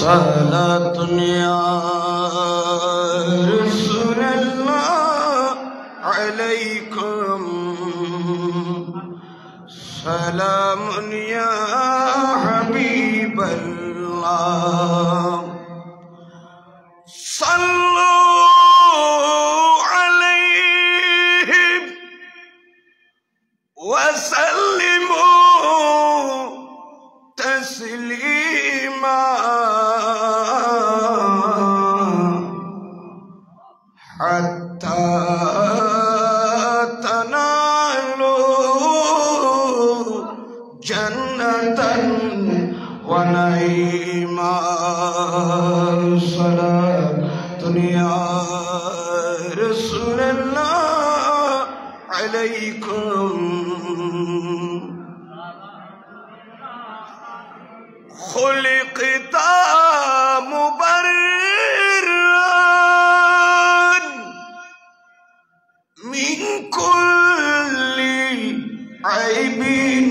सलातुन या रसूलल्लाह अलैकुम सलामुन या हबीबल्लाह सल्लु अलैहि वसल्लिमू तस्लीमा हत्ता तनालू जन्नतन व नईमा सलातुन या रसूलल्लाह अलैकुम खुलिक़ता मुबर्रन मिन कुल्ली ऐबिन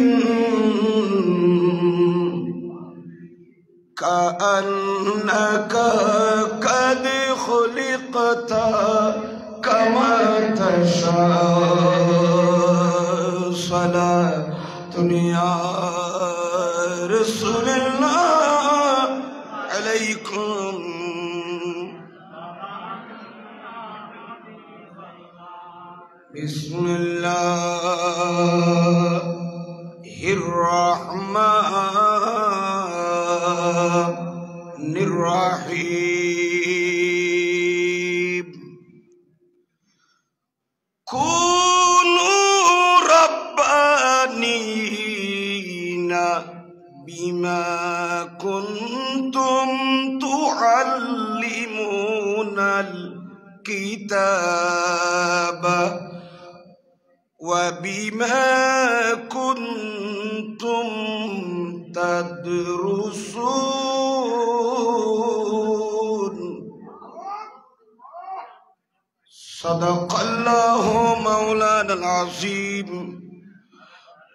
कअन्नका क़द खुलिक़ता कमा तशा सलातुन या रसूलल्लाह अलैकुम बिस्मिल्लाहिर्रहमानिर्रहीम कूनू रब्बानीना बिमा कुन्तुम तुअल्लिमूनल किताब व बिमा कुन्तुम तदरुसून सदक़ल्लाहु मौलाना अज़ीम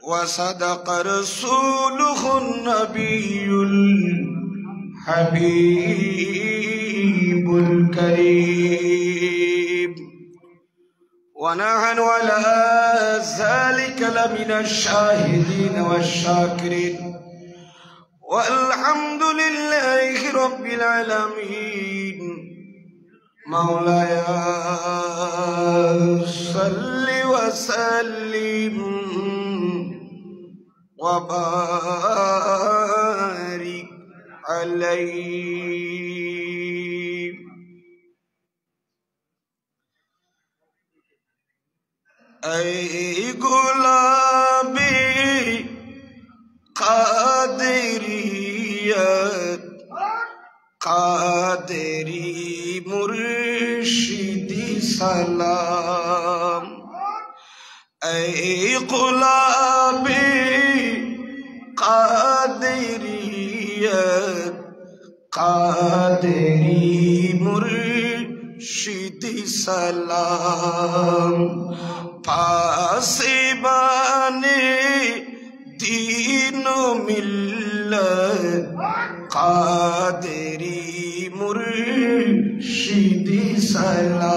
व सदक़ रसूलुहुन नबियुल हबीबुल करीम व नहनु अला ज़ालिका लमिनश शाहिदीन वश्शाकिरीन वल्हम्दुलिल्लाहि रब्बिल आलमीन मौलाया सल्लि व सल्लिम व बारिक अलैहि ऐ गुलाबी कादरियत कादरी मुर्शिदी सलाम ऐ गुलाबी कादरियत कादरी मुर्शिदी सलाम पासिबाने दीन मिल्लत कादरी मुर्शिदी सलाम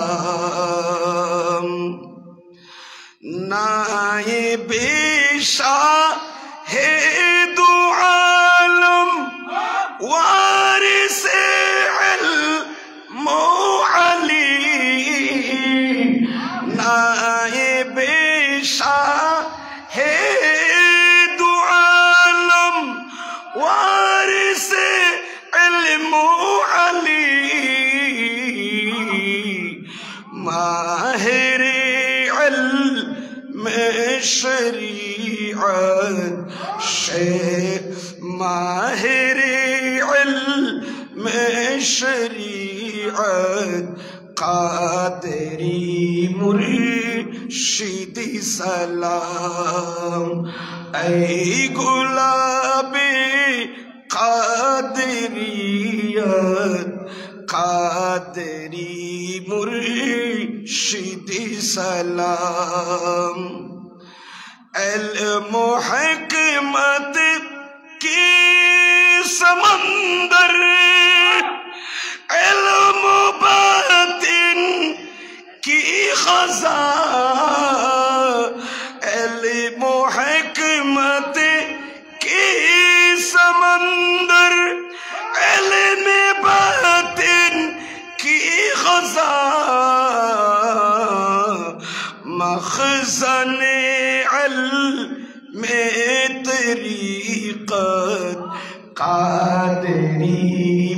नाइबे शाहे दो आलम वारिसे इल्म अली नाइबे शाहे दो आलम वारिसे इल्म अली माहिर इल्म शरीअत शेख माहिर इल्म शरीअत कादरी मुर्शिदी सलाम ऐ गुलाबी कादरियत कादरी मुर्शिदी सलाम इल्म हिकमत की समंदर रज़ा मखज़न इल्म तरीक़त क़ादरी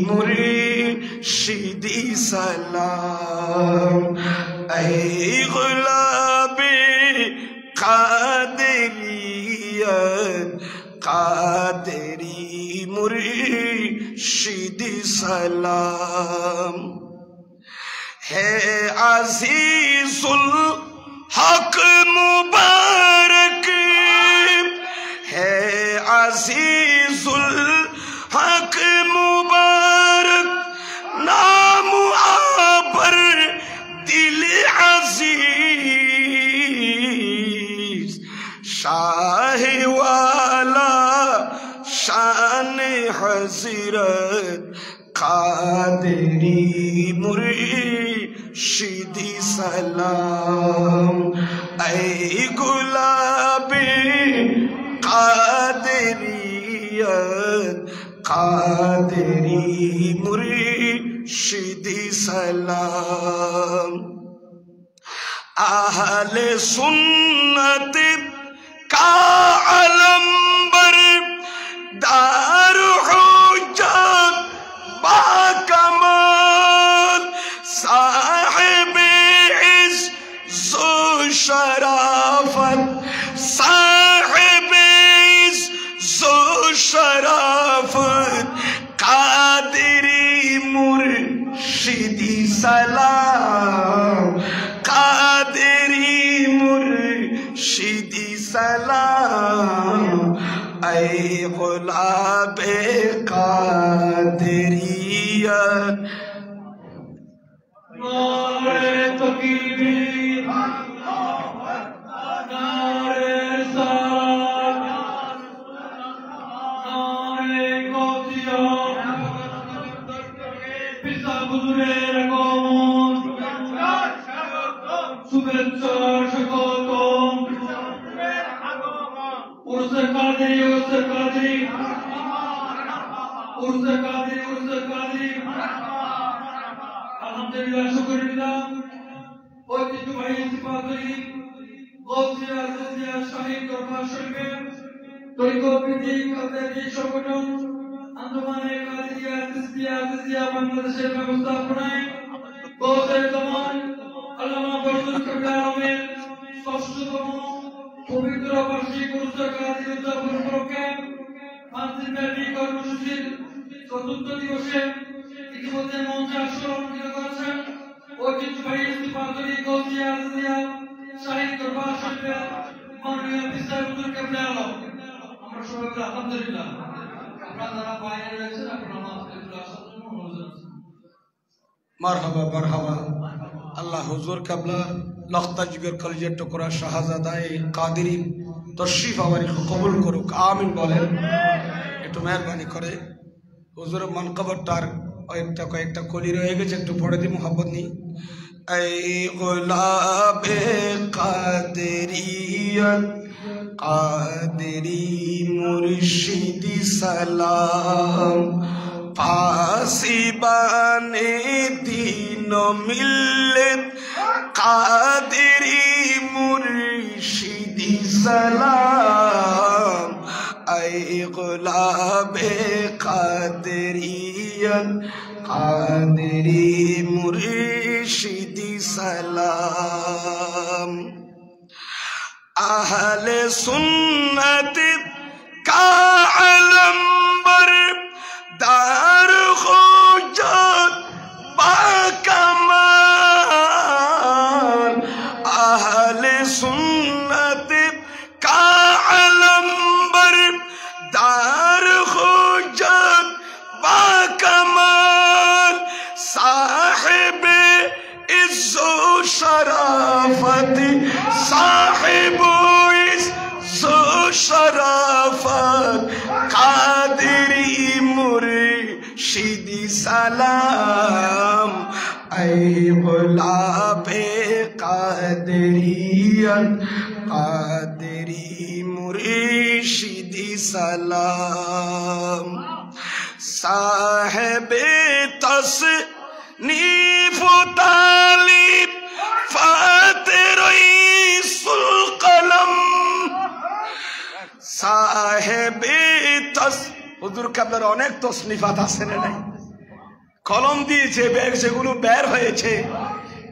मुर्शिदी सलाम ऐ गुलाबे क़ादरियत क़ादरी मुर्शिदी सलाम है अज़ीज़ुल हक मुबारक है अज़ीज़ुल हक मुबारक नाम आबर दिल अज़ीज़ शाह वाला शान हज़रत क़ादरी मुर्शिदी सलाम ऐ गुलाबे क़ादरियत क़ादरी मुर्शिदी सलाम अहले सुन्नत का अलंबर दार हुज्जत बाकमाल साहिब इज़्ज़ो शराफत साहिब इज़्ज़ो शराफत क़ादरी मुर्शिदी सलाम क़ादरी मुर्शिदी सलाम ऐ गुलाबे क़ादरियत नारे तकबीर नारे सलात नारे गौसिया पिता बुजुर्गेर कौम शुभेच्छा স্বাগতম उर्से कादरी अल्हम्दुलिल्लाह शुक्रिया ঐতিহ্যবাহী সিফাতলি গৌসিয়া রুজিয়া শহীদ দরবার শরীফে তরিকত ভিত্তিক কাদেরী সংগঠন আঞ্জুমানে কাদেরিয়া তিসবিয়া বাংলাদেশের ব্যবস্থাপনায় গৌসের জামান আল্লামা ফজলুল কবির আলমের ষষ্ঠতম পবিত্র বার্ষিক উরুসে কাদেরী উদযাপন উপলক্ষে মাসজিদব্যাপী কর্মসূচির চতুর্থ দিবসে ইতিমধ্যে মঞ্চে আসর অলঙ্কৃত করেছেন ঐতিহ্যবাহী সিফাতলি গৌসিয়া রুজিয়া শহীদ দরবার শরীফের মাননীয় বিশাল হুজুর কেবলা আলম। আমরা সবাই আলহামদুলিল্লাহ। আপনারা যারা বাইরে রয়েছেন আপনারা মাহফিলে আসার জন্য অনুরোধ জানাচ্ছি। মারহাবা মারহাবা। আল্লাহ হুজুর কেবলা লখতা যুগের কলিজার টুকরা শাহজাদায়ে কাদেরী তশরিফ আওয়ারি কবুল করুক আমিন বলেন। একটু মেহরবানি করে হুজুরের মানকাবরটার কয়েকটা কলি রয়ে গেছে একটু পড়ে দিই মোহাব্বত নিই। ऐ गुलाबे क़ादरियत क़ादरी मुर्शिदी सलाम पासिबाने दीन मिल्लत क़ादरी मुर्शिदी सलाम ऐ गुलाबे क़ादरियत क़ादरी मुर्शिदी सलाम अहले सुन्नत का अलंबर दार हुज्जत बाकमाल अहले सुन्नत का अलंबर दार हुज्जत बाकमाल साहिब इज़्ज़ो शराफत साहिब इज़्ज़ो शराफत क़ादरी मुर्शिदी सलाम ऐ गुलाबे क़ादरियत क़ादरी मुर्शिदी सलाम साहिब तस नीफो तालिब फातिरुल कलम साहेबे तस হুজুর কাবলার অনেক তসনিফাত আছে না নাই কলম দিয়েছে যেগুলো বের হয়েছে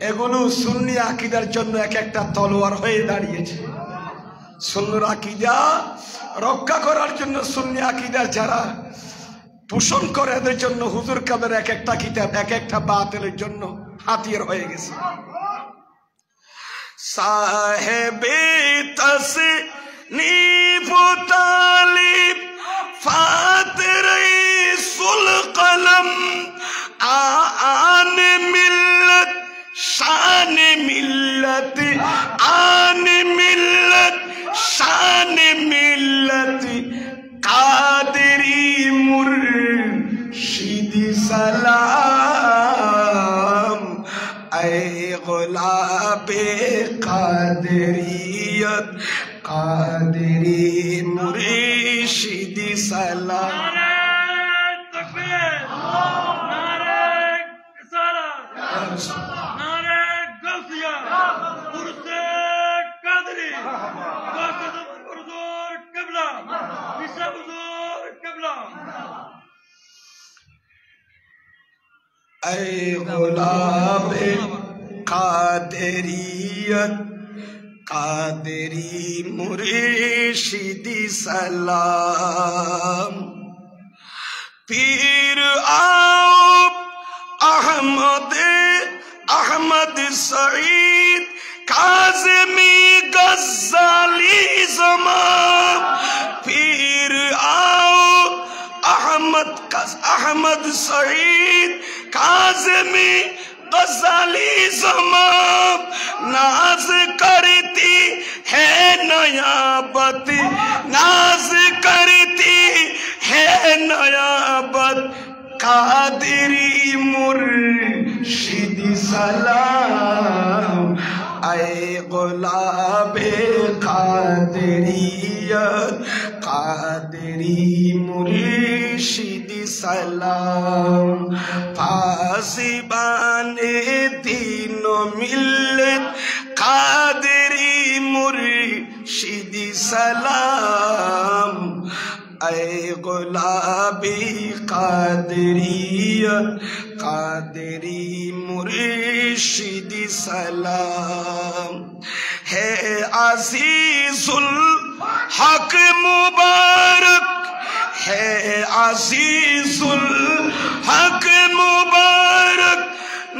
এগুলো সুন্নি আকীদার জন্য এক একটা তলোয়ার হয়ে দাঁড়িয়েছে সুন্নি আকীদা রক্ষা করার জন্য সুন্নি আকীদার যারা পোষণ করে এদের জন্য হুজুর কাবলার এক একটা কিতাব এক একটা বাতিলের জন্য হাতিয়ার হয়ে গেছে সাহেবে তসনিফ তালিব फातिरुल कलम आन मिल्लत शान मिल्लत आन मिल्लत शान मिल्लत कादरी मुर्शिद सलाम ऐ गुलाबे कादरियत कादरी मुर्शिदी सलाम नारे तकबीर नारे रिसालत नारे गौसिया मुर्शिद कादरी गौस हुजूर किबला ईसा हुजूर किबला ऐ गुलाबे कादरियत कादरी मुर्शिदी सलाम पीर आओ अहमद अहमद सईद काज़िमी गज़ाली ज़माम पीर आओ अहमद सईद काज़िमी गज़ाली ज़माम नाज करती है नयाबत नाज करती है नयाबत कादरी मुर्शिदी सलाम ऐ गुलाबे कादरियत कादरी मुर्शिदी सलाम फासिबाने दीनो मिल्लत कादरी मुर्शिदी सलाम ऐ गुलाबी कादरियत कादरी मुर्शिदी सलाम है अजीजुल हक मुबारक है अजीजुल हक मुबारक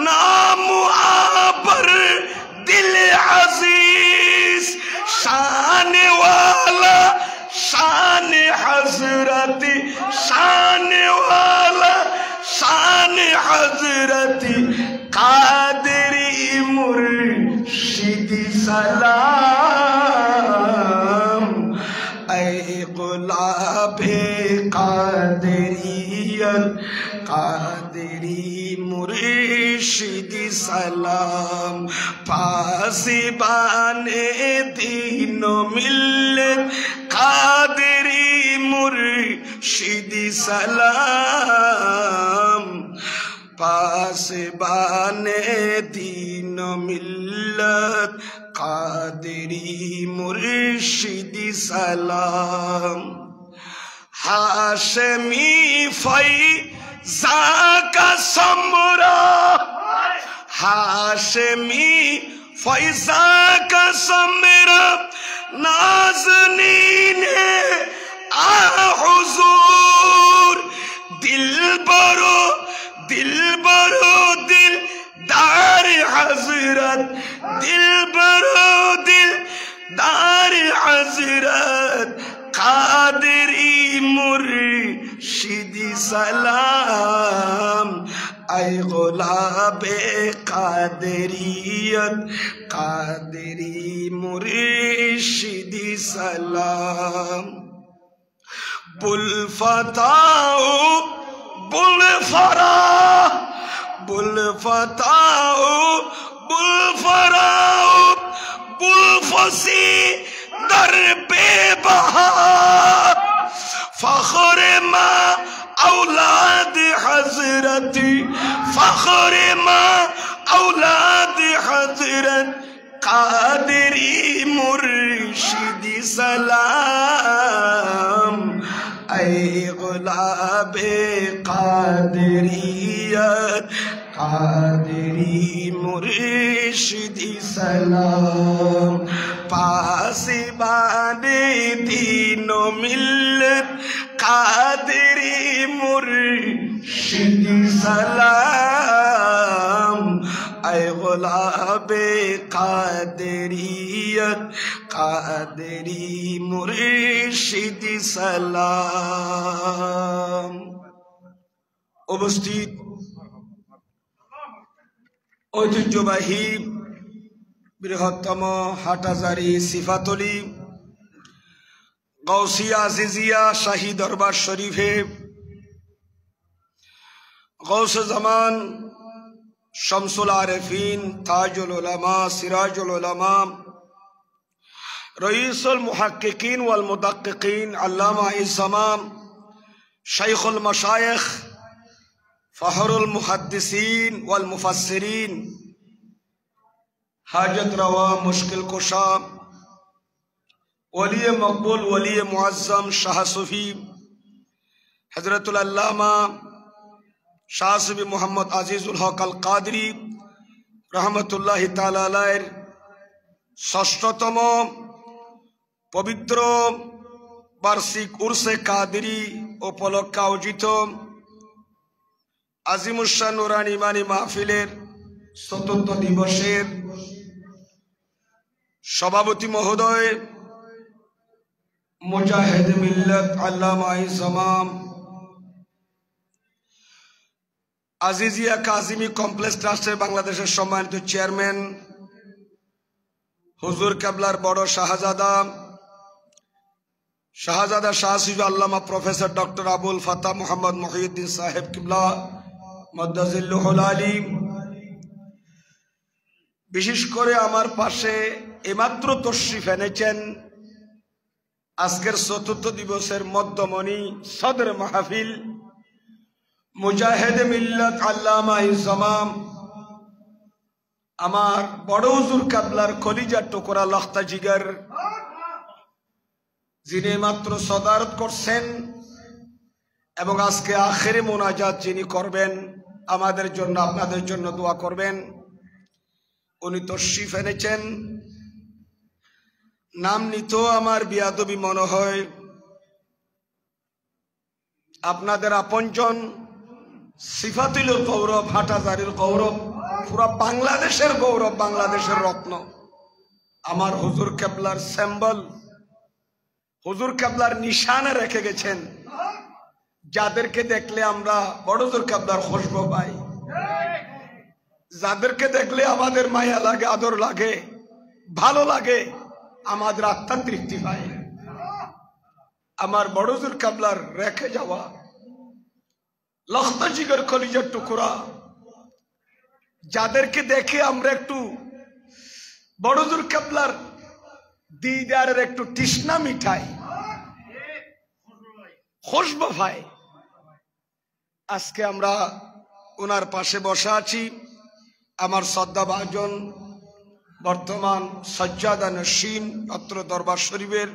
नाम आबर दिल अजीज शान वाला शान हजरत शान वाला शान हजरत कादरी मुर्शिदी सलाम ऐ गुलाबे कादरियत कादरी मुर्शिदी सलाम पासिबाने दीनो मिल्लत कादरी मुर्शिदी सलाम पासिबाने दीनो मिल्लत कादरी मुर्शिदी सलाम हाशमी फैज़ा का समरा हाशमी फैज़ा का समरा नाज़नीन आ हुजूर दिल बरो दिलदार हजरत दिल बरो दिलदार हजरत कादरी मुर्शिदी सलाम ऐ गुलाबे कादरियत कादरी मुर्शिदी सलाम बुलफताओ बुलफरा बुलफताओ बुलफराओ बुलफसी दर पे बहा फख्र मा औलाद हजरत फख्र मां औलाद हजरत कादरी मुर्शिदी सलाम ऐ गुलाबे कादरियत कादरी मुर्शिदी सलाम पासिबाने दीनो मिल्लत कादरी मुर्शिदी सलाम ऐ गुलाबे कादरियत कादरी मुर्शिदी सलाम। उपस्थित ঐতিহ্যবাহী বৃহত্তম হাটহাজারী সিফাতলি গৌসিয়া আজিজিয়া শাহী দরবার শরীফে গৌসে জামান শামসুল আরেফিন তাজুল উলামা সিরাজুল উলামা রঈসুল মুহাক্কিকিন ওয়াল মুদাক্কিকিন আল্লামা ইসমাম শাইখুল মাশায়েখ ফহরুল মুহাদ্দিসিন ওয়াল মুফাসসিরিন হাজত রওয়া মুশকিল কুশা ওলি মকবুল ওলি মুআজ্জম শাহ সুফি হযরতুল আল্লামা শাহ সুফি মুহাম্মদ আজিজুল হক আল কাদরি রহমতুল্লাহি তাআলা আলাইহির ষষ্ঠতম পবিত্র বার্ষিক উরসে কাদরি উপলক্ষে আয়োজিত আজিমুশান নুরানি ইমানি মাহফিলের ৪৪ দিবসের সভাপতি মহোদয় মুজাহিদ মিল্লাত আল্লামা ইসমাম আজিজিয়া কাজিমি কমপ্লেক্স ট্রাস্টের বাংলাদেশের সম্মানিত চেয়ারম্যান হুজুর কেবলার বড় শাহজাদা শাহ সুফি আল্লামা প্রফেসর ডক্টর আবুল ফাতা মোহাম্মদ মহিউদ্দিন সাহেব কিবলা মদ্দাজিল্লুহুল আলিম, বিশেষ করে আমার পাশে এমাত্র তশরিফ এনেছেন আজকের ৪৪ দিবসের মধ্যমণি সদর মাহফিল মুজাহিদ মিল্লাত আল্লামা ইসমাম আমার বড় হুজুর কেবলার কলিজার টুকরা লখতা জিগার, যিনি মাত্র সদারত করছেন এবং আজকে আখেরি মোনাজাত যিনি করবেন, আমাদের জন্য আপনাদের জন্য দোয়া করবেন, উনি তশরিফ এনেছেন। নাম নিত আমার বিয়াদবি মনে হয়, আপনাদের আপনজন, সিফাতুল গৌরব, হাটহাজারীর গৌরব, পুরা বাংলাদেশের গৌরব, বাংলাদেশের রত্ন, আমার হুজুর কেবলার সিম্বল, হুজুর কেবলার নিশানা রেখে গেছেন, যাদেরকে দেখলে আমরা বড় হুজুর কেবলার খুশবু পাই, যাদেরকে দেখলে আমাদের মায়া লাগে, আদর লাগে, ভালো লাগে, আমাদের আত্মা তৃপ্তি পায়। আমার বড় হুজুর কেবলার রেখে যাওয়া লখতা জিগর কলিজার টুকরা, যাদেরকে দেখে আমরা একটু বড় হুজুর কেবলার দিদারের একটু তৃষ্ণা মিঠাই, খুশবু পাই। আজকে আমরা ওনার পাশে বসা আছি। আমার শ্রদ্ধাভাজন বর্তমান সজ্জাদা নশীন অত্র দরবার শরীফের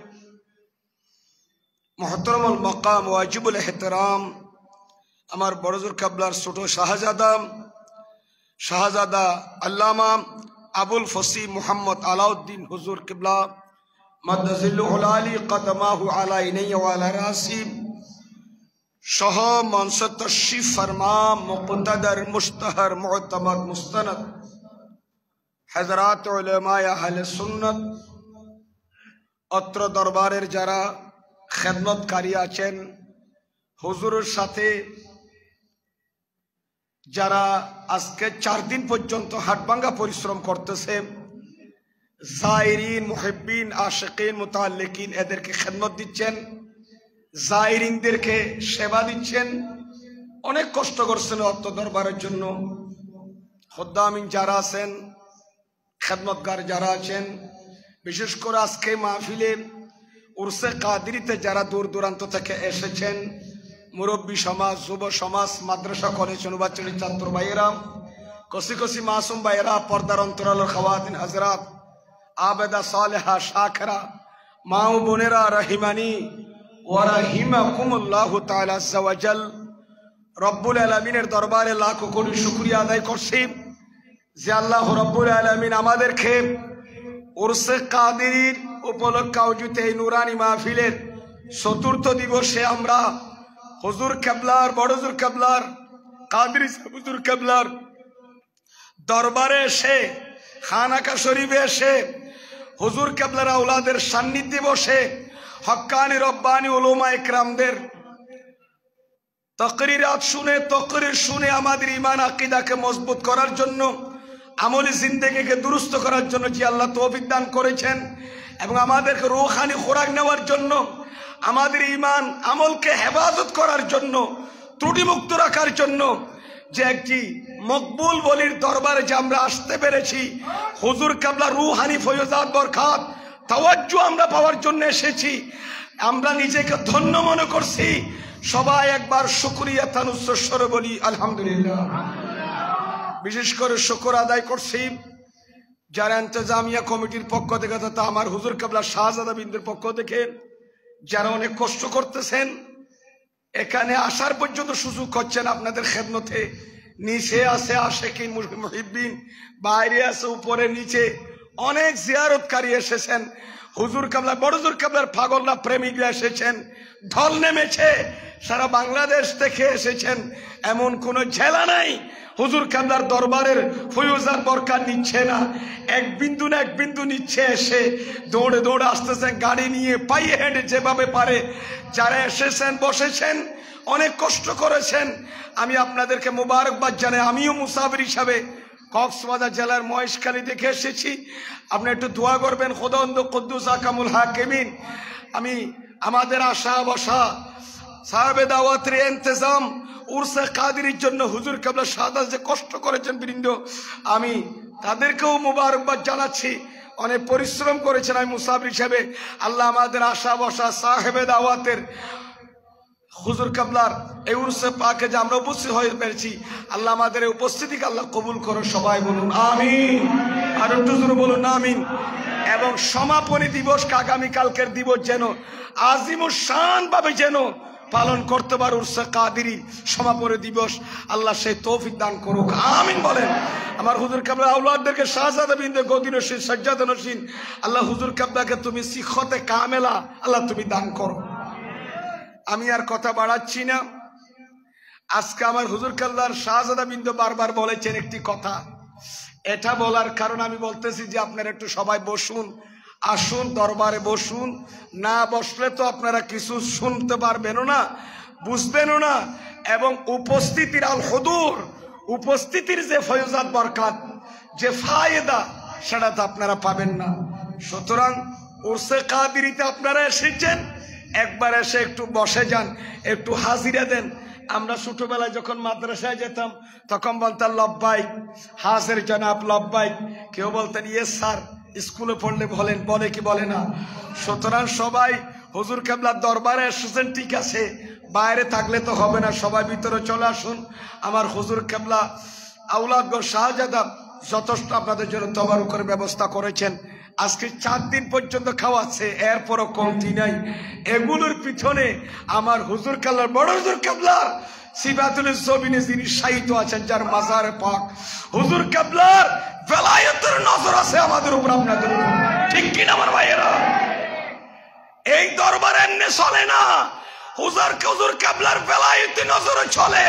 মুহতারামুল মাকাম ওয়াজিবুল ইহতিরাম আমার বড় হুজুর কেবলার ছোট শাহজাদা আল্লামা আবুল ফসি মুহাম্মদ আলাউদ্দিন হুজুর কেবলা মাদ্দাজিল্লুহুল আলী কদমাহু আলা ইনাইয়া ওয়া আলা রাসি সহ মঞ্চ তশরিফ ফরমা মুকতাদার মুশতাহার মুতামাদ মুস্তানাদ হযরত উলামায়ে আহলে সুন্নাত, অত্র দরবারের যারা খেদমতকারী আছেন, হুজুরের সাথে যারা আজকে 4 দিন পর্যন্ত হাটভাঙ্গা পরিশ্রম করতেছে, জায়রিন, মুহিব্বিন, আশিকিন, মুতাআল্লিকিন, এদেরকে খেদমত দিচ্ছেন, জায়রিনদেরকে সেবা দিচ্ছেন, অনেক কষ্ট করছেন অত্র দরবারের জন্য। খুদ্দামিন যারা আছেন, খেদমতগার যারা আছেন, বিশেষ করে আজকে মাহফিলে উরসে কাদরিতে যারা দূর দূরান্ত থেকে এসেছেন, মুরব্বী সমাজ, যুব সমাজ, মাদ্রাসা কলেজ অনুবাচনী ছাত্র ভাইয়েরা, কসি কসি মাসুম ভাইয়েরা, পর্দার অন্তরালের খাওয়াতিন হাজরাত, আবেদা সালেহা শাখরা, মা ও বোনেরা, রাহিমানি ওয়া রাহিমাকুমুল্লাহু তাআলা আজ্জা ওয়া জাল। রব্বুল আলামিনের দরবারে লাখ কোটি শুকরিয়া আদায় করছি যে আল্লাহ রব্বুল আলামিন আমাদেরকে উরসে কাদির উপলক্ষে আয়োজিত এই নুরানি মাহফিলের চতুর্থ দিবসে আমরা হুজুর কেবলার, বড় হুজুর কেবলার, কাদরি হুজুর কেবলার দরবারে এসে, খানাকা শরীফে এসে হুজুর কেবলার আওলাদের সান্নিধ্যে বসে হক্কানি রব্বানি উলামা ইকরামদের তাকরিরাত শুনে, তকরির শুনে আমাদের ঈমান আকীদাকে মজবুত করার জন্য, আমলি জিন্দেগিকে দুরুস্ত করার জন্য যে আল্লাহ তৌফিক দান করেছেন এবং আমাদেরকে রূহানি খোরাক নেওয়ার জন্য, আমাদের ঈমান আমলকে হেফাজত করার জন্য, ত্রুটিমুক্ত রাখার জন্য যে একটি মকবুল বলির দরবারে যে আমরা আসতে পেরেছি, হুজুর কেবলা রূহানি ফয়জাত বরকাত তাওয়াজ্জু আমরা পাওয়ার জন্য এসেছি। আমরা নিজেকে ধন্য মনে করছি। সবাই একবার শুকরিয়া তানুস্বর বলি আলহামদুলিল্লাহ। বিশেষ করে শুকর আদায় করছি যারা ইন্তজামিয়া কমিটির পক্ষ থেকে তথা আমার হুজুর কেবলা শাহজাদা বিনদের পক্ষ থেকে যারা অনেক কষ্ট করতেছেন, এখানে আসার পর্যন্ত সুযোগ হচ্ছেন আপনাদের খেদমতে। নিচে আছে আশেকিন মুহিব্বিন, বাইরে আছে উপরে নিচে অনেক জিয়ারতকারী এসেছেন। হুজুর কেবলা, বড় হুজুর কেবলার পাগলরা, প্রেমিকরা এসেছেন। ঢল নেমেছে, সারা বাংলাদেশ থেকে এসেছেন। এমন কোন জেলা নাই হুজুর কেবলার দরবারের ফয়জাত বরকত নিচ্ছে না। এক বিন্দু না এক বিন্দু নিচ্ছে। এসে দৌড়ে দৌড়ে আসতেছেন, গাড়ি নিয়ে, পায়ে হেঁটে যেভাবে পারে। যারা এসেছেন, বসেছেন, অনেক কষ্ট করেছেন, আমি আপনাদেরকে মোবারকবাদ জানাই। আমিও মুসাফির হিসাবে কক্সবাজার জেলার মহেশখালী দেখে এসেছি। আপনি একটু দোয়া করবেন, খোদাবন্দ কুদ্দুস আকামুল হাকিমিন। আমি আমাদের আশা বসা সাহেবে দাওয়াতের ইন্তজাম উরসে কাদিরির জন্য হুজুর কেবলা শাহজাদা যে কষ্ট করেছেন বৃন্দ, আমি তাদেরকেও মোবারকবাদ জানাচ্ছি। অনেক পরিশ্রম করেছেন। আমি মুসাফির হিসেবে আল্লাহ আমাদের আশা বসা সাহেবে দাওয়াতের হুজুর কেবলার এই উরসে পাকে যে আমরা উপস্থিত হয়ে পেরেছি, আল্লাহ আমাদের এই উপস্থিতিকে আল্লাহ কবুল করো। সবাই বলুন আমিন, আর একটু জোরে বলুন আমিন। এবং সমাপনী দিবসকে আগামীকালকের দিবস যেন আজিমুশান ভাবে যেন পালন করতে পারো। উরসে কাদিরি সমাপনী দিবস আল্লাহ সেই তৌফিক দান করুক, আমিন বলেন। আমার হুজুর কেবলা আওলাদদেরকে শাহজাদা বিনতে গদিনশীন সজ্জাদা নশীন আল্লাহ হুজুর কেবলাকে তুমি সিখতে কামেলা আল্লাহ তুমি দান করো। আমি আর কথা বাড়াচ্ছি না। আজকে আমার হুজুর কেবলার শাহজাদা বিনতে বারবার বলেছেন একটি কথা। এটা বলার কারণ আমি বলতেছি যে আপনারা একটু সবাই বসুন, আসুন, দরবারে বসুন। না বসলে তো আপনারা কিছু শুনতে পারবেনও না, বুঝবেনও না। এবং উপস্থিতির আল হুদুর, উপস্থিতির যে ফয়জাত বরকত, যে ফায়দা, সেটা তো আপনারা পাবেন না। সুতরাং উরসে কাদিরিতে আপনারা এসেছেন, একবার এসে একটু বসে যান, একটু হাজিরা দেন। আমরা ছোটবেলায় যখন মাদ্রাসায় যেতাম তখন বলতাম লব্বাইক, হাজির জনাব লব্বাইক। কেউ বলতেন ইয়েস স্যার। স্কুলে পড়লে বলেন, বলে কি বলে না। সুতরাং সবাই হুজুর কেবলার দরবারে এসেছেন, ঠিক আছে, বাইরে থাকলে তো হবে না, সবাই ভিতরে চলে আসুন। আমার হুজুর কেবলা আওলাদ শাহজাদা যথেষ্ট আপনাদের জন্য তবারুক করে ব্যবস্থা করেছেন। আজকে 4 দিন পর্যন্ত খাওয়াচ্ছে, এরপরও কমতি নাই। এগুলোর পিছনে আমার হুজুর কেবলার, বড় হুজুর কেবলার সিফাতুল জবিনে যিনি শায়িত আছেন, যার মাজারে পাক হুজুর কেবলার বেলায়েতের নজর আছে আমাদের উপর, আপনাদের উপর, ঠিক কিনা আমার ভাইয়েরা? এই দরবার এমনি চলে না, হুজুর কেবলার বেলায়েতি নজরে চলে।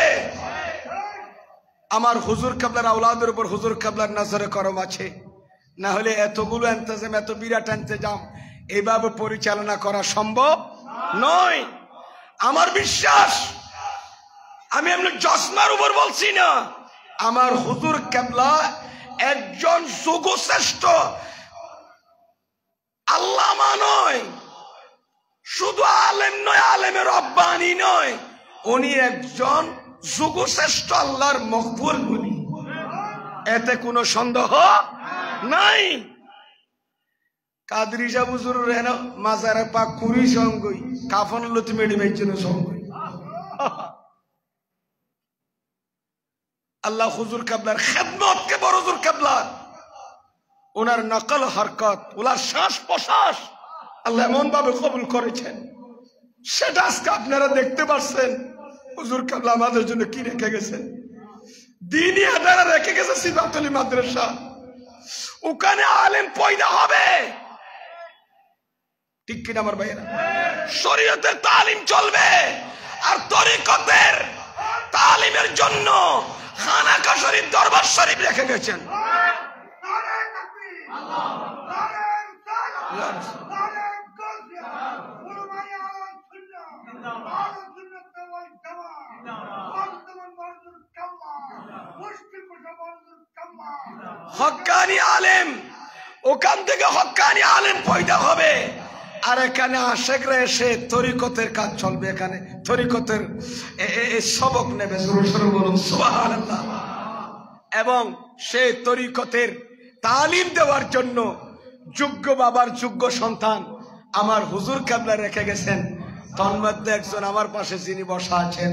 আমার হুজুর কেবলার আওলাদের উপর হুজুর কেবলার নজরে করম আছে। না হলে এতগুলো ইন্তজাম, এত বিরাট ইন্তজাম এইভাবে পরিচালনা করা সম্ভব নয়। আমার বিশ্বাস, আমি এমনি জসমার উপর বলছি না, আমার হুজুর কেবলা একজন যুগশ্রেষ্ঠ আল্লামা নয়, শুধু আলেম নয়, আলেমের রব্বানি নয়, উনি একজন যুগশ্রেষ্ঠ আল্লাহর মকবুল বলি, এতে কোনো সন্দেহ নাই। কাদরি সাহেব হুজুর রেন মাজারে পাক কুড়ি সঙ্গই কাফন লতি মেডি মেজন্য সঙ্গই আল্লাহ হুজুর কেবলার খেদমত কে বড় হুজুর কেবলার ওনার নকল হরকত, ওনার শ্বাস প্রশ্বাস আল্লাহ এমন ভাবে কবুল করেছেন, সেটা আজকে আপনারা দেখতে পাচ্ছেন। হুজুর কেবলা আমাদের জন্য কি রেখে গেছেন? দ্বীনি আদারা রেখে গেছে সিফাতুল মাদ্রাসা। ওখানে আলেম পয়দা হবে, ঠিক কিনা আমার ভাইয়েরা? শরীয়তের তালিম চলবে, আর তরিকতের তালিমের জন্য খানাকা শরীফ, দরবার শরীফ রেখে গেছেন। হক্কানি আলেম, ওখান থেকে হক্কানি আলেম পয়দা হবে, আর এখানে আশেকরা এসে তরিকতের কাজ চলবে, এখানে তরিকতের সবক নেবে, সুবহানাল্লাহ। এবং সেই তরিকতের তালিম দেওয়ার জন্য যোগ্য বাবার যোগ্য সন্তান আমার হুজুর কেবলা রেখে গেছেন। তন্মধ্যে একজন আমার পাশে যিনি বসা আছেন,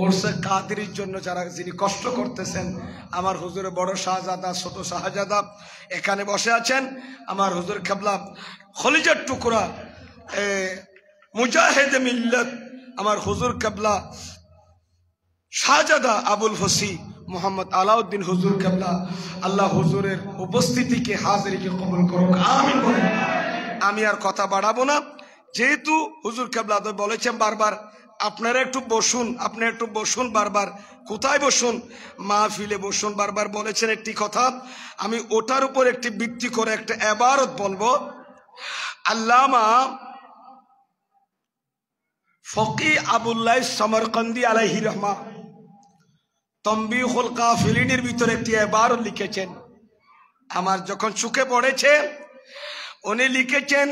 ওরসে কাদেরির জন্য যারা যিনি কষ্ট করতেছেন, আমার হুজুরের বড় শাহজাদা, ছোট শাহজাদা এখানে বসে আছেন। আমার হুজুর কেবলা খলিজার টুকরা মুজাহিদ মিল্লাত আমার হুজুর কেবলা শাহজাদা আবুল ফসি মোহাম্মদ আলাউদ্দিন হুজুর কেবলা, আল্লাহ হুজুরের উপস্থিতিকে হাজিরিকে কবুল করুক, আমিন বলেন। আমি আর কথা বাড়াবো না, যেহেতু হুজুর কেবলা তো বলেছেন বারবার আপনারা একটু বসুন, আপনি একটু বসুন, বারবার কোথায় বসুন? মাহফিলে বসুন, বারবার বলেছেন একটি কথা। আমি ওটার উপর একটি ভিত্তি করে একটা ইবারত বলবো। আল্লামা ফকি আবুল্লাহ সমরকন্দি আলাইহি রহমা তমবিহুল কাফিলিনের ভিতরে একটি ইবারত লিখেছেন, আমার যখন চোখে পড়েছে। উনি লিখেছেন,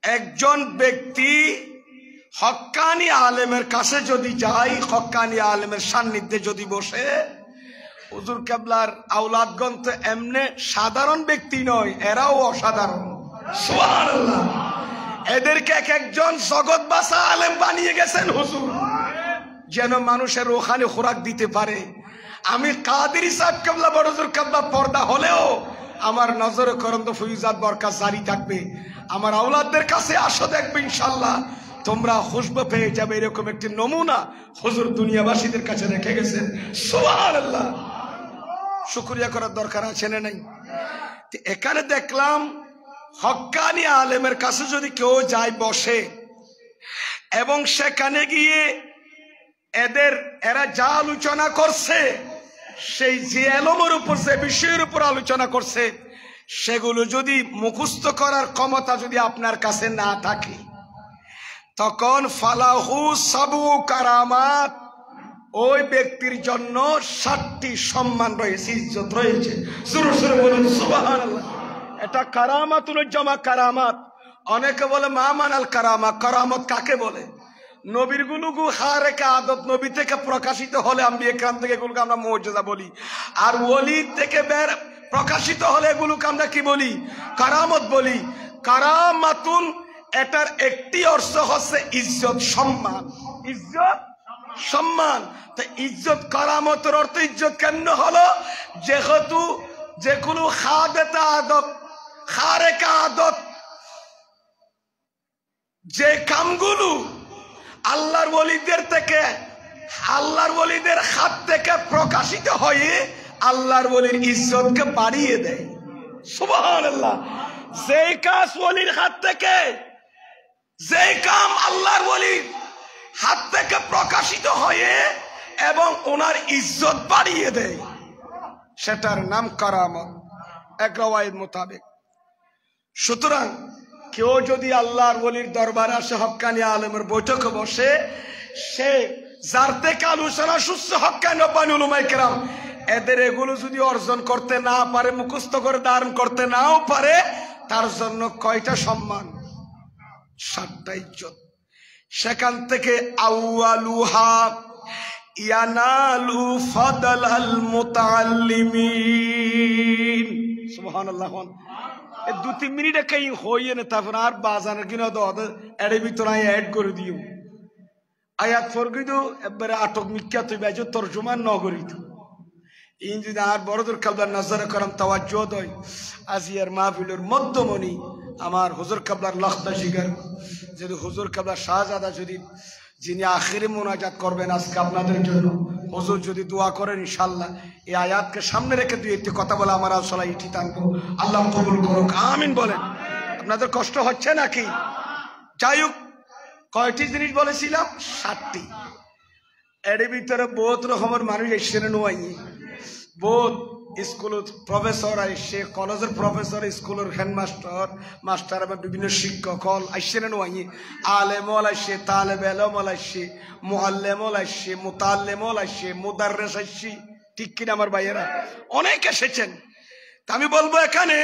একজন ব্যক্তি হক্কানি আলেমের কাছে যদি যায়, হক্কানি আলেমের সান্নিধ্যে যদি বসে, হুজুর কেবলার আওলাদগণ তো এমনি সাধারণ ব্যক্তি নয়, এরাও অসাধারণ, সুবহানাল্লাহ। এদেরকে এক একজন জগৎ বাসা আলেম বানিয়ে গেছেন হুজুর, যেন মানুষের রুহানি খোরাক দিতে পারে। আমি কাদেরী সাহেব কেবলা বড় হুজুর কেবলা পর্দা হলেও আমার নজরে করম তো ফয়ুজাত বরকত জারি থাকবে। আমার আওলাদদের কাছে আসো, দেখবে ইনশাআল্লাহ তোমরা খুশবু পেয়ে যাবে। এরকম একটি নমুনা হুজুর দুনিয়াবাসীদের কাছে রেখে গেছেন, সুবহানাল্লাহ। শুকরিয়া করার দরকার আছে না নাই? এখানে দেখলাম হক্কানি আলেমের কাছে যদি কেউ যায় বসে, এবং সেখানে গিয়ে এরা যা আলোচনা করছে, সেই যে এলমের উপর, যে বিষয়ের উপর আলোচনা করছে, সেগুলো যদি মুখস্থ করার ক্ষমতা যদি আপনার কাছে না থাকে, তখন ফালাহু সাবু কারামাত, ওই ব্যক্তির জন্য 7টি সম্মান রয়েছে, ইজ্জত রয়েছে। সুরে সুরে বলুন সুবহানাল্লাহ। এটা কারামাতুল জামা কারামাত। অনেকে বলে মা মানাল কারামা, কারামত কাকে বলে? নবীর গুলো হারেকা আদত, নবী থেকে প্রকাশিত হলে আম্বিয়া কেরাম থেকে এগুলোকে আমরা মুজিজা বলি, আর ওলি থেকে প্রকাশিত হলে এগুলোকে আমরা কি বলি? কারামত বলি। কারামাতুন এটার একটি অর্থ হচ্ছে ইজ্জত, সম্মান, ইজ্জত সম্মান। তো ইজ্জত, কারামতের অর্থ ইজ্জত কেন হলো? যেহেতু যেগুলো খাদেতা আদত, খারেকা আদত, যে কামগুলো আল্লাহর ওলিদের থেকে, আল্লাহর ওলিদের হাত থেকে প্রকাশিত হয়ে আল্লাহর ওলির ইজ্জতকে বাড়িয়ে দেয়, সুবহানাল্লাহ। যেই কাজ ওলির হাত থেকে, যেই কাম আল্লাহর ওলির হাত থেকে প্রকাশিত হয়ে এবং ওনার ইজ্জত বাড়িয়ে দেয়, সেটার নাম কারামত, এক রওয়ায়েত মোতাবেক। সুতরাং কেউ যদি আল্লাহর ওলির দরবারে আসে, হক্কানি আলেমের বৈঠকে বসে, সে যার থেকে আলোচনা সুস্থ হক্কানি রব্বানি উলামায়ে কেরাম, এদের এগুলো যদি অর্জন করতে না পারে, মুখস্থ করে ধারণ করতে নাও পারে, তার জন্য কয়টা সম্মান? 7টা ইজ্জত। সেখান থেকে আউয়ালুহা ইয়ানালু ফাদালাল মুতাআল্লিমিন, সুবহানাল্লাহ। 2-3 মিনিট কই হইয়ে না, তারপর আর বাজানের কিনা এর ভিতরে অ্যাড করে দিও। আয়াত ফরগিদু একবারে আটক মিথ্যা তুই বাইজ তর্জমা নগরিত ইন যদি আর বড়দুর কাবলার নজর করাম তাওয়াজ্জুহ দই আজিয়ার মাহফিলের মধ্যমণি আমার হুজুর কাবলার লখতা শিকার যদি হুজুর কাবলার শাহজাদা যদি যিনি আখিরে মোনাজাত করবেন আজকে আপনাদের জন্য হুজুর যদি দোয়া করেন ইনশাআল্লাহ এই আয়াতকে সামনে রেখে দুই একটি কথা বলে আমার আসলে ইটি টানবো আল্লাহ কবুল করুক আমিন বলেন। আপনাদের কষ্ট হচ্ছে নাকি? যাই হোক, কয়টি জিনিস বলেছিলাম? 7টি। এর ভিতরে বহুত রকমের মানুষ এসে নোয়াই, বহুত স্কুলের প্রফেসর আসছে, কলেজের প্রফেসর, স্কুলের হেডমাস্টার মাস্টার এবং বিভিন্ন শিক্ষক হল আসছে নোয়াই, আলেমল আসছে, তালেব এলমল আসছে, মুআল্লেমল আসছে, মুতাল্লেমল আসছে, মুদাররেস আসছে, ঠিক কিনা আমার ভাইয়েরা? অনেক এসেছেন। তা আমি বলবো এখানে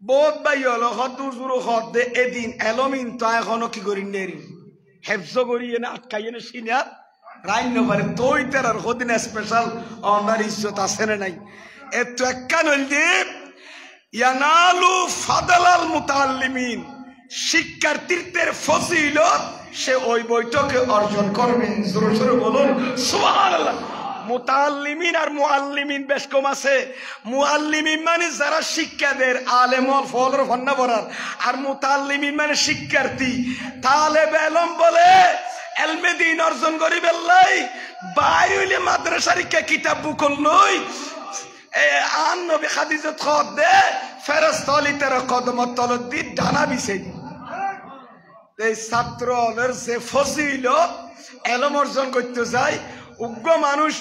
বহুত ভাই হলো হদুজুর হদ দে এদিন এলমিন তো এখনো কি করি নেরি হেফজ করিয়ে না আটকাইয়ে না সিনা রাইন পারে তোই তার হদিন স্পেশাল অনার ইজ্জত আছে না নাই? এত একটা নইল যে ইয়ানালু ফাদালাল মুতাআল্লিমিন, শিক্ষার্থীদের ফজিলত সে ওই বৈঠকে অর্জন করবেন। জোরে জোরে বলুন সুবহানাল্লাহ। মুতাআল্লিমিন আর মুআল্লিমিন বেশ কম আছে। মুআল্লিমিন মানে যারা শিক্ষা দেয়, আলেমল ফলর ফন্না পড়ার, আর মুতাআল্লিমিন মানে শিক্ষার্থী। তালেব এলম বলে এলমে দ্বীন অর্জন করি বেল্লাই বাইরে হইলে মাদ্রাসার কিতাব বুকল লই আন নবী খাদিজা খদ দে ফেরেশতা আলী তার কদমত তলত দি ডানা বিছাই দি। এই ছাত্রদের যে ফজিলত এলম অর্জন করতে যায় উগ্র মানুষ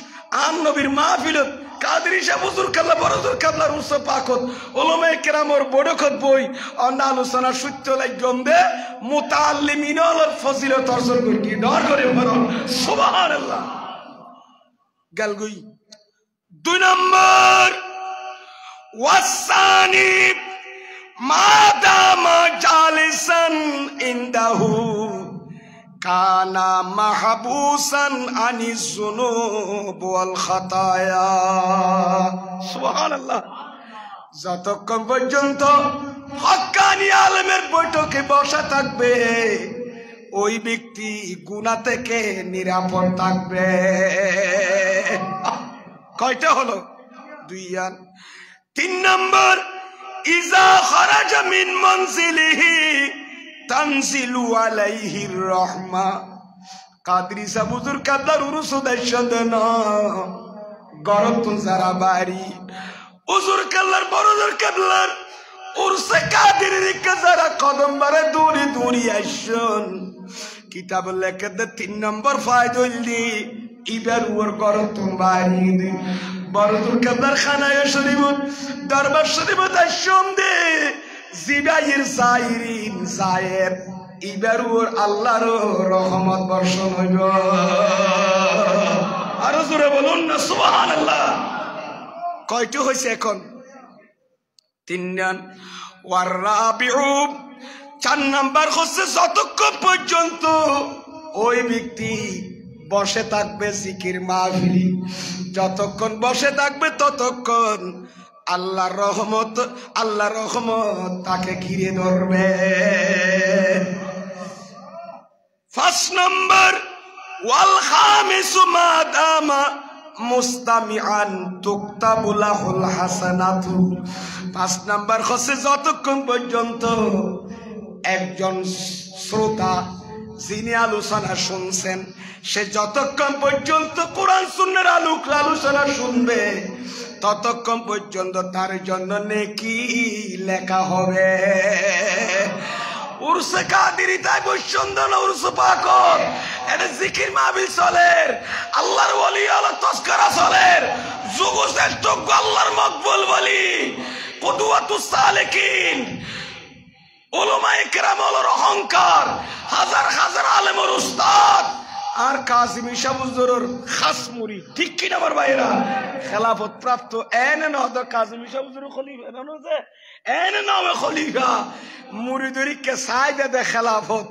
আন নবীর মাহফিলত কাদরি সাহেব হুজুর কাবলা বড়জুর কাবলার উচ্চ পাকত ওলামায়ে কেরামর বড়খত বই অন্য আলোচনা সূত্র লাগম দে মুতাআল্লিমিনর ফজিলত অর্জন করি ডর করে বলো সুবহানাল্লাহ। গালগুই 2 নম্বর ওয়াসানি মাদামা জালিসান ইনদাহু কানা মাহবুসান আনিজ যুনুব ওয়াল খাতায়া। সুবহানাল্লাহ। যতক্ষণ পর্যন্ত হক্কানি আলেমের বৈঠকে বসা থাকবে ওই ব্যক্তি গুনাহ থেকে নিরাপদ থাকবে। কয়টা হলো? 2। 3 নম্বর ইজা খারাজা মিন মানজিলিহি তানজিলু আলাইহির রাহমা। কাদরি সাহেব হুজুর কাবলার উরুস উদ্দেশ্যেন গরত যারা বাড়ি হুজুর কাবলার বড়জুর কাবলার উরসে কাদিরি যারা কদম বারে দূরে দূরে আসছেন কিতাব লেখে দে 3 নম্বর ফায়দা হইলি ইবার ওর গরত বাড়ি বড়জুর কাবলার খানায় শরীফ দরবার শরীফ আসছেন দে জিবাইর জাইরিন জায়ের ইবার ওর আল্লাহর রহমত বর্ষণ হইব। আরো জোরে বলুন না সুবহানাল্লাহ। কয়টি হইছে এখন? 3 ওয়ার রাবিউ 4 নাম্বার হচ্ছে যতক্ষণ পর্যন্ত ওই ব্যক্তি বসে থাকবে জিকির মাহফিল, যতক্ষণ বসে থাকবে ততক্ষণ আল্লাহর রহমত তাকে ঘিরে ধরবে। 5 নম্বর ওয়াল খামিসু মাদামা মুস্তামিআন তুকতাবু লাহুল হাসানাতু। 5 নম্বর হচ্ছে যতক্ষণ পর্যন্ত একজন শ্রোতা যিনি আলোচনা শুনছেন সে যতক্ষণ পর্যন্ত কোরআন সুন্নাহর আলোচনা শুনবে ততক্ষণ পর্যন্ত তার জন্য নেকি লেখা হবে। উরসে কাদিরি তাই বৈষ্ণব উরসে পাকত এটা জিকির মাহফিল চলে, আল্লাহর ওলি আল্লাহ তজকিরা চলে, যুগ শ্রেষ্ঠ আল্লাহর মকবুল বলি কুদওয়াতুস সালিকিন উলামায়ে কেরামের অহংকার, হাজার হাজার আলেমের উস্তাদ আর কাজিম সাহেব হুজুরের খাস মুরিদ। ঠিক কিনা আমার ভাইরা? খেলাফত প্রাপ্ত এনে না হতো কাজিম সাহেব হুজুরের খলিফা না যে এনে নামে খলিফা মুরিদরিকে সাইদে দে খেলাফত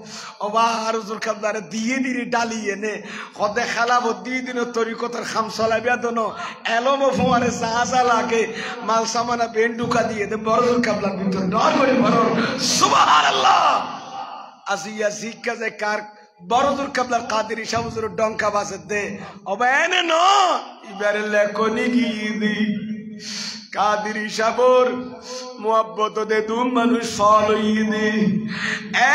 ওবা আর হুজুর কাবদারে দিয়ে দিরি ডালিয়ে নে হদে খেলাফত দিয়ে দিন তরিকতের খাম চলাবিয়া দনো এলম ফুয়ারে জাহাজা লাগে মাল সামানা বেন্ডুকা দিয়ে দে বড় হুজুর কাবলার ভিতর ডর করে বড় সুবহানাল্লাহ। আজিয়া জিজ্ঞা যে কার বড়দুর কাবলার কাদের শাহ হুজুর ডঙ্কা বাজে দে অবেনে ন এবারে লেখনি গিয়ে দি কাদের শাহর মুহাব্বত দে দুম মানুষ ফল হইয়ে দে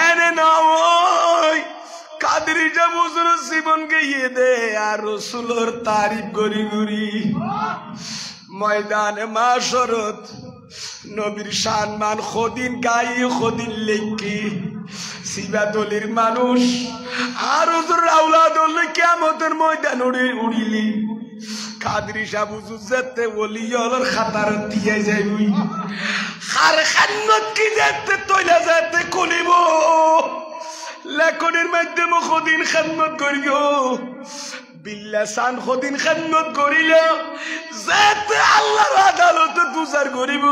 এনে না ওই কাদের শাহ হুজুর জীবনকে ইয়ে দে আর রাসূলের তারিফ করি করি ময়দানে মাশরত নবীর সম্মান খদিন গাই খদিন লেখি সিবাদলির মানুষ আর হুজুর আওলাদ হলে কিয়ামতের ময়দান উড়িলি কাদরি শাহ হুজুর যেতে ওলি হলর খাতার দিয়ে যাইবি আর খান্নত কি যেতে তৈলা যেতে কলিব লেখনের মাধ্যমে খদিন খাদমত করিব বিল্লাসান খদিন খাদমত করিল যেতে আল্লাহর আদালতে তুষার করিব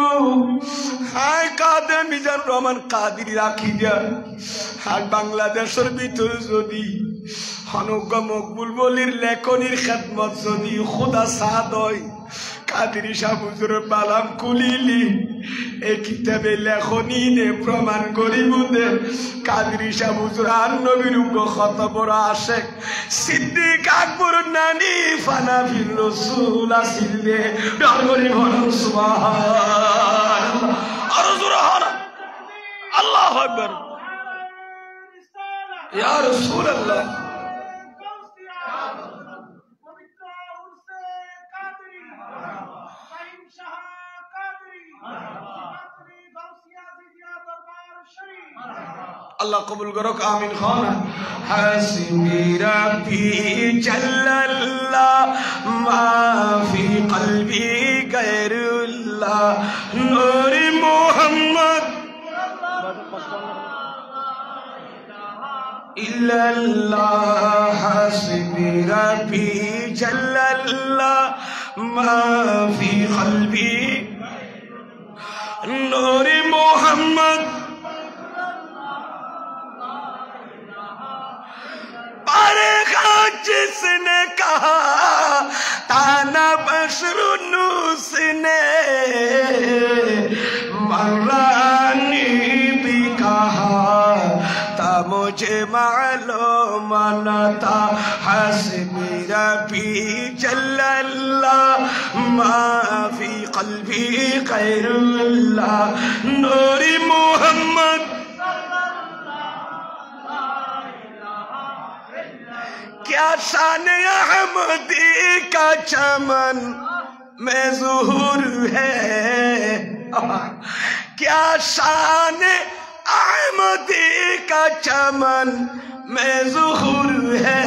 হায় কাদে মিজান রহমান কাদির রাখি দিয়া আর বাংলাদেশের ভিতরে যদি হনজ্ঞ মকবুল বলির লেখনির খেদমত যদি খোদা সাদ হয় কাদির শাহ হুজুরের বালাম কুলিলি এই কিতাবে লেখনি নে প্রমাণ করিব দে কাদির শাহ হুজুর আর নবীর উপর কত বড় আশেক সিদ্দিক আকবর নানি ফানাফির রাসূল আসিল দে ডর করি বলুন সুবহানাল্লাহ আর হুজুর হন আল্লাহু আকবার ইয়া রাসূলুল্লাহ আল্লাহ কবুল করুক আমিন খানা হাসবি রাব্বি জাল্লাল্লাহ মা ফি কলবি গায়রুল্লাহ নূর মুহাম্মদ ইল্লাল্লাহ হাসবি রাব্বি জাল্লাল্লাহ মা ফি কলবি নূর মুহাম্মদ जिसने कहा ताना बशरुनुस ने मरानी भी कहा था मुझे मालूम न था हस्बी रब्बी जल्लल्लाह मा फी क़ल्बी ग़ैरुल्लाह नूरी मुहम्मद क्या शान अहमदी का चमन में ज़ुहूर है क्या शान अहमदी का चमन में ज़ुहूर है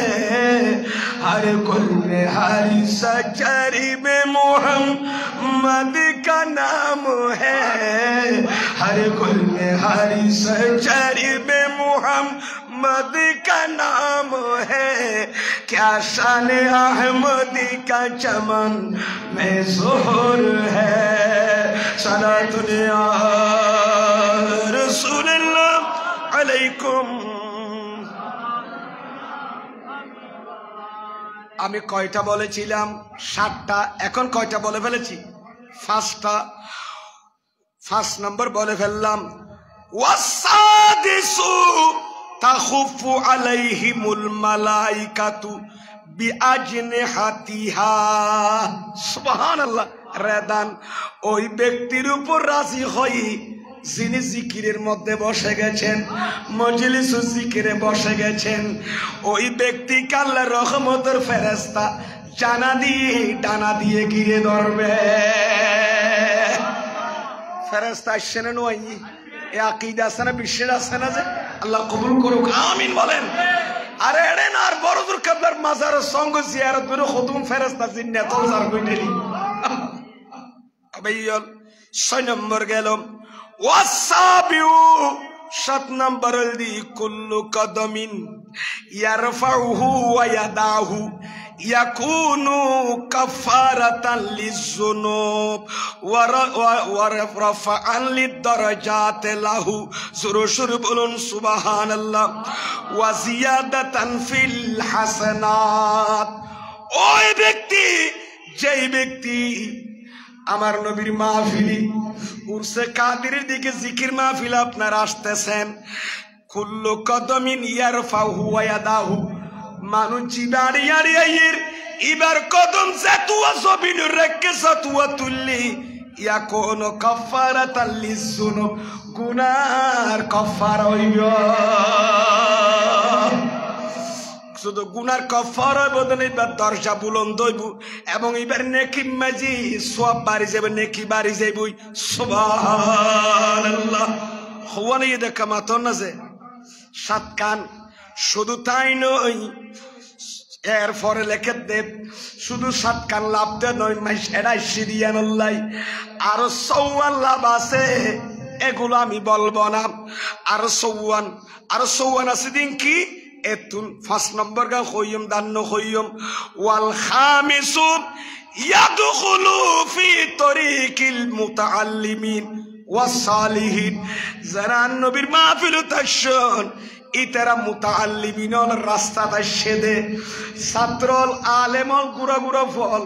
हर गुल में हर सचरी में मुहम्मद का नाम है हर गुल में हर सचरी में मुहम्मद का नाम है क्या शान अहमदी का चमन में ज़ुहूर है सलातुन या रसूलल्लाह अलैकुम আমি কয়টা বলেছিলাম 7টা এখন কয়টা বলে ফেলেছি 5টা 5 নম্বর বলে ফেললাম ওয়াসাদিসু তাখুফু আলাইহিমুল মালাইকাতু বিআজনিহাতিহা সুবহানাল্লাহ রাদান ওই ব্যক্তির উপর রাজি হই যিনি জিকিরের মধ্যে বসে গেছেন মজলিস জিকিরে বসে গেছেন ওই ব্যক্তিকে আল্লাহর রহমতের ফেরেশতা ডানা দিয়ে ঘিরে ধরবে ফেরেশতা আসেন নয় এ আকীদা আছে না বিশ্বাস আছে না যে আল্লাহ কবুল করুক আমিন বলেন আরে এড়েন আর বড়দুর কাবলার মাজারের সঙ্গ জিয়ারত করে খতুম ফেরেশতা জিন্নাত জার কইতেলি আবাইল 6 নম্বর গেল ওয়াসাবিউ 7 নম্বর দি কুল্লু কদমিন ইয়ারফাউহু ওয়া ইয়াদাহু ইয়াকুনু কাফারাতান লিযুনুব ওয়া রাফআন লিদ-দারাজাত লাহু সুরুশুর বলুন সুবহানাল্লাহ ওয়া জিয়াদাতান ফিল হাসানাত ওই ব্যক্তি যেই ব্যক্তি আমার নবীর মাহফিলি উরসে কাদিরের দিকে জিকির মাহফিল আপনারা আসতেছেন কুল্লু কদমিন ইয়ারফাহু ওয়া ইয়াদাহু মানুষ জিবারি ইয়ারিয়ার ইবার কদম সাতুয়া সবিনুর রাক্কাসাতুয়া তুল্লি ইয়াকুনু কাফারাতাল লিযুনুব গুনার কাফারা হইবা শুধু গুনার কাফারা বদলে ইবার দরজা বুলন্দ হইব এবং ইবার নেকি মাজি সওয়াব বাড়ি যাবে নেকি বাড়ি যাইব সুবহানাল্লাহ হওয়ানি দেখা মাতন না যে সাত কান শুধু তাই নয় এরপরে লেখে দেব শুধু সাত কান লাভ দেয় নয় মাইস এরাই সিরিয়ানুল্লাহ আরো 54 লাভ আছে এগুলো আমি বলবো না আরো 54 আছে দিন কি এতুন 5 নম্বর গা হইম দান্ন হইম ওয়াল খামিসু ইয়াদখুলু ফি তরিকিল মুতাআল্লিমিন ওয়াস সালিহিন যারা নবীর মাহফিল তাশন ইতারা মুতাআল্লিমিনর রাস্তা দাইছে ছাত্রল আলেমল গুরা গুরা ফল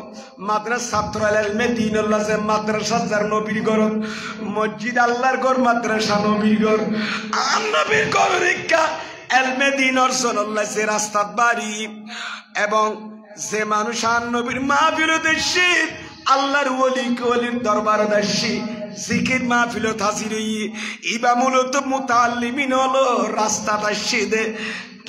মাদ্রাসা ছাত্রল ইলমে দ্বীনুল্লাহ যে মাদ্রাসা যার নবীর ঘর মসজিদ আল্লাহর ঘর মাদ্রাসা নবীর ঘর আর নবীর ঘর রিক্কা ইলমে দ্বীনর সুন্নাহ যে রাস্তা বাড়ি এবং যে মানুষ আর নবীর মাহফিল দেশে আল্লাহর ওলির দরবার দাসী জিকির মাহফিল হাজির ইবা মূলত মুতাআল্লিমিন হলো রাস্তাটা সেদে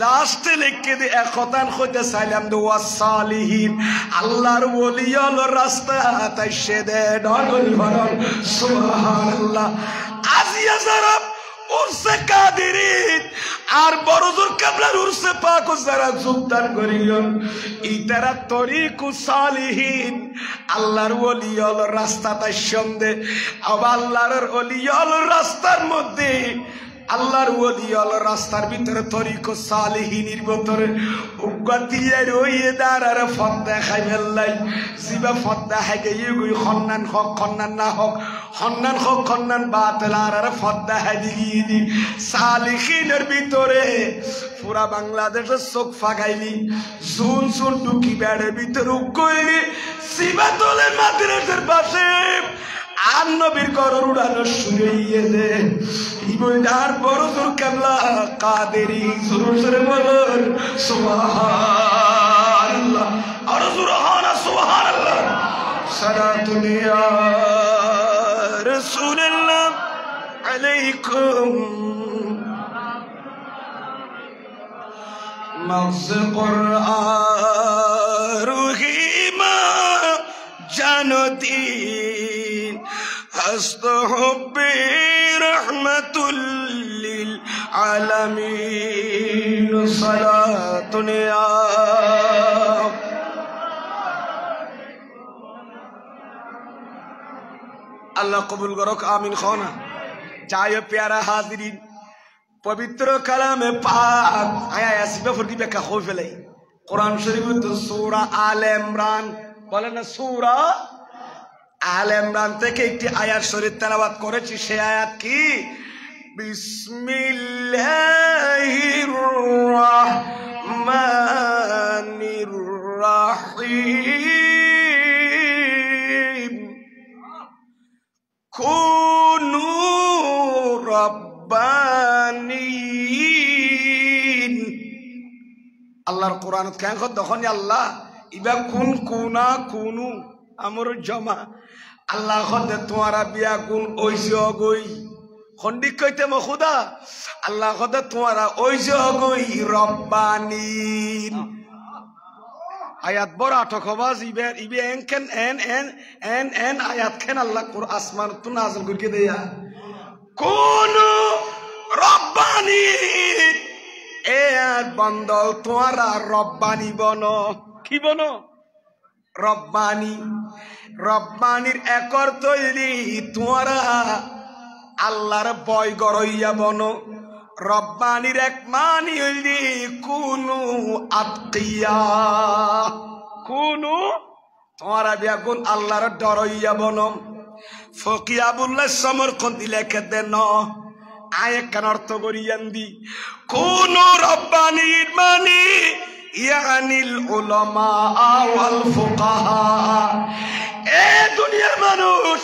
লাস্টে লিখে দে একতান হইতে চাইলাম ওয়াস সালিহিন আল্লাহর ওলি হলো রাস্তাটা সেদে ডগল ভরল সুবহানাল্লাহ আজিয়া জারাব উরসে কাদিরিন আর বড়জোর কাবলার উরসে পাক যারা যোগদান করিলেন ইতারা তরিকুস সালিহিন আল্লাহর ওলি হলো রাস্তাটা সন্দে আল্লাহর ওলি হলো রাস্তার মধ্যে আল্লাহর ওলি হলো রাস্তার ভিতরে তরিকুস সালিহিনের ভিতরে উগতিয়ে রইয়ে দাঁড়ার ফত দেখাই ফেললাই জিবা ফত দেখাই গিয়ে গই খন্নান হক খন্নান না হক খন্নান হক খন্নান বাতিল আর ফত দেখাই দিগি সালিহিনের ভিতরে পুরা বাংলাদেশের চোখ ফাগাইলি জুন জুন টুকি বেড়ে ভিতরে কইলি জিবা তোলে মাদ্রাসার পাশে আর নবীর ঘর উড়ানো শুরু হয়ে দে ইবনার বড় জোর কাবলা কাদেরি জোর জোরে বলুন সুবহানাল্লাহ আর জোর হানা সুবহানাল্লাহ সালাতুন ইয়া রাসূলুল্লাহ আলাইকুম মগজ কুরআন রহিমা জানতিন أستحبي رحمة للعالمين صلاة يا الله قبول করুক আমিন খানা চায় প্যারা হাজিরিন পবিত্র কালামে পাক আয়া আসবে ফরদি বেকা হই ফেলাই কোরআন শরীফের সূরা আলে ইমরান বলেন না সূরা আলে ইমরান থেকে একটি আয়াত শরীফ তেলাওয়াত করেছি সেই আয়াত কি বিসমিল্লাহির রাহমানির রাহিম কুনু রাব্বানিন আল্লাহর কোরআনত কেন তখন আল্লাহ ইবা কুন কুনা কুনু আমর জমা আল্লাহ খদে তোমারা বিয়া গুণ ওইছে অগই খন্ডিক কইতে ম খুদা আল্লাহ খদে তোমারা ওইছে অগই রব্বানিন আয়াত বড় আটক হবাজ ইবে এনকেন এন আয়াত কেন আল্লাহ কোর আসমান তু নাযিল করিকে দেয়া কোন রব্বানিন এ বন্দল তোমারা রব্বানি বনো কি বনো রব্বানি রব্বানির একর তৈরি তোমরা আল্লাহর বয় গড়ইয়া বনো রব্বানির এক মানি হইলি কুনু আতকিয়া কুনু তোমরা বেগুন আল্লাহর ডরইয়া বনো ফকিয়াবুল্লাহ সমরকন্দি লেখে দেন আয়ে কেন অর্থ করিয়ান দি কুনু রব্বানির মানি ইয়ানিল উলামা ওয়াল ফুকাহা এ দুনিয়ার মানুষ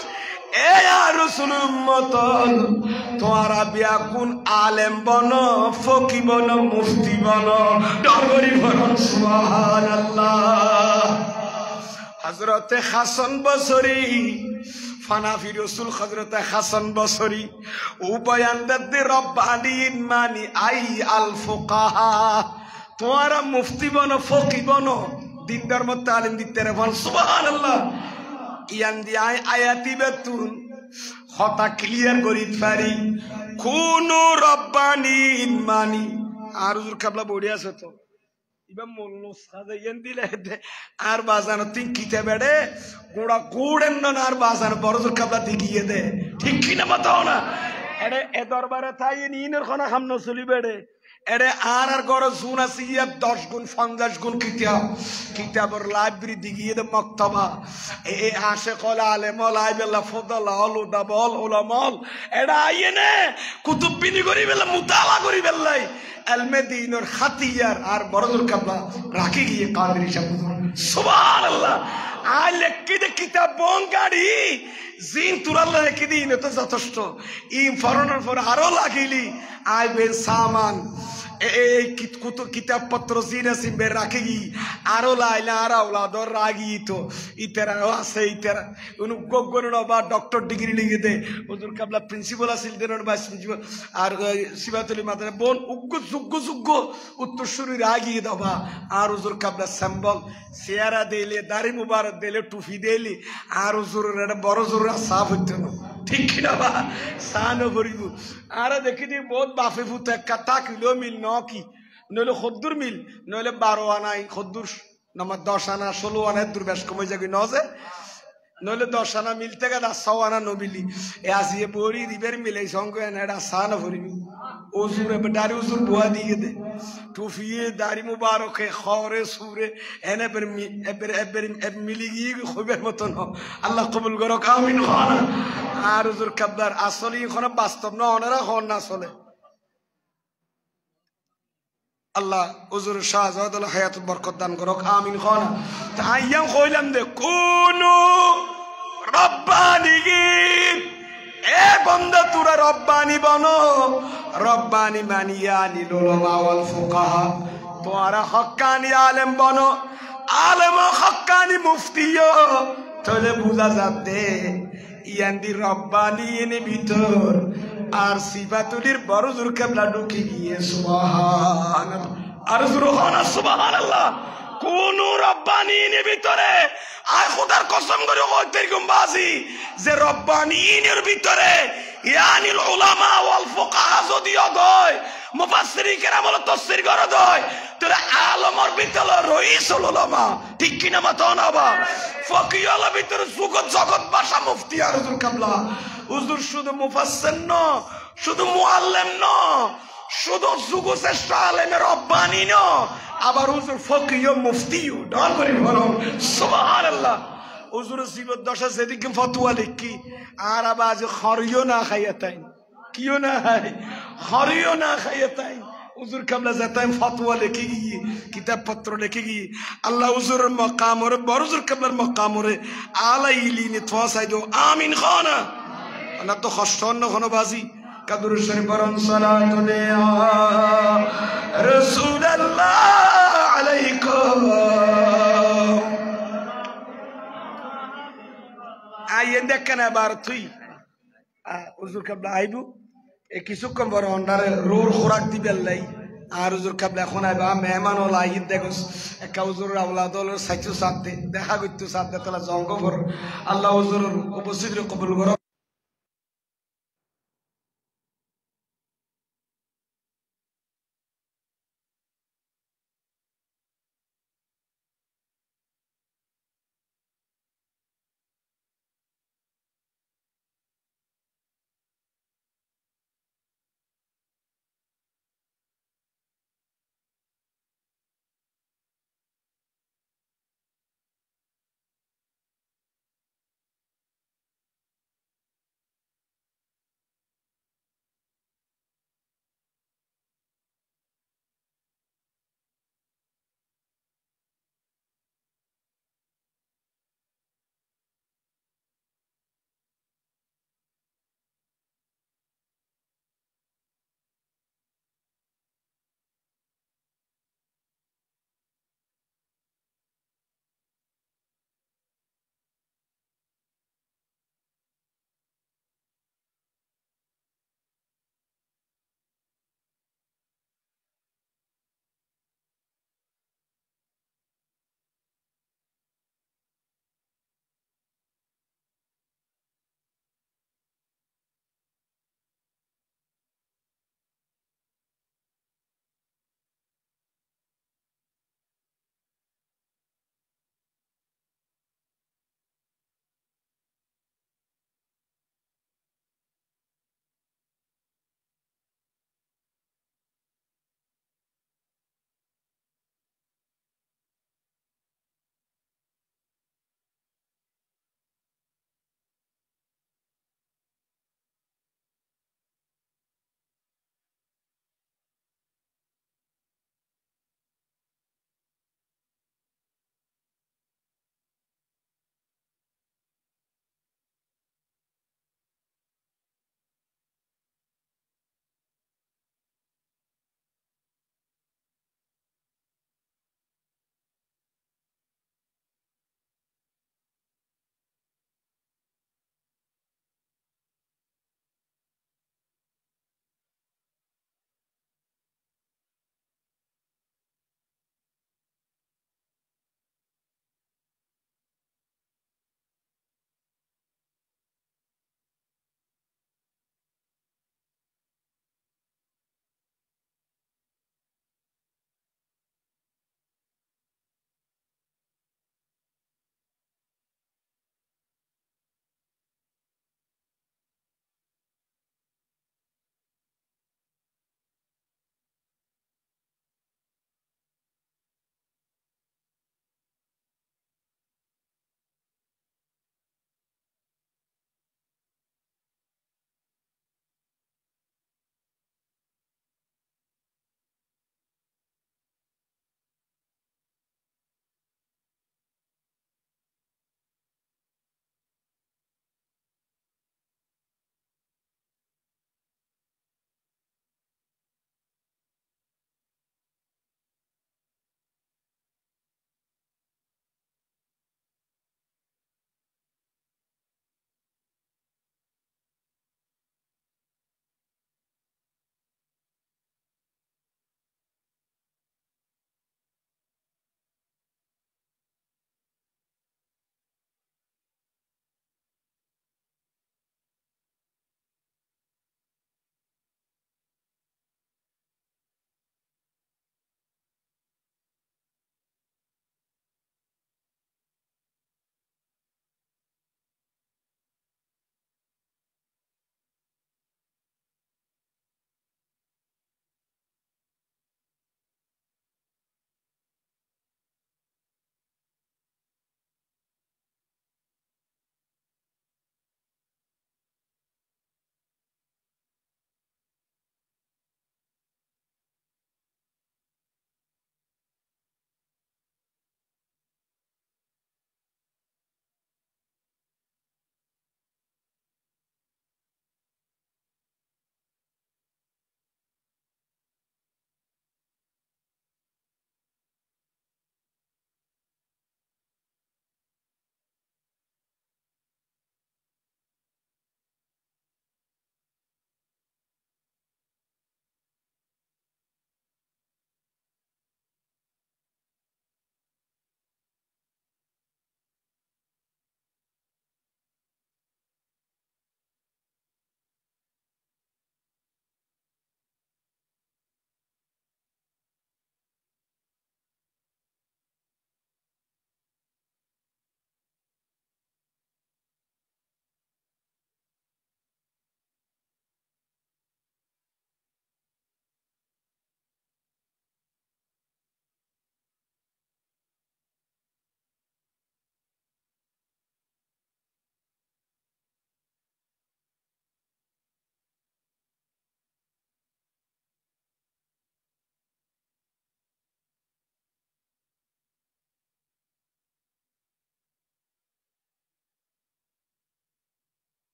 এ রাসূল উম্মত তোমরা বিয়াকুন আলেম বনো ফকি বনো মুফতি বনো ডগরি বনো সুবহানাল্লাহ হযরতে হাসান বসরি ফানাফি রাসূল হযরতে হাসান বসরি ও বয়ান দে রব্বানিন মানি আই আল ফুকাহা তোমরা মুফতি বনো ফকি বনো দিন ধর্ম তালিম দিতে রে সুবহানাল্লাহ ইয়ান দি আয়াতি বেতুন হতা ক্লিয়ার করি পারি কোন রব্বানিন মানি আর হুজুর কাবলা বডি আছে তো ইবা মোল্লো সাদা ইয়ান দিলে আর বাজানো তিন কিতে বেড়ে গোড়া গোড়েন না আর বাজানো বড় হুজুর কাবলা দিগিয়ে দে ঠিক কি না মাতাও না এড়ে এ দরবারে তাই নিনের খানা খাম নসলি বেড়ে এড়ে আর গড় জুন আছে 10 গুণ 50 গুণ কিতাবর লাইব্রেরি দিগিয়ে দে মক্তবা এ আশে কল আলেম লাইবেল্লা ফদলা অলুদা বল উলামাল এড়া আইনে কুতুব বিনি করি বেলা মুতালা করি বেলাই এলমে দিনর খাতিয়ার আর বড়দুর কাবলা রাখি গিয়ে কাদেরি সাহেব সুবহানাল্লাহ আই লেখি দে কিতাব বঙ্গাড়ি জিন তুরাল্লা রেখে দিই তো যথেষ্ট ই ফরনের পর আরো লাগিলি আই বেন সামান এই কিতাব পত্র জিন সিমবে রাখি গি আরো লাইলা আর আওলাদর রাগি তো ইতেরা আছে ইতেরা উনি গগন বা ডক্টর ডিগ্রি লিখে দে হুজুর কাবলা প্রিন্সিপাল আছিল দেন বা প্রিন্সিপাল আর সিবাতুলি মাদার বোন যোগ্য উত্তরসূরি রাগি দবা আর হুজুর কাবলা সম্বল চেহারা দিলে দাড়ি মুবারক দিলে টুপি দিলে আর হুজুর বড় জোর সাফ হইতো না ঠিক কিনা বা সানো ভরিব আর দেখি দি বহুত বাফে ফুতে কাটা কিলো মিল ন কি নইলে খদ্দুর মিল নইলে 12 আনাই খদ্দুর নামা 10 আনা 16 আনা দূর বেশ কমে যাবি ন যে নইলে 10 আনা মিলতে গেলে 100 আনা নবিলি এ আসিয়ে বড়ি দিবের মিলাই সঙ্গে এটা সানো ভরিব ওজুরে দাড়ি ওজুর বুয়া দিয়ে দে টুফিয়ে দাড়ি মুবারকে খরে সুরে এনে মিলি গিয়ে খুবের মতন আল্লাহ কবুল করো আমিন খানা আর ওজুর কাবদার আসলে এখন বাস্তব না ওনারা হন না চলে আল্লাহ ওজুর শাহজাদুল হায়াত বরকত দান করো আমিন খানা তাইয়াম কইলাম দে কোন রব্বানি এ বন্দা তুরা রব্বানি বনো রব্বানি মানিয়ানি উলামা ওয়াল ফুকাহা তোরা হক্কানি আলেম বনো আলেম হক্কানি মুফতিও তলে বুঝা যাতে ইয়ান্দি রব্বানি এনে ভিতর আর সিফাতুলির বড় জোর কেবলা ঢুকে গিয়ে সুবহানাল্লাহ আর জোরহানা সুবহানাল্লাহ কোন রব্বানি এনে ভিতরে আর খোদার কসম করে কইতে গম্বাজি যে রব্বানিনের ভিতরে ইয়ানিল উলামা ওয়াল ফুকাহা যদি হয় মুফাসসিরিন কেরাম বলে তাফসীর করে হয় তাহলে আলমর ভিতরে রইসুল উলামা ঠিক কি না মাতাও না বা ফকিহর ভিতরে জগৎ ভাষা মুফতি আর হুজুর কাবলা হুজুর শুধু মুফাসসির ন শুধু মুআল্লিম ন শুধু যুগশ্রেষ্ঠ আলেমের রব্বানি ন আবার হুজুর ফকিহ মুফতিও ডাল করে বলো সুবহানাল্লাহ হুজুর জীবত দশা যেদিকে ফতোয়া লিখি আর আবাজ খরিও না খাইয়াতাই কিও না হয় খরিও না খাইয়াতাই হুজুর কাবলা যেতাই ফতোয়া লিখি গিয়ে কিতাব পত্র লিখি গিয়ে আল্লাহ হুজুরের মাকাম ওরে বড় হুজুর কাবলার মাকাম ওরে আলাইলিনি তোয়াসাই দো আমিন খানা না তো খষ্টন না বাজি কাদুর শরীফ বরন সালাতু আলাইহি রাসূলুল্লাহ আলাইকুম আইন দেখেন এবার তুই হুজুর কাবলা আইবু এ কিছুক্ষণ বড় অন্ডারে রোর খোরাক দিবেন লাই আর হুজুর কাবলা এখন আইবা মেহমান হল আইদ দেখো একটা হুজুর আওলাদ হল সাইচু সাথে দেখা করতো সাথে তালা জঙ্গ কর আল্লাহ হুজুর উপস্থিত কবুল করো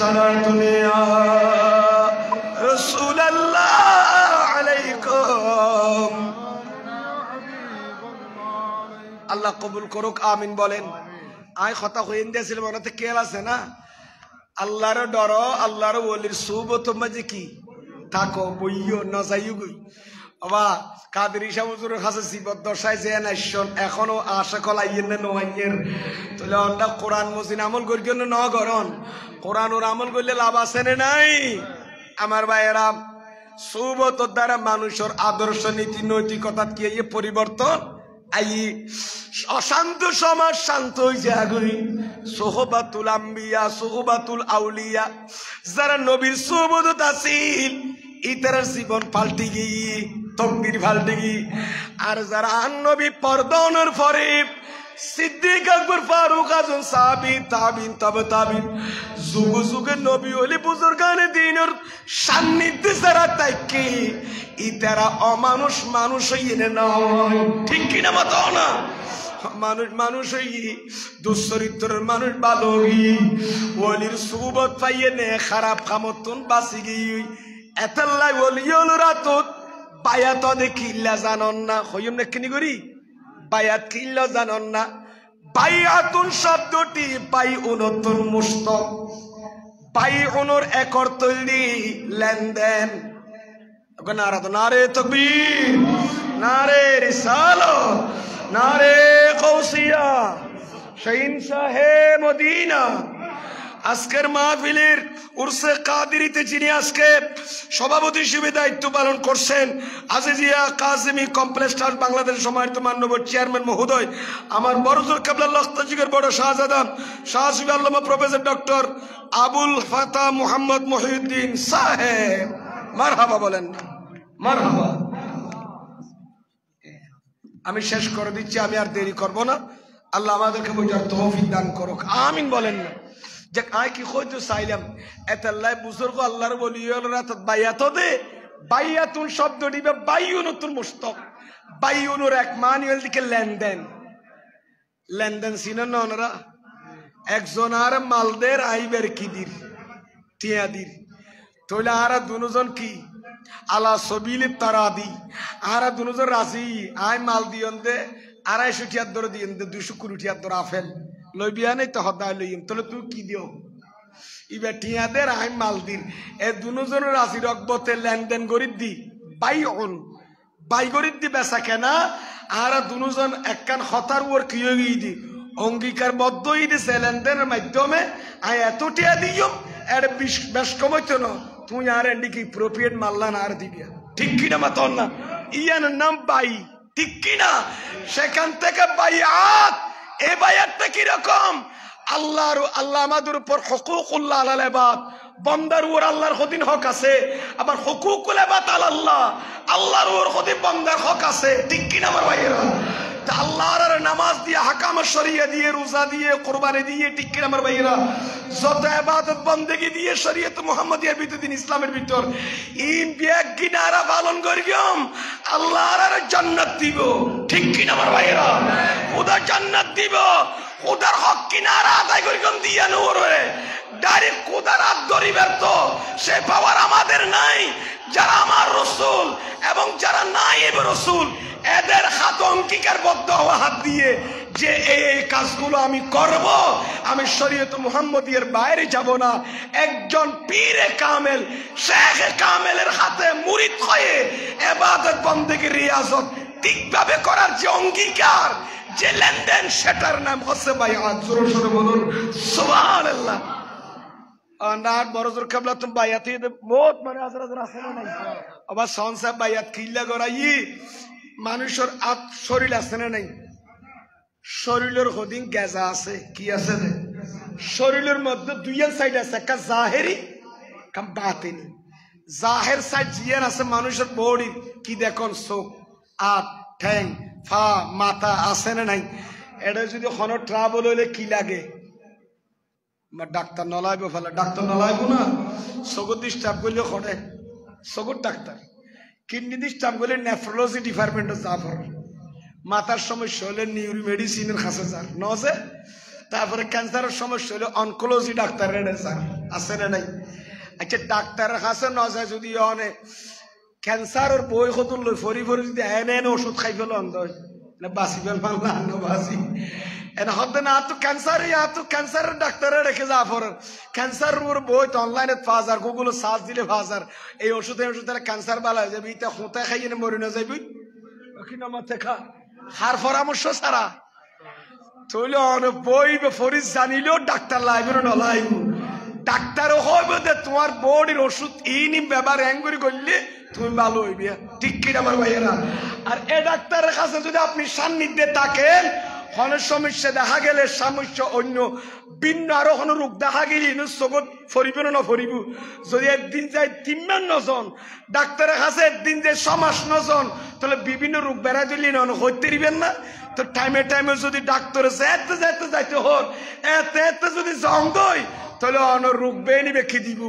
সালাতুন ইয়া রাসূলুল্লাহ আলাইকুম। আল্লাহ কবুল করুক, আমিন বলেন। আয় কথা হইন দিয়েছিল মনে কেল আছে না, আল্লাহর ডর, আল্লাহর ওলির সুবত মাঝে কি থাকো বইও না যাইও গই। বাবা কাদের ইসা হুজুরের কাছে জীবত দশায় যে নাইশন এখনো আশা কলাইয়ের না নোয়াইয়ের তাহলে আমরা কোরআন মজিন আমল করি জন্য ন গরন কোরআন ওর আমল করলে লাভ আছে না নাই? আমার ভাইয়েরা, সুবতর দ্বারা মানুষের আদর্শ নীতি নৈতিকতা কি এই পরিবর্তন আই, অশান্ত সমাজ শান্ত হয়েছে আগুই। সোহবাতুল আম্বিয়া সোহবাতুল আউলিয়া, যারা নবীর সুবত আছিল ইতার জীবন পাল্টে গিয়ে তকদির পাল্টে গিয়ে। আর যারা আন-নবী পর্দনের পরে সিদ্দিক আকবর ফারুক আজম সাহাবী তাবিন তবে তাবিন যুগ যুগে নবী ওলি বুজুর্গানে দিনের সান্নিধ্যে যারা থাকে ইতারা অমানুষ মানুষ হইয়ে নয়, ঠিক কিনা মতো না? মানুষ মানুষ হইয়ে দুশ্চরিত্রের মানুষ ভালো ওলির সুবত পাইয়ে নে খারাপ কামতন বাঁচি গিয়ে। এতাল্লাই ওলিয়ল রাতত বায়াত দেখিল্লা জানন না, হইম না কিনি করি বায়াত কিল্লা জানন না। বাইয়াতুন শব্দটি বাই উনতন মুস্তক, বাই উনর এক অর্থ লেনদেন। নারা তো নারে তাকবীর, নারে রিসালাত, নারে কৌসিয়া, শাহিনশাহে মদিনা। আজকের মাহফিলের উরসে কাদেরিতে যিনি আজকে সভাপতি হিসেবে দায়িত্ব পালন করছেন আজিজিয়া কাসেমি কমপ্লেক্স ট্রাস্ট বাংলাদেশ সম্মানিত মাননীয় চেয়ারম্যান মহোদয়, আমার বড়জোর কেবলা লখতাজিগের বড় শাহজাদা শাহসুফি আল্লামা প্রফেসর ডক্টর আবুল ফাতা মুহাম্মদ মহিউদ্দিন সাহেব, মারহাবা বলেন, মারহাবা। আমি শেষ করে দিচ্ছি, আমি আর দেরি করব না। আল্লাহ আমাদেরকে বোঝার তৌফিক দান করুক, আমিন বলেন না। যে আয় কি কইতে চাইলাম এতাল্লাই বুজুর্গ আল্লাহর ওলিয়রা বাইয়াত দে, বাইয়াতুন শব্দ দিবে বাইউনুতুল মুস্তক, বাইউনুর এক মানিয়াল দিকে লেনদেন। লেনদেন চিনেন না ওনারা? একজন আর মালদের আইবের কি দির টিয়া দির তইলে আর দুজন কি আলা সবিলে তারা দি আর দুজন রাজি আই মাল দিয়ন দে 250 টিয়ার দর দিয়ন দে 220 টিয়ার দর আফেল লইবিয়া নেই তো হদায় লইম তাহলে তুই কি দিও ইবে টিয়াদের আই মাল দিন এ দুজন রাজি রকবতে লেনদেন করি দি বাই করি দি বেচা কেনা আর দুজন একখান হতার ওর কি দি অঙ্গীকার বদ্ধ দিছে লেনদেনের মাধ্যমে আই এত টিয়া দিও এর বেশ কমাইতো না তুই আর এন্ডিকি প্রোপ্রিয়েট মাল্লা না আর দিবিয়া, ঠিক কিনা মাতন না? ইয়ার নাম বাই, ঠিক কিনা? সেখান থেকে বাইআত, এই বাইআতটা কিরকম? আল্লাহর আল্লাহ আমাদের উপর হুকুকুল্লাহ আলাল ইবাদ, বান্দার উপর আল্লাহর খদিন হক আছে, আবার হুকুকুল ইবাদ আল্লাহ, আল্লাহর উপর খদিন বান্দার হক আছে, ঠিক কিনা আমার ভাইয়েরা? তা আল্লাহর নামাজ দিয়ে হাকাম শরিয়া দিয়ে রোজা দিয়ে কুরবানি দিয়ে, ঠিক কিনা আমার ভাইয়েরা? যত ইবাদত বন্দেগি দিয়ে শরীয়ত মুহাম্মাদিয়ার ভিতর দিন ইসলামের ভিতর ইন বিয়াক কিনারা পালন করিয়ম আল্লাহর জান্নাত দিব, ঠিক কিনা আমার ভাইয়েরা? খোদা জান্নাত দিব, খোদার হক কিনারা আদায় করিয়ম দিয়া নরে ডাইরেক্ট খোদার হাত গরিবের তো সে পাওয়ার আমাদের নাই। যারা আমার রাসূল এবং যারা নায়েব রাসূল এদের হাত অঙ্গীকার বদ্ধ হওয়া হাত দিয়ে যে এই কাজগুলো আমি করব, আমি শরীয়ত মুহাম্মদিয়ার বাইরে যাব না। একজন পীরে কামেল শেখে কামেলের হাতে মুরিদ হয়ে ইবাদত বন্দেগী রিয়াজত ঠিকভাবে করার যে অঙ্গীকার, যে লেনদেন, সেটার নাম হচ্ছে বাইআত। জোরে সোরে বলুন সুবহানাল্লাহ। আনার বড়জোর কাবলা তুমি বাইআত দিয়ে বহুত মানে হাজার হাজার আছে না নাই? আবার সনসাব বাইআত কিল্লা করাই মানুষের শরীর আছে না নাই? শরীরের হদিন গেজা আছে, কি আছে? শরীরের মধ্যে দুইয়ের সাইড আছে, একটা জাহেরি একটা বাতিনি। জাহের সাইড জিয়ান আছে মানুষের বডি, কি দেখুন চোখ, আট, ঠ্যাং, ফা, মাথা আছে না নাই? এটা যদি কোনো ট্রাবল হইলে কি লাগে? ডাক্তার নলাইব ফেলে, ডাক্তার নলাইব না। চকুর ডিস্টার্ব করলে করে চকুর ডাক্তার, কিডনি ডিস্টার্ব করলে নেফ্রোলজি ডিপার্টমেন্টে যা পড়ে, মাথার সমস্যা হলে নিউরো মেডিসিনের কাছে যার নজে। তারপরে ক্যান্সারের সমস্যা হলো অনকোলজি ডাক্তারের আছে না নাই? আচ্ছা ডাক্তারের কাছে ন যায় যদি অনে ক্যান্সারের বই কতুল লই ফরি ফরি যদি এনে ওষুধ খাই ফেল অন্ধ বাঁচি ফেল পারলা বাঁচি এনে হতে না তো ক্যান্সারের ডাক্তারে রেখে যা পর ক্যান্সার রোগের বই তো অনলাইনে পাওয়া যায়, গুগলে সার্চ দিলে পাওয়া যায়। এই ওষুধ ক্যান্সার বালা হয়ে যাবে, ইটা হোঁতে খাই এনে মরি না যাইবি মাথে খা হার পরামর্শ ছাড়া তৈলে অনেক বই ফরিজ জানিলেও ডাক্তার লাইবের নলাইব। ডাক্তারও হইব যে তোমার বডির ওষুধ ইনি ব্যবহার অ্যাঙ্গুরি করলে তুমি ভালো হইবে, ঠিক কিনা আমার ভাইয়েরা? আর এ ডাক্তারের কাছে যদি আপনি সান্নিধ্যে থাকেন, কোনো সমস্যা দেখা গেলে সমস্যা অন্য ভিন্ন আরো কোনো রোগ দেখা গেলে চোখত ফরিব না ফরিব। যদি একদিন যাই 3 নজন ডাক্তারের কাছে, একদিন যে সমাস নজন, তাহলে বিভিন্ন রোগ বেড়া দিলে হইতে দিবেন না। তো টাইমে টাইমে যদি ডাক্তার যাইতে যাইতে যাইতে হল এতে এতে যদি জং দই, তাহলে অন্য রোগ বেয়ে নিবে কি দিব,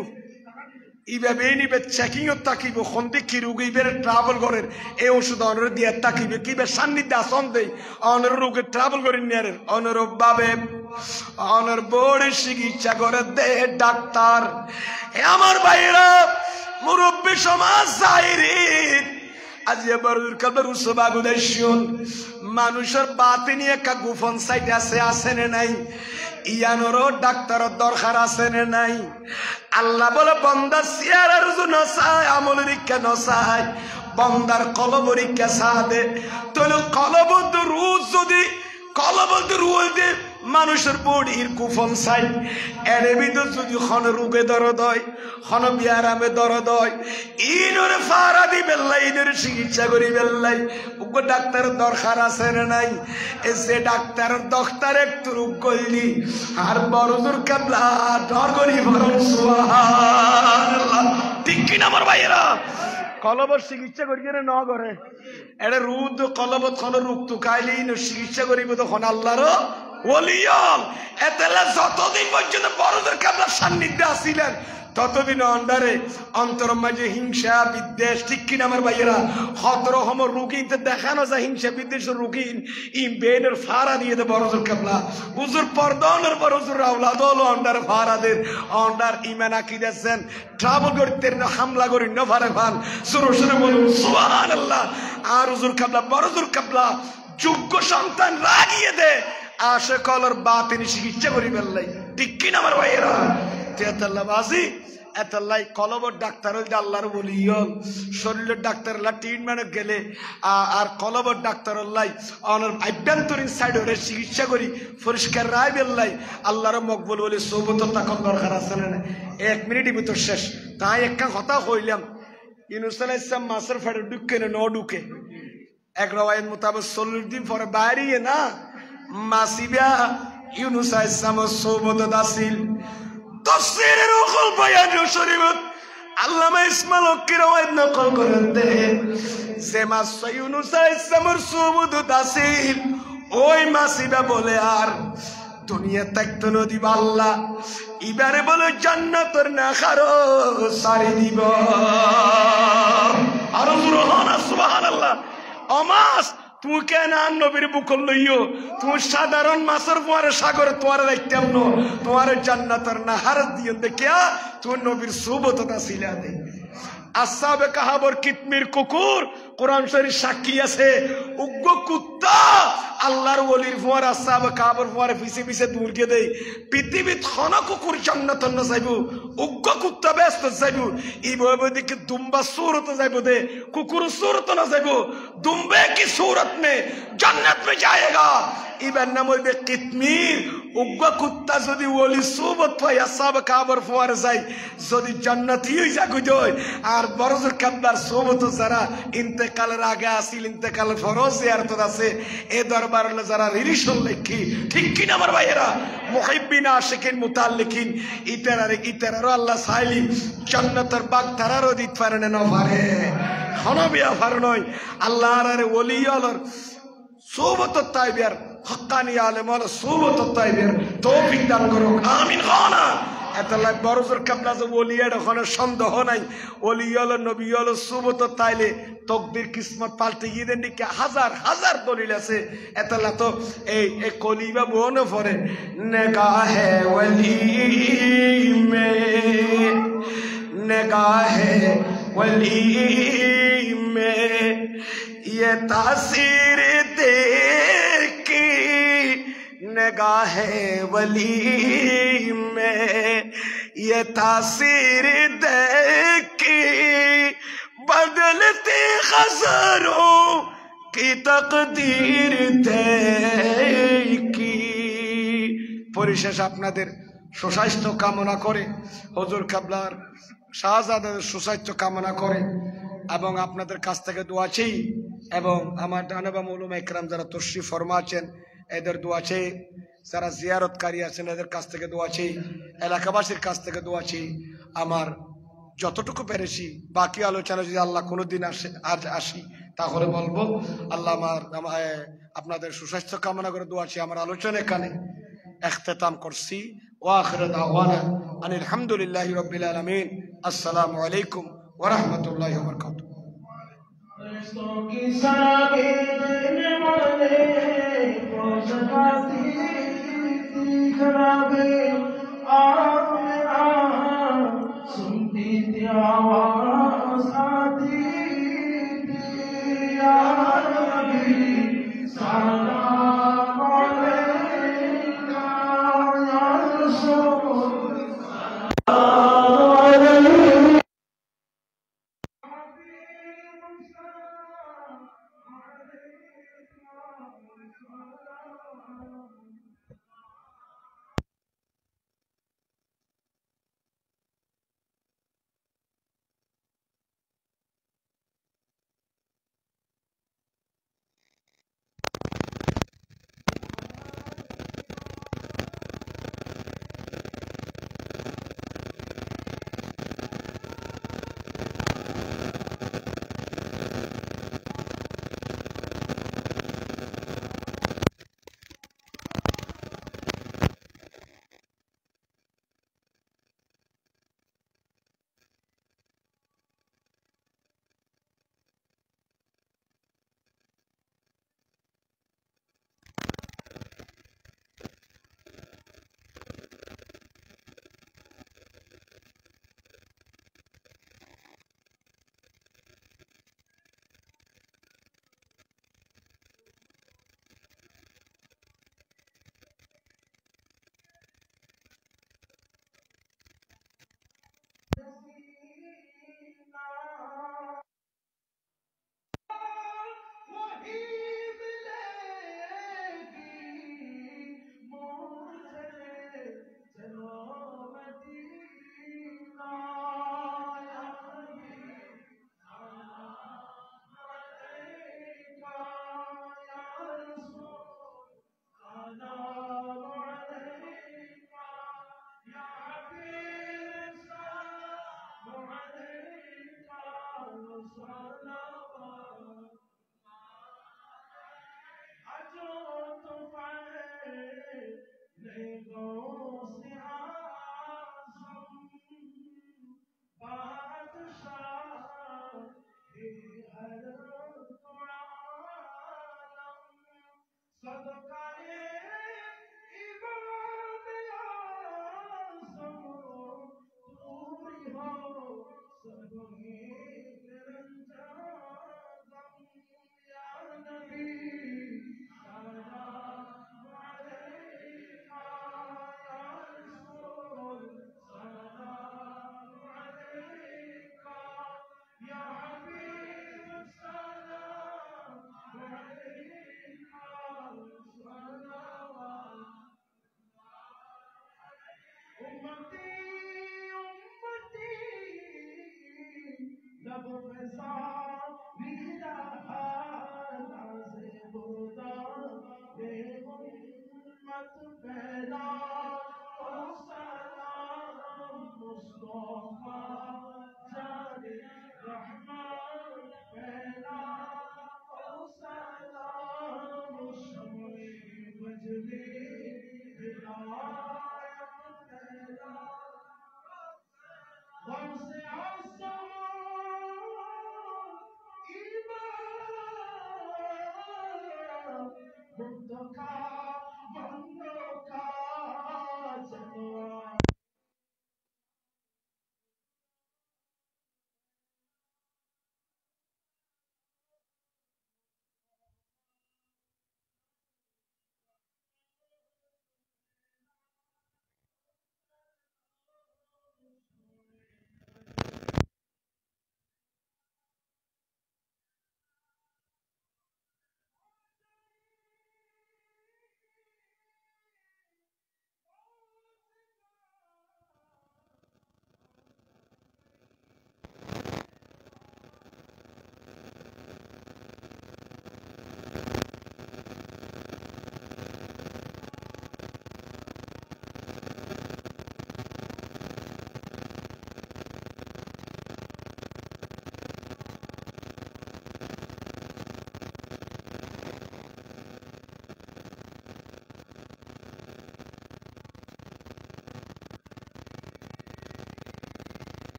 এইভাবে নিবে চেকিং তাকিব সন্ধি কি রোগ এইবারে ট্রাভেল করেন এই ওষুধ অনর দিয়ে তাকিবে কিবে সান্নিধ্যে আসন দেই অনর রোগে ট্রাভেল করেন নিয়ারে অনুরূপ ভাবে অনর বড় চিকিৎসা করে দে ডাক্তার। আমার ভাইরা মুরব্বী সমাজ যাইরি আজ এবার কাবার উসবা গুদাইশুন মানুষের বাতে নিয়ে একটা গোপন সাইড আছে না নাই? ইয়ানোরও ডাক্তারের দরকার আছে না নাই? আল্লাহ বলে বন্দা সিয়ারের জন্য চায়, আমল রিক্ষা নচায়, বন্দার কলব রিক্ষা চাঁদে। তাহলে কলবদ্ধ রুজ যদি কলবদ্ধ রুল দে মানুষের বডির গোপন সাইড এর ভিতর যদি খন রোগে দরদ হয়, খন বিয়ারামে দরদ হয়, ইনরে ফারা দি বেল্লাই ইনরে চিকিৎসা করি বেল্লাই উগ্র ডাক্তারের দরকার আছে না নাই? এসে ডাক্তার একটু রোগ করলি আর বড় দূর কাবলা ডর করি বরং সুবহানাল্লাহ, ঠিক কিনা আমার ভাইয়েরা? কলবর চিকিৎসা করি ন করে এটা রুদ কলবত খন রোগ তো খাইলি চিকিৎসা করিব তখন আল্লাহর ওলিয়ম। এতেলা যতদিন পর্যন্ত বড়দের কাবলার সান্নিধ্যে আসিলেন ততদিন অন্ডারে অন্তর মাঝে হিংসা বিদ্বেষ, ঠিক কিনা আমার ভাইয়েরা? হতর হম রুগীন দেখানো যায় হিংসা বিদ্বেষের রুগীন ইম বেনের ফাড়া দিয়ে দে বড়জোর কাবলা হুজুর পর্দনের বড়জোর আওলাদ হলো অন্ডার ফাড়াদের অন্ডার ইমান আকিদাছেন ট্রাভেল করতে না হামলা করি না ফারে ফান সুরো সুরো বলুন সুবহানাল্লাহ। আর হুজুর কাবলা বড়জোর কাবলা যোগ্য সন্তান রাগিয়ে দে আশে কলর বাতিনি চিকিৎসা করি বেল্লাই, ঠিক কিনা আমার ভাইয়েরা? তেতাল্লাবাজি এতাল্লাই কলবর ডাক্তার হইলে আল্লাহর বলি শরীরের ডাক্তার ট্রিটমেন্ট গেলে আর কলবর ডাক্তার লাই অনর আভ্যন্তরীণ সাইড হলে চিকিৎসা করি পরিষ্কার রায় বেল্লাই আল্লাহর মকবুল বলে সৌবতর তখন দরকার আছে না? 1 মিনিটের ভিতর শেষ। তাই একটা কথা কইলাম, ইউনুস আলাইহিস সালাম মাছের ফেটে ঢুকে না ঢুকে এক রাওয়ায়াত মোতাবেক 40 দিন পরে বাইরে না মাসিবা ইউনুস আলাইহিস সালামের সৌবত দাসিল তফসিরের উকুল বয়ান শরীফত আল্লামা ইসমাইল হকি রাওয়ায়াত নকল করেন দে যে মাস ইউনুস আলাইহিস সালামের সৌবত দাসিল ওই মাসিবা বলে আর দুনিয়া থাকতো না দিব আল্লাহ এবারে বলে জান্নাতের না খারো সারি দিব আর সুবহানাল্লাহ। অমাস তুমি কেন নবীর বুকল লইও? তুমি সাধারণ মাছের পরে সাগরে তোমার দেখতাম না, তোমার জান্নাতের নাহার দিয়ে দেখিয়া তুমি নবীর সুবততা ছিলা দে। আসহাবে কাহাবর কিতমির কুকুর কোরআন শরীফ সাক্ষী আছে উগ্র কুত্তা আল্লাহর ওলির ফুয়ার আসহাবে কাহাবর ফুয়ার পিছে পিছে দূর গিয়ে দেয় পৃথিবীত খন কুকুর জান্নাতের না যাইব উগ্র কুত্তা ব্যস্ত যাইব এই বইবে দিকে দুম্বা सूरत যাইব দে কুকুর सूरत না যাইব দুম্বে কি सूरत में जन्नत में जाएगा। ইবার নাম হইবে কিতমির উগ্র কুত্তা যদি ওলি সুবত পাই আসহাবে কাহাবর ফুয়ার যায় যদি জান্নাতি হই যাগো জয় আর বরজুর কাবলার সুবত যারা ইন্তেকালের আগে আসিল ইন্তেকালের ফরজ জিয়ারত আছে এ দরবার যারা রিলিশন লেখি, ঠিক কিনা আমার ভাইয়েরা? মুহিব্বিন আশিকিন মুতাল্লিকিন ইতারারও আল্লাহ চাইলি জান্নাতের বাগ তারারও দিত পারে না পারে হনবিয়া পার নয় আল্লাহর আরে ওলি আলর সুবত তাইবিয়ার হক্কানি আলেম আল সুবত তাইবিয়ার তৌফিক দান করুক আমিন। খানা এতলা বড়জোর কাবলা যে ওলিয়ার ওখানে সন্দেহ নাই, ওলি হলো নবী হলো সুবত, তাইলে তকদির কিসমত পাল্টে গিয়ে দেন নাকি হাজার হাজার দলিল আছে। এতলা তো এই কলিবা বোন পরে নেগাহে ওলি মে, নেগাহে ওলি মে ये तासीर देखी निगाहे वली में, ये तासीर देखी बदलते खज़ारों की तकदीर देखी। পরিশেষ আপনাদের সুস্বাস্থ্য কামনা করে, হুজুর কাবলার শাহজাদের সুস্বাস্থ্য কামনা করে এবং আপনাদের কাছ থেকে দোয়া চাই, এবং আমার ডানাবা মাওলানা ইকরাম যারা তশরিফ ফরমা আছেন এদের দোয়া চাই, যারা জিয়ারতকারী আছেন এদের কাছ থেকে দোয়া চাই, এলাকাবাসীর কাছ থেকে দোয়া চাই। আমার যতটুকু পেরেছি, বাকি আলোচনা যদি আল্লাহ কোনোদিন আসি তাহলে বলবো। আল্লাহ আপনাদের সুস্বাস্থ্য কামনা করে দোয়া চাই। আমার আলোচনা এখানে ইখতিতাম করছি। ওয়া আখিরু দাওয়ানা আনিল হামদুলিল্লাহি রাব্বিল আলামিন। আসসালামু আলাইকুম ওয়া রাহমাতুল্লাহি ওয়া বারাকাতুহু। सुनती थी आवाज़ आती थी, या नबी सलाम अलैका, या रसूल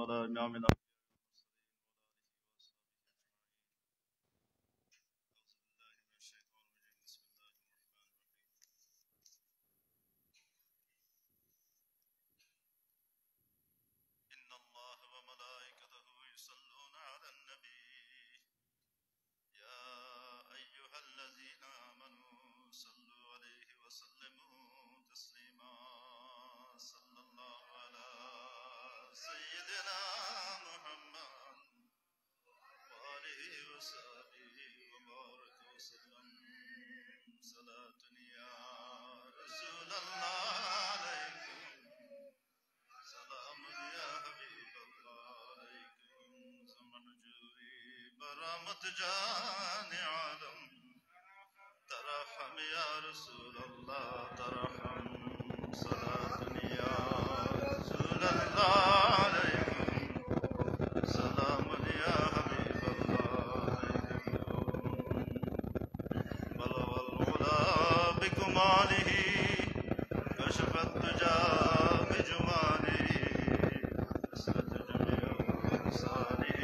وعلى نعمنا إن الله وملائكته يصلون على النبي يا أيها الذين آمنوا صلوا عليه وسلموا تسليما صلى الله على سيدنا محمد رحمت جان عالم ترحم یا رسول اللہ ترحم صلاة یا رسول اللہ علیکم سلام یا حبیب اللہ بلغ العلا بکمالہ كشف الدجى بجماله أسرت جميع إنسانه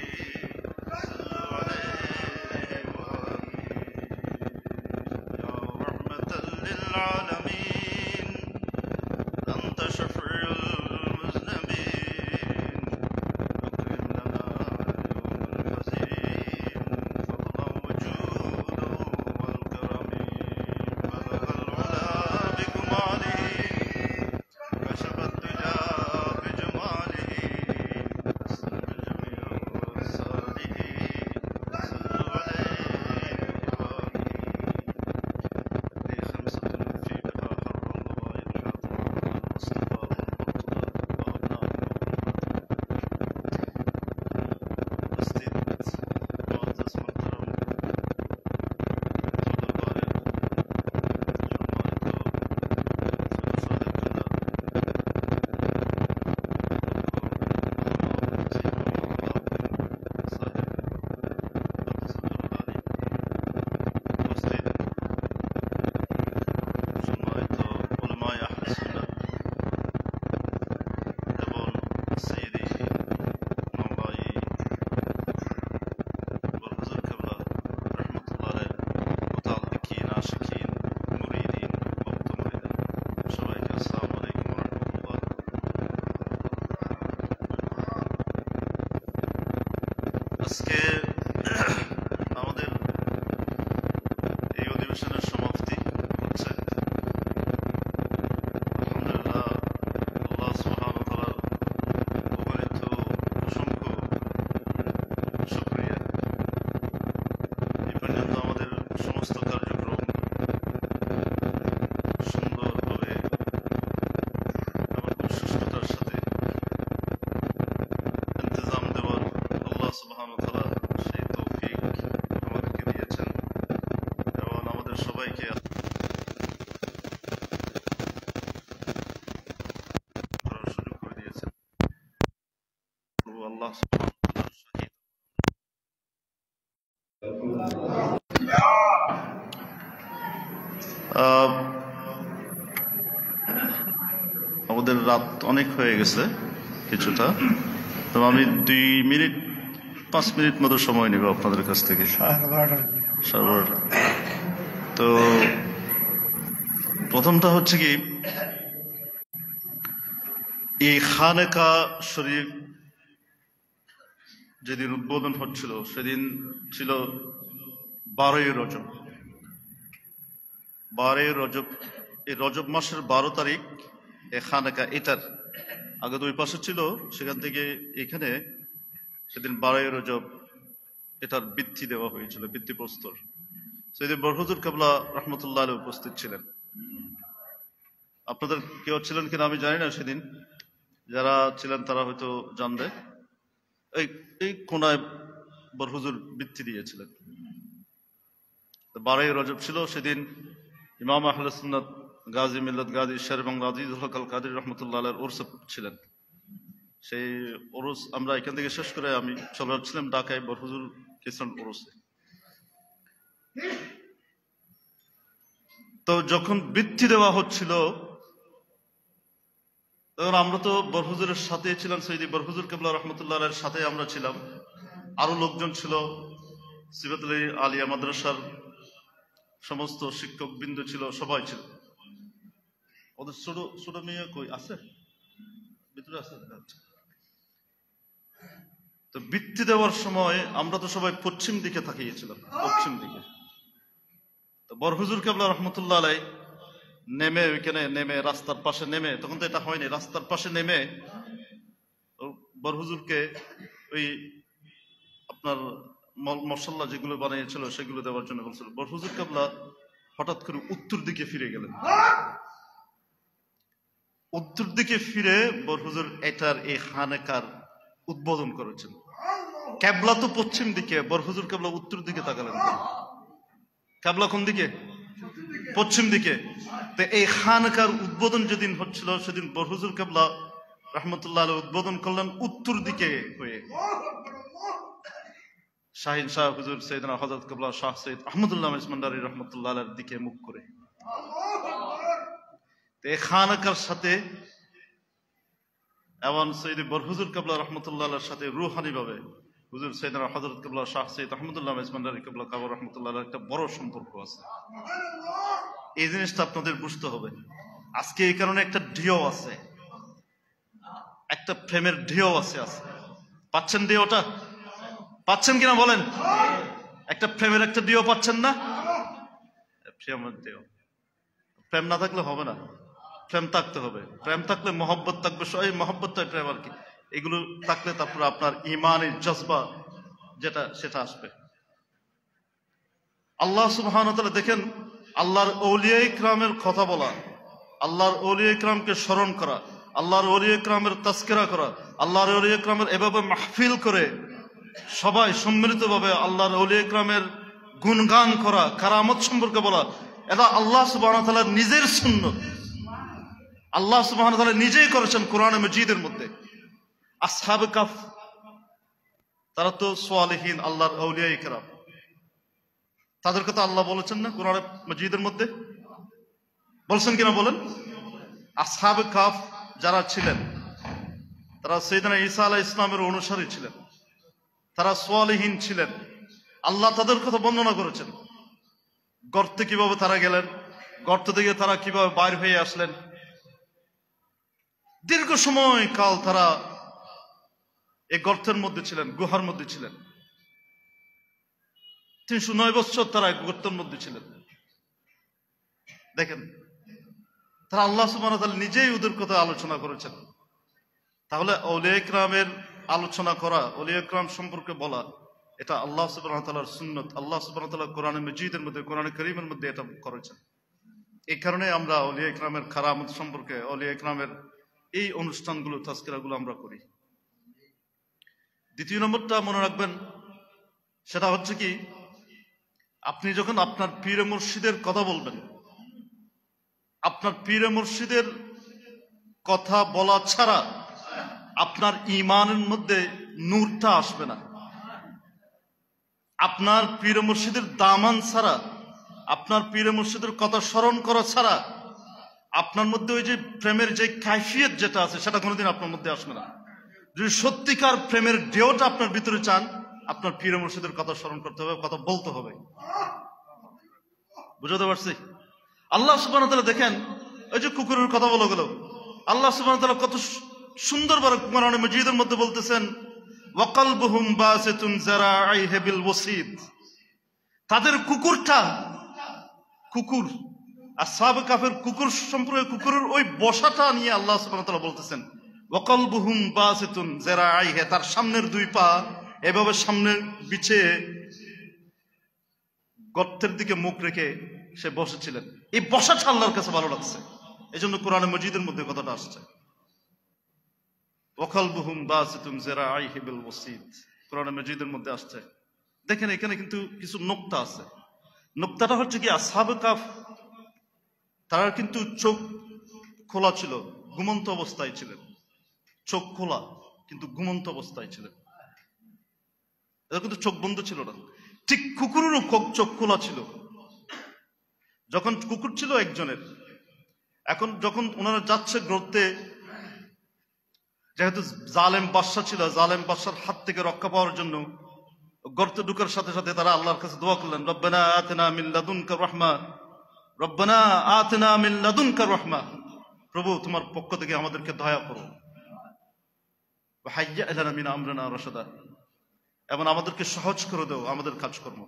صلوا عليه وآله يا رحمة للعالمين أنت شفيع المذنبين أكرم لنا يوم الحزين فضلا وجوده والكرم بلغ العلا بكماله كشف الدجى بجماله أسرت جميع إنسانه صلوا عليه وآله لي خمسة في بها حر الله الحاضر المصطفى والمرتضى وأبناء أستيد معزز محترم زود البارئ আজকে আমাদের এই অধিবেশনের সমাপ্তি হচ্ছে আলহামদুলিল্লাহ আল্লাহ সুবহানাহু ওয়া তাআলার অগণিত অসংখ্য শুকরিয়া এই পর্যন্ত আমাদের সমস্ত কার্যক্রম সুন্দরভাবে এবং খুব সুষ্ঠুতার সাথে ইন্তজাম দেওয়ার আল্লাহ সুবহানাহু ওয়া তাআলা সেই তৌফিক আমাদেরকে দিয়েছেন এবং আমাদের সবাইকে করার সুযোগ করে দিয়েছেন আল্লাহ সুবহানাহু ওয়া তাআলার শাহীদ আমাদের রাত অনেক হয়ে গেছে কিছুটা, তো আমি 5 মিনিট মতো সময় নেব আপনাদের কাছ থেকে। তো প্রথমটা হচ্ছে কি, এই খানেকা শরীফ যেদিন উদ্বোধন হচ্ছিল সেদিন ছিল 12ই রজব। 12ই রজব, এই রজব মাসের 12 তারিখ এই খানেকা, এটার আগে তো ওই পাশে ছিল, সেখান থেকে এখানে সেদিন 12ই রজব এটার বৃত্তি দেওয়া হয়েছিল, বৃত্তিপ্রস্তর। সেদিন বরহুজুর কেবলা রহমতুল্লাহ আলাইহি উপস্থিত ছিলেন। আপনাদের কেউ ছিলেন কিনা আমি জানি না, সেদিন যারা ছিলেন তারা হয়তো জানবে। এই কোনায় বরহুজুর বৃত্তি দিয়েছিলেন। 12ই রজব ছিল, সেদিন ইমাম আহলে সুন্নাত গাজী মিল্লাত গাজী শের বাংলা আজিজুল হক আল কাদির রহমতুল্লাহ আলাইহির উরসে ছিলেন। সেই উরুস আমরা এখান থেকে শেষ করে আমি চলে যাচ্ছিলাম ঢাকায় বরহুজুর কিসরান উরুসে। তো যখন বৃত্তি দেওয়া হচ্ছিল তখন আমরা তো বরহুজুরের সাথে ছিলাম, সৈয়দি বরহুজুর কেবলা রহমতুল্লাহ আলাইহির সাথে আমরা ছিলাম, আরো লোকজন ছিল, সিবাতুল আলিয়া মাদ্রাসার সমস্ত শিক্ষক বৃন্দ ছিল, সবাই ছিল। ওদের ছোট ছোট মেয়ে কই আছে? ভিতরে আছে। তো বৃত্তি দেওয়ার সময় আমরা তো সবাই পশ্চিম দিকে তাকিয়েছিলাম, পশ্চিম দিকে। তো বরহুজুর কেবলা রহমতুল্লাহ আলাইহি নেমে ওইখানে নেমে রাস্তার পাশে নেমে, তখন তো এটা হয়নি, রাস্তার পাশে নেমে বরহুজুরকে ওই আপনার মশলা যেগুলো বানিয়েছিল সেগুলো দেওয়ার জন্য বলছিল। বরহুজুর কেবলা হঠাৎ করে উত্তর দিকে ফিরে গেলেন। উত্তর দিকে ফিরে বরহুজুর এটার এই খানেকার উদ্বোধন করেছেন। ক্যাবলা তো পশ্চিম দিকে, বরহুজুর কেবলা উত্তর দিকে তাকালেন। ক্যাবলা কোন দিকে? পশ্চিম দিকে। তো এই খানকার উদ্বোধন যেদিন হচ্ছিল সেদিন বরহুজুর কেবলা রহমতুল্লাহ আলাইহি উদ্বোধন করলেন উত্তর দিকে হয়ে, শাহিন শাহ হুজুর সৈয়দনা হযরত কেবলা শাহ সৈয়দ আহমদুল্লাহ ইসমান্দারি রহমতুল্লাহ আলাইহির দিকে মুখ করে। তো এই খানকার সাথে এবং সৈয়দ বরহুজুর কেবলা রহমতুল্লাহ আলাইহির সাথে রুহানি ভাবে হুজুর সৈয়দনা হযরত কেবলা শাহ সৈয়দ আহমদুল্লাহ ইসমান্দারি কেবলা কাবর রহমতুল্লাহ আলাইহির একটা বড় সম্পর্ক আছে। এই জিনিসটা আপনাদের বুঝতে হবে। আজকে এই কারণে একটা ঢেউ আছে, একটা প্রেমের ঢেউ আছে। পাচ্ছেন ঢেউটা? পাচ্ছেন কিনা বলেন? একটা প্রেমের একটা ঢেউ পাচ্ছেন না? প্রেমের ঢেউ। প্রেম না থাকলে হবে না, প্রেম থাকতে হবে। প্রেম থাকলে মহব্বত থাকবে, এই মহব্বতটাই প্রেম আর কি। এগুলো থাকলে তারপর আপনার ঈমানের জজবা যেটা সেটা আসবে। আল্লাহ সুবহানাহু ওয়া তাআলা দেখেন, আল্লাহর আউলিয়া ইকরামের কথা বলা, আল্লাহর আউলিয়া ইকরামকে স্মরণ করা, আল্লাহর আউলিয়া ইকরামের তাজকিরা করা, আল্লাহর আউলিয়া ইকরামের এভাবে মাহফিল করে সবাই সম্মিলিতভাবে আল্লাহর আউলিয়া ইকরামের গুণগান করা, কারামত সম্পর্কে বলা, এটা আল্লাহ সুবহানাহু ওয়া তাআলা নিজের সুন্নত। আল্লাহ সুবহানাহু ওয়া তাআলা নিজেই করেছেন কোরআনে মজিদের মধ্যে। আসহাবে কাফ তারা তো সালেহিন, আল্লাহর আউলিয়া ইকরাম, তাদের কথা আল্লাহ বলেছেন না কোরআনে মজিদের মধ্যে? বলছেন কিনা বলেন? আসহাবে কাফ যারা ছিলেন তারা সাইয়েদনা ঈসা আলাইহিস সালামের অনুসারী ছিলেন, তারা সালেহিন ছিলেন। আল্লাহ তাদের কথা বর্ণনা করেছেন। গর্তে কিভাবে তারা গেলেন, গর্ত থেকে তারা কিভাবে বাইর হয়ে আসলেন, দীর্ঘ সময় কাল তারা এই গর্তের মধ্যে ছিলেন, গুহার মধ্যে ছিলেন। 309 বছর তারা গর্তের মধ্যে ছিলেন। দেখেন, তারা আল্লাহ সুবহানাহু ওয়া তাআলা নিজেই ওদের কথা আলোচনা করেছেন। তাহলে আউলিয়া ইকরামের আলোচনা করা, আউলিয়া ইকরাম সম্পর্কে বলা, এটা আল্লাহ সুবহানাহু ওয়া তাআলার সুন্নত। আল্লাহ সুবহানাহু ওয়া তাআলা কোরআনে মজিদের মধ্যে, কোরআনে কারীমের মধ্যে এটা করেছেন। এই কারণে আমরা আউলিয়া ইকরামের কারামত সম্পর্কে, আউলিয়া ইকরামের এই অনুষ্ঠানগুলো, তাজকিরাগুলো আমরা করি। দ্বিতীয় নম্বরটা মনে রাখবেন, সেটা হচ্ছে কি, আপনি যখন আপনার পীর মুর্শিদের কথা বলবেন, আপনার পীর মুর্শিদের কথা বলা ছাড়া আপনার ঈমানের মধ্যে নূরটা আসবে না। আপনার পীর মুর্শিদের দামান ছাড়া, আপনার পীর মুর্শিদের কথা স্মরণ করা ছাড়া আপনার মধ্যে ওই যে প্রেমের যে কাইফিয়ত যেটা আছে সেটা কোনোদিন আপনার মধ্যে আসবে না। যদি সত্যিকার প্রেমের ঢেউটা আপনার ভিতরে চান, আপনার পীর মুর্শিদের কথা স্মরণ করতে হবে, কথা বলতে হবে। বুঝতে পারছি? আল্লাহ সুবহানাহু ওয়া তাআলা দেখেন, ওই যে কুকুরের কথা বলা গেল, আল্লাহ সুবহানাহু ওয়া তাআলা কত সুন্দরভাবে কোরআনে মজিদের মধ্যে বলতেছেন, ওয়া কলবুহুম বাসিতুন যারাইহি বিল ওয়াসিদ। তাদের কুকুরটা, কুকুর আসহাবে কাফের কুকুর সম্পর্কে, কুকুরের ওই বসাটা নিয়ে আল্লাহ সুবহানাহু ওয়া তাআলা বলতেছেন, ওয়া কলবুহুম বাসিতুন যারাইহি, তার সামনের দুই পা এভাবে সামনে বিছিয়ে গর্তের দিকে মুখ রেখে সে বসেছিলেন। এই বসাটা আল্লাহর কাছে ভালো লাগছে, এই জন্য কোরআনে মজিদের মধ্যে কথাটা আসছে, ওয়া কলবুহুম বাসিতুন যারাইহি বিল ওয়াসিদ, কোরআনে মজিদের মধ্যে আসছে। দেখেন, এখানে কিন্তু কিছু নোকতা আছে। নোকতাটা হচ্ছে কি, আসহাবে কাফ তারা কিন্তু চোখ খোলা ছিল, ঘুমন্ত অবস্থায় ছিলেন। চোখ খোলা কিন্তু ঘুমন্ত অবস্থায় ছিলেন, এরা কিন্তু চোখ বন্ধ ছিল না। ঠিক কুকুরেরও চোখ খোলা ছিল। যখন কুকুর ছিল একজনের, এখন যখন ওনারা যাচ্ছে গর্তে, যেহেতু জালেম বাদশা ছিল, জালেম বাদশার হাত থেকে রক্ষা পাওয়ার জন্য গর্তে ঢুকার সাথে সাথে তারা আল্লাহর কাছে দোয়া করলেন, রব্বানা আতিনা মিন লাদুনকা রাহমা, রব্বানা আতিনা মিন লাদুনকা রাহমা, প্রভু তোমার পক্ষ থেকে আমাদেরকে দয়া করো, ওয়া হাইয়্যা লানা মিন আমরিনা রাশাদা, এবং আমাদেরকে সহজ করে দাও আমাদের কাজকর্ম।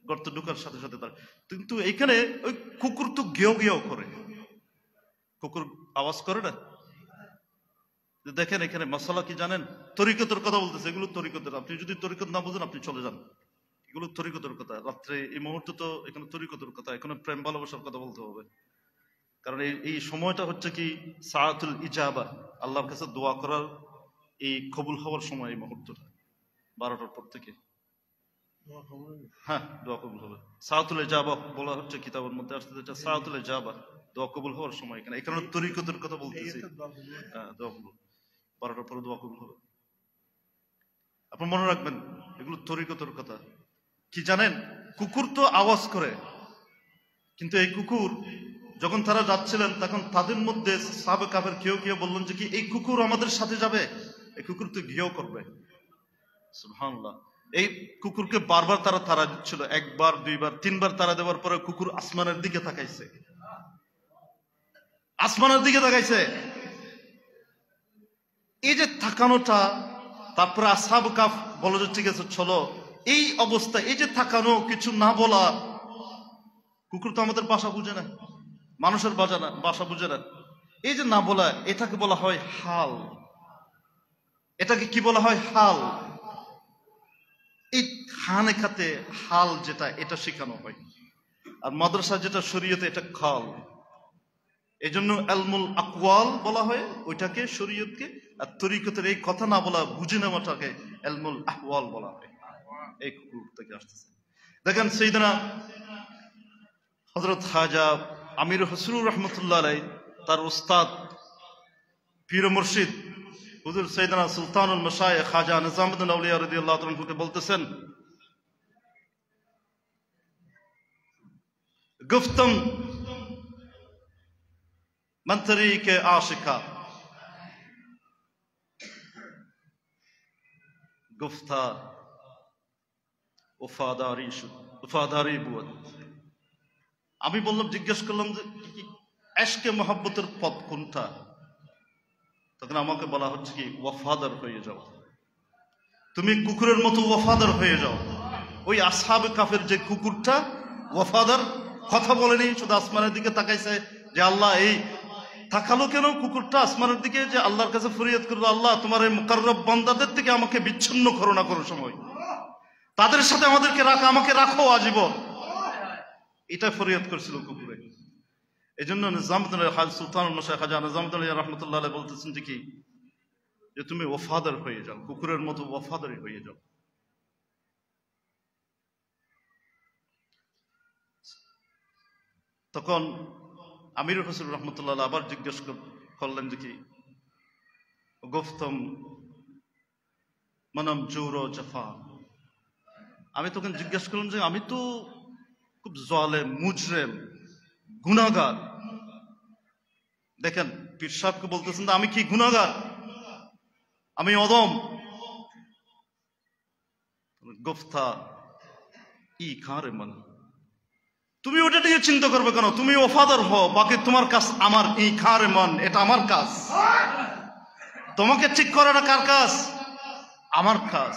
গর্তে ঢুকার সাথে সাথে তার, কিন্তু এখানে ওই কুকুর তো গেও গেও করে, কুকুর আওয়াজ করে না। দেখেন এখানে মশলা কি জানেন, তরিকতের কথা বলতেছে, এগুলো তরিকতের। আপনি যদি তরিকত না বুঝেন আপনি চলে যান, এগুলো তরিকতের কথা। রাত্রে এই মুহূর্তে তো এখানে তরিকতের কথা, এখানে প্রেম ভালোবাসার কথা বলতে হবে। কারণ এই সময়টা হচ্ছে কি সাআতুল ইজাবা, আল্লাহর কাছে দোয়া করার এই কবুল হওয়ার সময়, এই মুহূর্তটা 12টার পর থেকে। হ্যাঁ, দোয়া কবুল হবে। সাআতুল ইজাবা বলা হচ্ছে কিতাবের মধ্যে আসছে, যেটা সাআতুল ইজাবা, দোয়া কবুল হওয়ার সময়। এখানে তরিকতের কথা বলতেছি। হ্যাঁ, দোয়া কবুল 12টার পরে দোয়া কবুল হবে। আপনি মনে রাখবেন, এগুলো তরিকতের কথা। কি জানেন, কুকুর তো আওয়াজ করে, কিন্তু এই কুকুর যখন তারা যাচ্ছিলেন তখন তাদের মধ্যে সাহাবে কাফের কেউ কেউ বললেন যে কি এই কুকুর আমাদের সাথে যাবে, এই কুকুর তো ঘিয়েও করবে। সুবহানাল্লাহ। এই কুকুরকে বারবার তারা দিচ্ছিল, একবার, দুইবার, তিনবার তারা দেওয়ার পরে কুকুর আসমানের দিকে তাকাইছে, আসমানের দিকে তাকাইছে। এই যে তাকানোটা, তারপরে আসহাব কাফ বলো যে ঠিক আছে চলো, এই অবস্থা, এই যে তাকানো, কিছু না বলা। কুকুর তো আমাদের ভাষা বুঝে না, মানুষের ভাষা বুঝে না। এই যে না বলা, এটাকে বলা হয় হাল। এটাকে কি বলা হয়? হাল। এই খানে খাতে হাল যেটা, এটা শেখানো হয়। আর মাদ্রাসা যেটা শরীয়তে, এটা খাল। এই জন্য এলমুল আকওয়াল বলা হয় ওইটাকে, শরীয়তকে। আর তরিকতের এই কথা না বলা, বুঝে নেওয়াটাকে এলমুল আহওয়াল বলা হয়। এই কুকুর থেকে আসতেছে। দেখেন সাইয়েদনা হযরত খাজা আমির খসরু রহমতুল্লাহ আলাইহি, তার উস্তাদ পীর মুর্শিদ হুজুর সাইয়েদনা সুলতানুল মাশায়েখ খাজা নিজামুদ্দিন আউলিয়া রাদিয়াল্লাহু তাআলা আনহুকে বলতেছেন, গুফতম من طریق عاشقا گفتا وفاداری بود। আমি বললাম, জিজ্ঞেস করলাম যে এশকে মহব্বতের পথ কোনটা? তখন আমাকে বলা হচ্ছে কি ওয়াফাদার হয়ে যাও, তুমি কুকুরের মতো ওয়াফাদার হয়ে যাও। ওই আসহাবে কাফের যে কুকুরটা ওয়াফাদার, কথা বলেনি, শুধু আসমানের দিকে তাকাইছে যে আল্লাহ, এই তাকালো কেন কুকুরটা আসমানের দিকে, যে আল্লাহর কাছে ফরিয়াদ করলো, আল্লাহ তোমার এই মুকাররব বান্দাদের থেকে আমাকে বিচ্ছিন্ন করো না কোনো সময়, তাদের সাথে আমাদেরকে রাখো, আমাকে রাখো আজীবন। এটা ফরিয়াদ করছিল কুকুরে। এই জন্য নিজামুদ্দিন সুলতানুল মাশায়েখ খাজা নিজামুদ্দিন রাহমাতুল্লাহ আলাইহি বলতেছেন যে কি, যে তুমি ওয়াফাদার হয়ে যাও, কুকুরের মতো ওয়াফাদারি হয়ে যাও। তখন আমির হোসেন রহমতুল্লাহ আবার জিজ্ঞেস করলেন যে কি গুফতম মানাম জৌর জাফা। আমি তখন জিজ্ঞেস করলাম যে আমি তো খুব জালেম, মুজরিম, গুনাহগার। দেখেন পীর সাহেবকে বলতেছেন আমি কি গুনাহগার, আমি অদম। গুফতা ই খারে মন, তুমি ওটা নিয়ে চিন্তা করবে কেন, তুমি ওয়াফাদার হও, বাকি তোমার কাজ আমার, এই খারে মন, এটা আমার কাজ। তোমাকে ঠিক করাটা কার কাজ? আমার কাজ।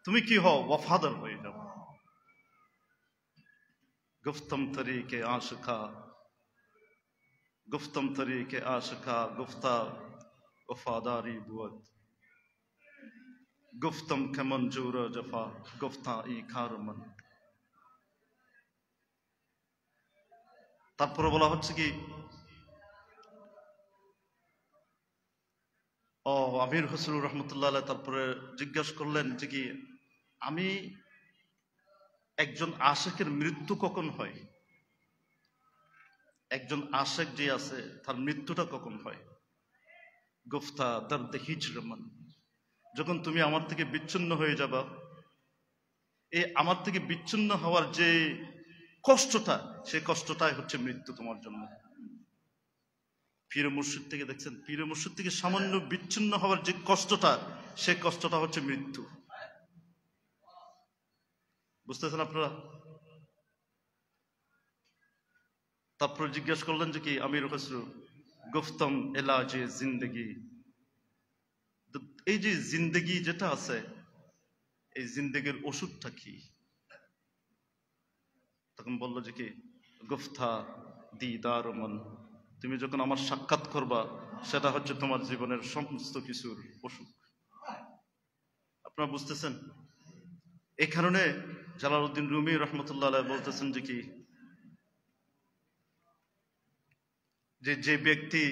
তুমি কি হও? ওয়াফাদার হয়ে যাও। গুফতম তরিকে আশিকা, গুফতম তরিকে আশিকা, গুফতা ওয়াফাদারি বুদ, গুফতম কে মঞ্জুর জফা, গুফতা ই খার মন। তারপরে বলা হচ্ছে কি, আমির হোসেন রহমতুল্লাহ আলাইহি তারপরে জিজ্ঞাসা করলেন যে কি আমি, একজন আশেকের মৃত্যু কখন হয়? একজন আশেক যে আছে তার মৃত্যুটা কখন হয়? গুফতা দর্দ হিজরমান, যখন তুমি আমার থেকে বিচ্ছিন্ন হয়ে যাবা। এই আমার থেকে বিচ্ছিন্ন হওয়ার যে কষ্টটা, সেই কষ্টটাই হচ্ছে মৃত্যু তোমার জন্য। পীর মুর্শিদ থেকে দেখছেন, পীর মুর্শিদ থেকে সামান্য বিচ্ছিন্ন হওয়ার যে কষ্টটা, সেই কষ্টটা হচ্ছে মৃত্যু। বুঝতেছেন আপনারা? তারপর জিজ্ঞেস করলেন যে কি আমির খসরু, গুফতম এলাজে জিন্দগি, এই যে জিন্দগি যেটা আছে, এই জিন্দগির ওষুধটা কি? তখন বললো যে কি গুফতা দিদার মন, তুমি যখন আমার সাক্ষাৎ করবা, সেটা হচ্ছে তোমার জীবনের সমস্ত কিছুর ওষুধ। আপনারা বুঝতেছেন? এই কারণে জালালউদ্দিন রুমি রহমতুল্লাহ আলাইহি বলতেছেন যে কি, যে ব্যক্তি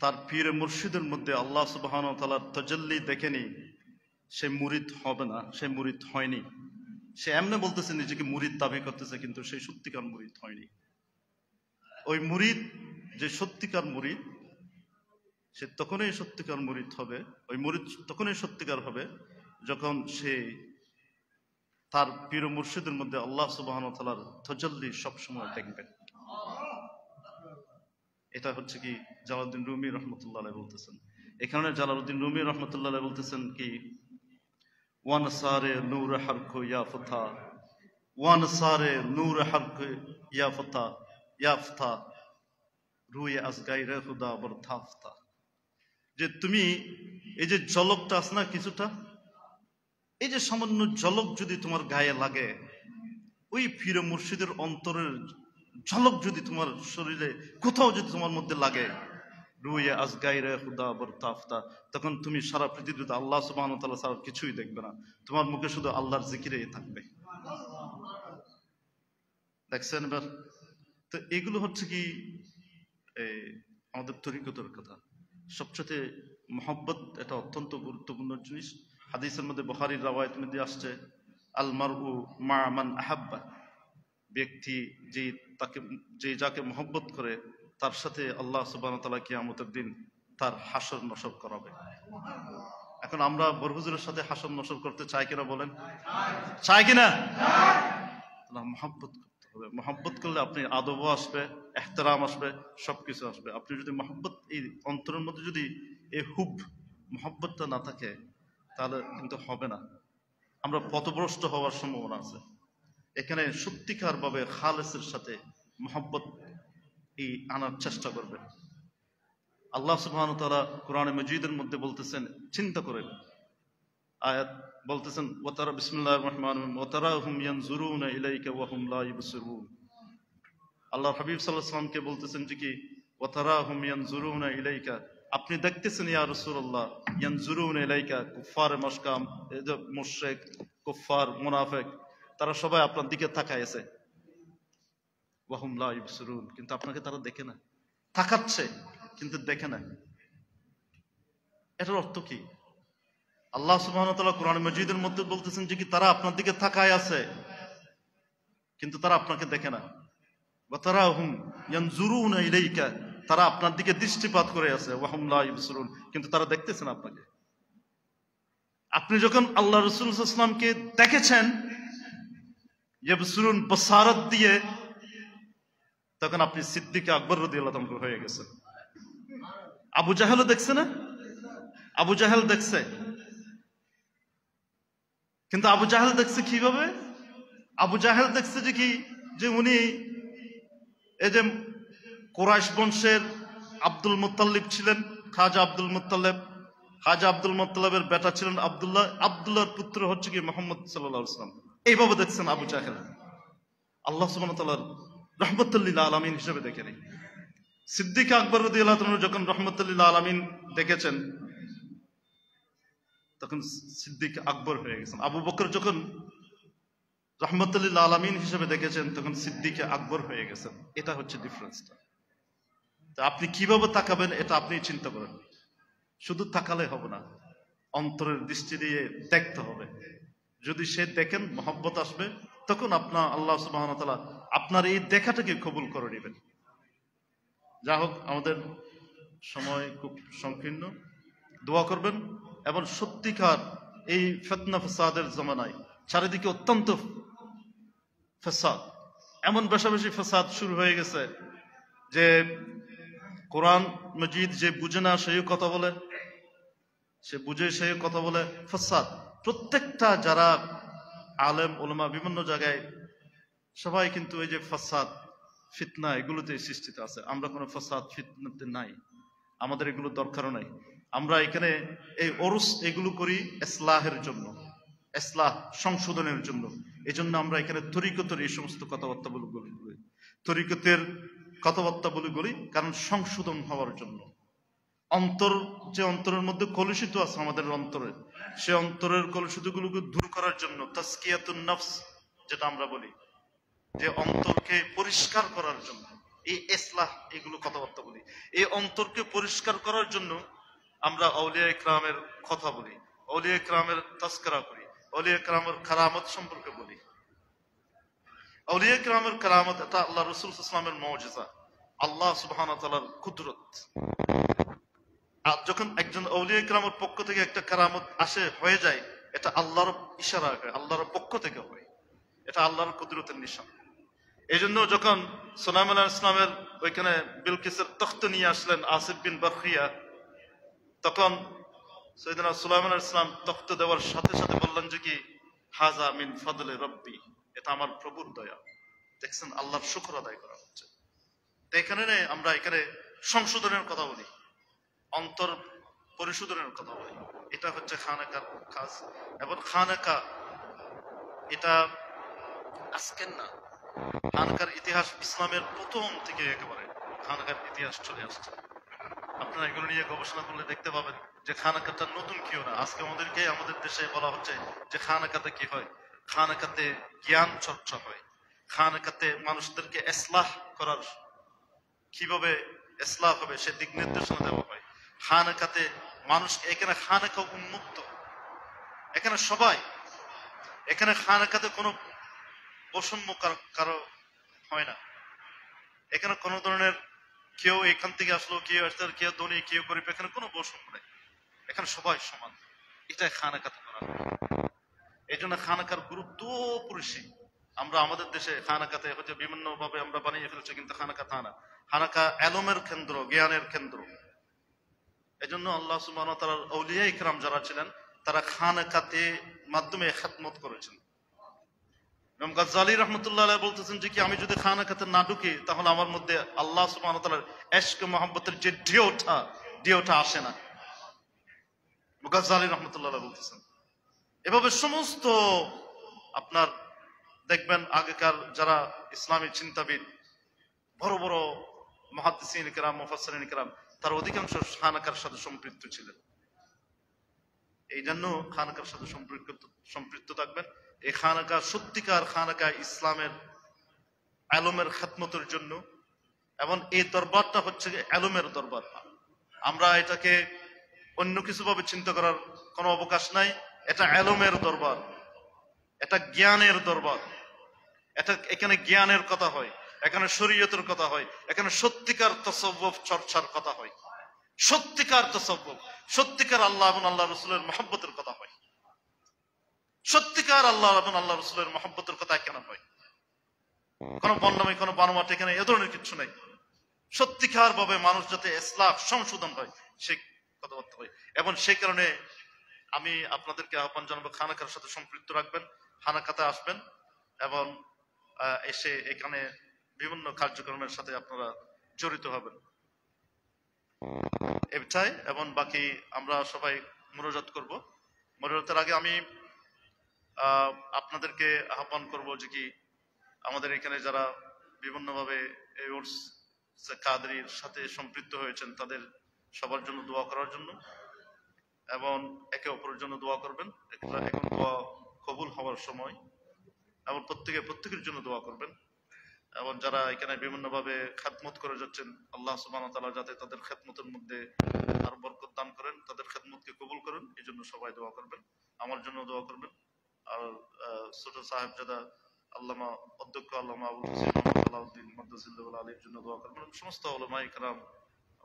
তার পীর মুর্শিদের মধ্যে আল্লাহ সুবহানাহু ওয়া তাআলার তাজাল্লি দেখেনি, সে মুরিদ হবে না, সে মুরিদ হয়নি। সে এমনি বলতেছে নিজেকে মুরিদ দাবি করতেছে, কিন্তু সেই সত্যিকার মুরিদ হয়নি। ওই মুরিদ যে সত্যিকার মুরিদ, সে তখনই সত্যিকার মুরিদ হবে, ওই মুরিদ তখনই সত্যিকার হবে যখন সে তার পীর মুর্শিদের মধ্যে আল্লাহ সুবহানাহু ওয়া তাআলার তাজাল্লি সবসময় দেখবে। এটা হচ্ছে কি জালালউদ্দিন রুমি রহমতুল্লাহ আলাইহি বলতেছেন। এখানে জালালউদ্দিন রুমি রহমতুল্লাহ আলাইহি বলতেছেন কি, ওয়ান সারে নূর হরকো ইয়া ফতা, ওয়ান সারে নূর হরকো ইয়া ফতা ইয়াফতা রুয়ে আজগাইরে খুদা বরথাফতা। যে তুমি এই যে ঝলকটা আছে না কিছুটা, এই যে সামান্য ঝলক যদি তোমার গায়ে লাগে, ওই পীর মুর্শিদের অন্তরের ঝলক যদি তোমার শরীরে কোথাও যদি তোমার মধ্যে লাগে, রুয়ে আজগাইরে খুদা বরতাফতা, তখন তুমি সারা পৃথিবীতে আল্লাহ সুবহানাহু ওয়া তাআলা ছাড়া কিছুই দেখবে না, তোমার মুখে শুধু আল্লাহর জিকিরেই থাকবে। দেখছেন এবার? তো এগুলো হচ্ছে কি আমাদের তরিকতের কথা। সবচেয়ে মহব্বত এটা অত্যন্ত গুরুত্বপূর্ণ জিনিস। হাদিসের মধ্যে বুখারীর রওয়ায়াত মধ্যে আসছে, আল মারউ মা মান আহাব্বা, ব্যক্তি যে যাকে মহব্বত করে তার সাথে আল্লাহ সুবহানাহু ওয়া তাআলা কিয়ামতের দিন তার হাসর নসর করাবে। এখন আমরা বড় হুজুরের সাথে হাসর নসর করতে চাই কিনা বলেন? চাই কিনা? মহব্বত করতে হবে। মহব্বত করলে আপনি আদবও আসবে, এহতেরাম আসবে, সবকিছু আসবে। আপনি যদি মহব্বত, এই অন্তরের মধ্যে যদি এই হুব মহব্বতটা না থাকে, তাহলে কিন্তু হবে না। আমরা পথভ্রষ্ট হওয়ার সম্ভাবনা আছে। এখানে সত্যিকার ভাবে খালেসের সাথে মহব্বত এই আনার চেষ্টা করবেন। আল্লাহ সুবহানাহু ওয়া তাআলা কোরআনে মাজিদের মধ্যে বলতেছেন, চিন্তা করেন আয়াত বলতেছেন, ওয়াতারা বিসমিল্লাহির রহমানির রহিম ওয়াতারাহুম ইয়ানজুরুনা ইলাইকা ওয়া হুম লা ইবসিরুন। আল্লাহ হাবিব সাল্লাল্লাহু আলাইহি ওয়াসাল্লামকে বলতেছেন যে কি, ওয়াতারাহুম ইয়ানজুরুনা ইলাইকা, আপনি দেখতেছেন ইয়া রাসূলুল্লাহ, ইয়ানজুরুনা ইলাইকা, কুফার মক্কা, মুশরিক, কুফার, মুনাফিক, তারা সবাই আপনার দিকে তাকায় আছে। ওয়া হুম লা ইবসিরুন, কিন্তু আপনাকে তারা দেখে না। তাকাচ্ছে কিন্তু দেখে না। এটার অর্থ কি? আল্লাহ সুবহানাহু ওয়া তাআলা কোরআন মাজিদের মধ্যে বলতেছেন যে কি, তারা আপনার দিকে তাকায় আছে কিন্তু তারা আপনাকে দেখে না। ওয়া তারাহুম ইয়ানজুরুনা ইলাইকা, তারা আপনার দিকে দৃষ্টিপাত করে আছে। ওয়া হুম লা ইবসিরুন, কিন্তু তারা দেখতেছেন আপনাকে। আপনি যখন আল্লাহ রাসূল সাল্লাল্লাহু আলাইহি ওয়াসাল্লামকে দেখেছেন ইয়াবসিরুন বসারত দিয়ে, তখন আপনি সিদ্দিক আকবর রাদিয়াল্লাহু আনহু হয়ে গেছেন। আবু জাহেলও দেখছে না? আবু জাহেল দেখছে, কিন্তু আবু জাহেল দেখছে কিভাবে? আবু জাহেল দেখছে যে কি, যে উনি এই যে কুরাইশ বংশের আব্দুল মুত্তালিব ছিলেন, খাজা আব্দুল মুত্তালিব, খাজা আব্দুল মুত্তালিবের বেটা ছিলেন আব্দুল্লাহ, আব্দুল্লাহর পুত্র হচ্ছে কি মুহাম্মদ সাল্লাল্লাহু আলাইহি ওয়াসাল্লাম। এইভাবে দেখছেন আবু জাহেল। আল্লাহ সুবহানাহু ওয়া তাআলার রাহমাতুল লিল আলামিন হিসেবে দেখেনি। সিদ্দিক আকবর রাদিয়াল্লাহু আনহু যখন রাহমাতুল লিল আলামিন দেখেছেন, তখন সিদ্দিক আকবর হয়ে গেছেন। আবু বকর যখন রাহমাতুল লিল আলামিন হিসেবে দেখেছেন, তখন সিদ্দিক আকবর হয়ে গেছেন। এটা হচ্ছে ডিফারেন্সটা। তা আপনি কিভাবে তাকাবেন এটা আপনি চিন্তা করেন। শুধু তাকালে হবে না, অন্তরের দৃষ্টি দিয়ে দেখতে হবে। যদি সে দেখেন, মহব্বত আসবে, তখন আপনার আল্লাহ সুবহানাহু ওয়া তাআলা আপনার এই দেখাটাকে কবুল করে নেবেন। যা হোক, আমাদের সময় খুব সংকীর্ণ। দোয়া করবেন। এবং সত্যিকার এই ফিতনা ফাসাদের জামানায় চারিদিকে অত্যন্ত ফাসাদ, এমন বেশি ফাসাদ শুরু হয়ে গেছে যে কোরআন মজিদ যে বুঝে না সেই কথা বলে, সে বুঝে সেই কথা বলে। ফাসাদ প্রত্যেকটা যারা আলেম ওলামা বিভিন্ন জায়গায় সবাই কিন্তু এই যে ফাসাদ ফিতনা এগুলোতে সৃষ্টিতে আছে। আমরা কোনো ফাসাদ ফিতনাতে নাই, আমাদের এগুলো দরকারও নাই। আমরা এখানে এই ওরস এগুলো করি ইসলাহের জন্য, ইসলাহ সংশোধনের জন্য। এই জন্য আমরা এখানে তরিকতের এই সমস্ত কথাবার্তা বলি, তরিকতের কথাবার্তা বলি কারণ সংশোধন হওয়ার জন্য। অন্তর যে অন্তরের মধ্যে কলুষিত আছে আমাদের অন্তরে, সে অন্তরের কলুষিতগুলোকে দূর করার জন্য তাজকিয়াতুন নফস যেটা আমরা বলি, যে অন্তরকে পরিষ্কার করার জন্য, এই ইসলাহ, এগুলো কথাবার্তা বলি। এই অন্তরকে পরিষ্কার করার জন্য আমরা আউলিয়া ইকরামের কথা বলি, আউলিয়া ইকরামের তাস্করা করি, আউলিয়া ইকরামের কারামত সম্পর্কে বলি। আউলিয়া ইকরামের কারামত এটা আল্লাহ রাসূল সাল্লাল্লাহু আলাইহি ওয়াসাল্লামের মুজিজা, আল্লাহ সুবহানাহু ওয়া তাআলার কুদরত। আর যখন একজন আউলিয়া ইকরামের পক্ষ থেকে একটা কারামত আসে হয়ে যায়, এটা আল্লাহর ইশারা হয়, আল্লাহর পক্ষ থেকে হয়, এটা আল্লাহর কুদরতের নিশান। এই জন্য যখন সুলাইমান আলাইহিস সালামের ওইখানে বিলকিসের তখ্ত নিয়ে আসলেন আসিফ বিন বারখিয়া, তখন সাইয়েদনা সুলাইমান আলাইহিস সালাম তখ্ত দেওয়ার সাথে সাথে বললেন যে কি, হাজা মিন ফাদলে রব্বি, এটা আমার প্রভুর দয়া। দেখছেন, আল্লাহর শুকর আদায় করা হচ্ছে। তো এখানে আমরা এখানে সংশোধনের কথা বলি, অন্তর পরিশোধনের কথা বলি। এটা হচ্ছে খানাকার কাজ। এবং খানাকা এটা আজকের না, খানকার ইতিহাস ইসলামের প্রথম থেকে একেবারে খানকার ইতিহাস চলে আসছে। আপনারা এগুলো নিয়ে গবেষণা করলে দেখতে পাবেন যে খানাকাটা নতুন কেউ না। আজকে আমাদেরকে আমাদের দেশে বলা হচ্ছে যে খানাকাতে কি হয়, খানাকাতে জ্ঞান চর্চা হয়, খানাকাতে মানুষদেরকে ইসলাহ করার, কিভাবে ইসলাহ হবে সে দিক নির্দেশনা দেওয়া হয়। খানাকাতে মানুষকে, এখানে খানাকা উন্মুক্ত, এখানে সবাই, এখানে খানাকাতে কোনো বৈষম্য কারো হয় না। এখানে কোনো ধরনের কেউ এখান থেকে আসলো, কেউ আসতে, কেউ ধনী, কেউ গরিব, এখানে কোনো বৈষম্য নেই, এখানে সবাই সমান। এটাই খানাকাতে করা। এই জন্য খানাকার গুরুত্ব অপরিসীম। আমরা আমাদের দেশে খানাকাতে হচ্ছে বিভিন্ন ভাবে আমরা বানিয়ে ফেলছি, কিন্তু খানাকা তা না। খানাকা এলমের কেন্দ্র, জ্ঞানের কেন্দ্র। এই জন্য আল্লাহ সুবহানাহু ওয়া তাআলার আউলিয়া ইকরাম যারা ছিলেন, তারা খানাকাতে মাধ্যমে খেদমত করেছেন। ইমাম গাজ্জালী রাহমাতুল্লাহ আলাইহি বলতেছেন যে কি, আমি যদি খানাকাতে না ঢুকি তাহলে আমার মধ্যে আল্লাহ সুবহানাহু ওয়া তাআলার ইশক মুহাব্বতের যে ঢেউটা আসে না। গাজ্জালী রাহমাতুল্লাহ আলাইহি বলতেছেন। এভাবে সমস্ত আপনার দেখবেন আগেকার যারা ইসলামী চিন্তাবিদ, বড় বড় মুহাদ্দিসিন কিরাম, মুফাসসিরিন কিরাম, তার অধিকাংশ খানাকার সাথে সম্পৃক্ত ছিলেন। এই জন্য খানাকার সাথে সম্পৃক্ত থাকবেন। এই খানাকা সত্যিকার খানাকা ইসলামের আলমের খেদমতের জন্য, এবং এই দরবারটা হচ্ছে আলমের দরবার। আমরা এটাকে অন্য কিছু ভাবে চিন্তা করার কোনো অবকাশ নাই। এটা আলমের দরবার, এটা জ্ঞানের দরবার। এখানে জ্ঞানের কথা হয়, এখানে শরীয়তের কথা হয়, এখানে সত্যিকার তাসাউফ চর্চার কথা হয়, সত্যিকার তাসাউফ, সত্যিকার আল্লাহ এবং আল্লাহ রাসূলের মহব্বতের কথা হয়। সত্যিকার আল্লাহ এবং আল্লাহ রাসূলের মহব্বতের কথা কেন হয়? কোনো বন্ডামি, কোনো বানোয়াট এখানে এ ধরনের কিছু নেই। সত্যিকার ভাবে মানুষ যাতে ইসলাহ সংশোধন হয় সেই কথাবার্তা হয়। এবং সেই কারণে আমি আপনাদেরকে আহ্বান জানাবো, খানাকার সাথে সম্পৃক্ত রাখবেন, খানাকাতে আসবেন এবং এসে এখানে বিভিন্ন কার্যক্রমের সাথে আপনারা জড়িত হবেন। এটাই। এবং বাকি আমরা সবাই মুনাজাত করব। মুনাজাতের আগে আমি আপনাদেরকে আহ্বান করব যে কি, আমাদের এখানে যারা বিভিন্নভাবে এই উর্স কাদরির সাথে সম্পৃক্ত হয়েছেন, তাদের সবার জন্য দোয়া করার জন্য, এবং একে অপরের জন্য দোয়া করবেন। এখন দোয়া কবুল হওয়ার সময়, এবং প্রত্যেকের জন্য দোয়া করবেন। এবং যারা এখানে বিভিন্নভাবে খেদমত করে যাচ্ছেন, আল্লাহ সুবহানাহু ওয়া তাআলা যাতে তাদের খেদমতের মধ্যে আরো বরকত দান করেন, তাদের খেদমতকে কবুল করেন, এই জন্য সবাই দোয়া করবেন। আমার জন্য দোয়া করবেন। আর ছোট সাহেবজাদা আল্লামা অধ্যক্ষ আল্লামা আবুল হোসেন মোহাম্মদ আলাউদ্দিন মাদ্রাসাতুল আলীর জন্য দোয়া করবেন। সমস্ত উলামায়ে কেরাম,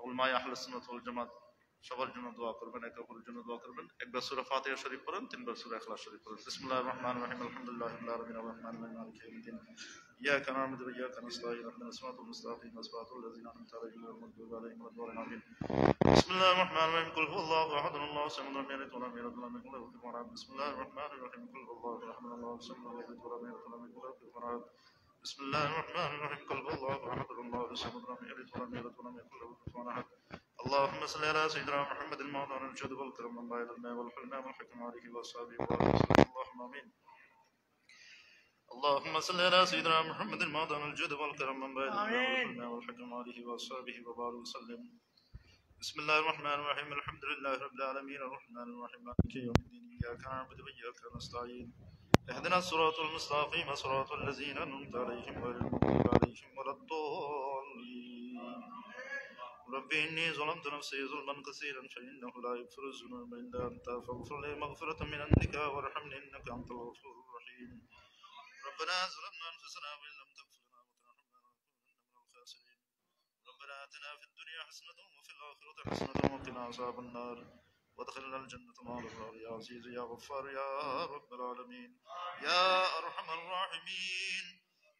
উলামায়ে আহলে সুন্নাত ওয়াল জামাত সবার জন্য দোয়া করবেন, একে অপরের জন্য দোয়া করবেন। একবার সূরা ফাতিহা শরীফ পড়েন, তিনবার সূরা ইখলাস শরীফ পড়েন। বিসমিল্লাহির রহমানির রহিম, আলহামদুলিল্লাহি রাব্বিল আলামিন, আর-রাহমানির রহিম, মালিকি ইয়াউমিদ্দিন, ইয়াকা না'বুদু ওয়া ইয়াকা নাস্তাঈন, ইহদিনাস সিরাতাল মুস্তাকিম, সিরাতাল লাযিনা আন'আমতা আলাইহিম গায়রিল মাগদুবি আলাইহিম ওয়ালাদ-দাল্লিন, আমিন। বিসমিল্লাহির রহমানির রহিম, কুল হুয়াল্লাহু আহাদ, আল্লাহু সামাদ, লাম ইয়ালিদ ওয়া লাম ইউলাদ ওয়া লাম ইয়াকুল লাহু কুফুওয়ান আহাদ। বিসমিল্লাহির রহমানির রহিম, কুল হুয়াল্লাহু আহাদ, আল্লাহু সামাদ, লাম ইয়ালিদ ওয়া লাম ইউলাদ ওয়া লাম ইয়াকুল লাহু কুফুওয়ান আহাদ। বিসমিল্লাহির রহমানির রহিম, কুল হুয়াল্লাহু আহাদ, আল্লাহু সামাদ, লাম ইয়ালিদ ওয়া লাম ইউলাদ ওয়া লাম ইয়াকুল লাহু কুফুওয়ান আহাদ। اللهم صل على سيدنا محمد الموضوع الجود والكرم والبيض الماء والحلم والحكم عليه وصحبه وسلم. اللهم امين. اللهم صل على سيدنا محمد الموضوع الجود والكرم والبيض الماء والحكم عليه وصحبه وسلم. بسم الله الرحمن الرحيم. الحمد لله رب العالمين الرحمن الرحيم مالك يوم الدين. اياك نعبد واياك نستعين. اهدنا الصراط المستقيم صراط الذين أنعمت عليهم غير المغضوب عليهم ولا الضالين رب إني ظلمت نفسي ظلما كثيرا فإنه لا يغفر الذنوب إلا أنت فاغفر لي مغفرة من عندك وارحمني إنك أنت الغفور الرحيم ربنا ظلمنا أنفسنا وإن لم تغفر لنا وترحمنا لنكونن من الخاسرين ربنا آتنا في الدنيا حسنة وفي الآخرة حسنة وقنا عذاب النار وادخلنا الجنة مع الأبرار يا عزيز يا غفار يا رب العالمين يا أرحم الراحمين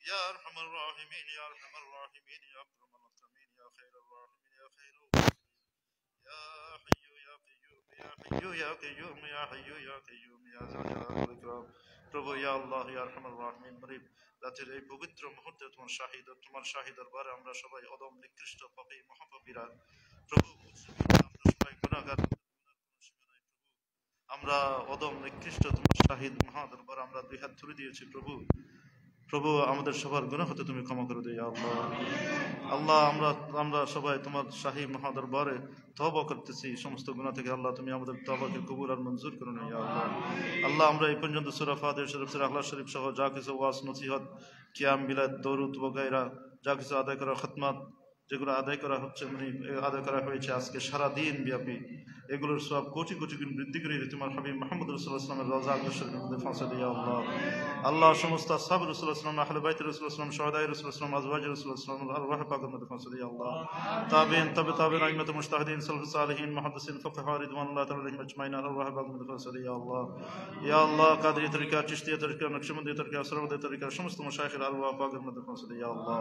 يا أرحم الراحمين يا أرحم الراحمين يا أكرم الأكرمين يا خير الراحمين يا خير يا حي يا قيوم يا حي يا قيوم يا حي يا قيوم يا ذا الجلال والإكرام প্রভু ইয়া আল্লাহ ইয়া আরহামার রাহিমিন মরিব রাতের এই পবিত্র মুহূর্তে তোমার শাহী দরবারে আমরা সবাই অদম নিকৃষ্ট পাপী মহাপাপীরা প্রভু আমরা সবাই গুনাহগার আমরা অদম নিকৃষ্ট তোমার শাহিদ মহাদরবার আমরা দুই হাত ধরে দিয়েছি প্রভু প্রভু আমাদের সবার গুনাহ হতে তুমি ক্ষমা করে দিও আল্লাহ আল্লাহ আমরা সবাই তোমার শাহী মহাদরবারে তওবা করতেছি সমস্ত গুনাহ থেকে আল্লাহ তুমি আমাদের তওবাকে কবুল আর মঞ্জুর করো না ইয়া আল্লাহ আল্লাহ আমরা এই পর্যন্ত সূরা ফাতিহা শরীফ সূরা ইখলাস শরীফ সহ যা কিছু ওয়াজ নসিহত কিয়াম বিলাদ দরুদ ওয়াগায়রা যা কিছু আদায় করা খিদমত যেগুলো আদায় করা হচ্ছে আদায় করা হয়েছে আজকে সারা দিন ব্যাপী এগুলোর সব কোটি কোটি গুণ বৃদ্ধি করে তোমার হাবিব মুহাম্মদ রাসূলুল্লাহ সাল্লাল্লাহু আলাইহি ওয়াসাল্লামের রওজা আকর্ষণের মধ্যে ফাঁসা দিয়ে আল্লাহ আল্লাহ সমস্ত আসহাব রাসূলুল্লাহ সাল্লাল্লাহু আলাইহি ওয়াসাল্লাম আহলে বাইত রাসূলুল্লাহ সাল্লাল্লাহু আলাইহি ওয়াসাল্লাম শুহাদায়ে রাসূলুল্লাহ সাল্লাল্লাহু আলাইহি ওয়াসাল্লাম আজওয়াজ রাসূলুল্লাহ সাল্লাল্লাহু আলাইহি ওয়াসাল্লাম আরওয়াহ পাকের মধ্যে ফাঁসা দিয়ে আল্লাহ তাবিঈন তাবিঈন আইম্মাত মুজতাহিদিন সালফুস সালিহিন মুহাদ্দিসিন ফুকাহা রিদওয়ানুল্লাহি তাআলা আলাইহিম আজমাইন আরওয়াহ পাকের মধ্যে ফাঁসা দিয়ে আল্লাহ ইয়া আল্লাহ কাদরি তরিকা চিশতিয়া তরিকা নকশবন্দি তরিকা আসরাবদি তরিকা সমস্ত মাশায়েখের আরওয়াহ পাকের মধ্যে ফাঁসা দিয়ে আল্লাহ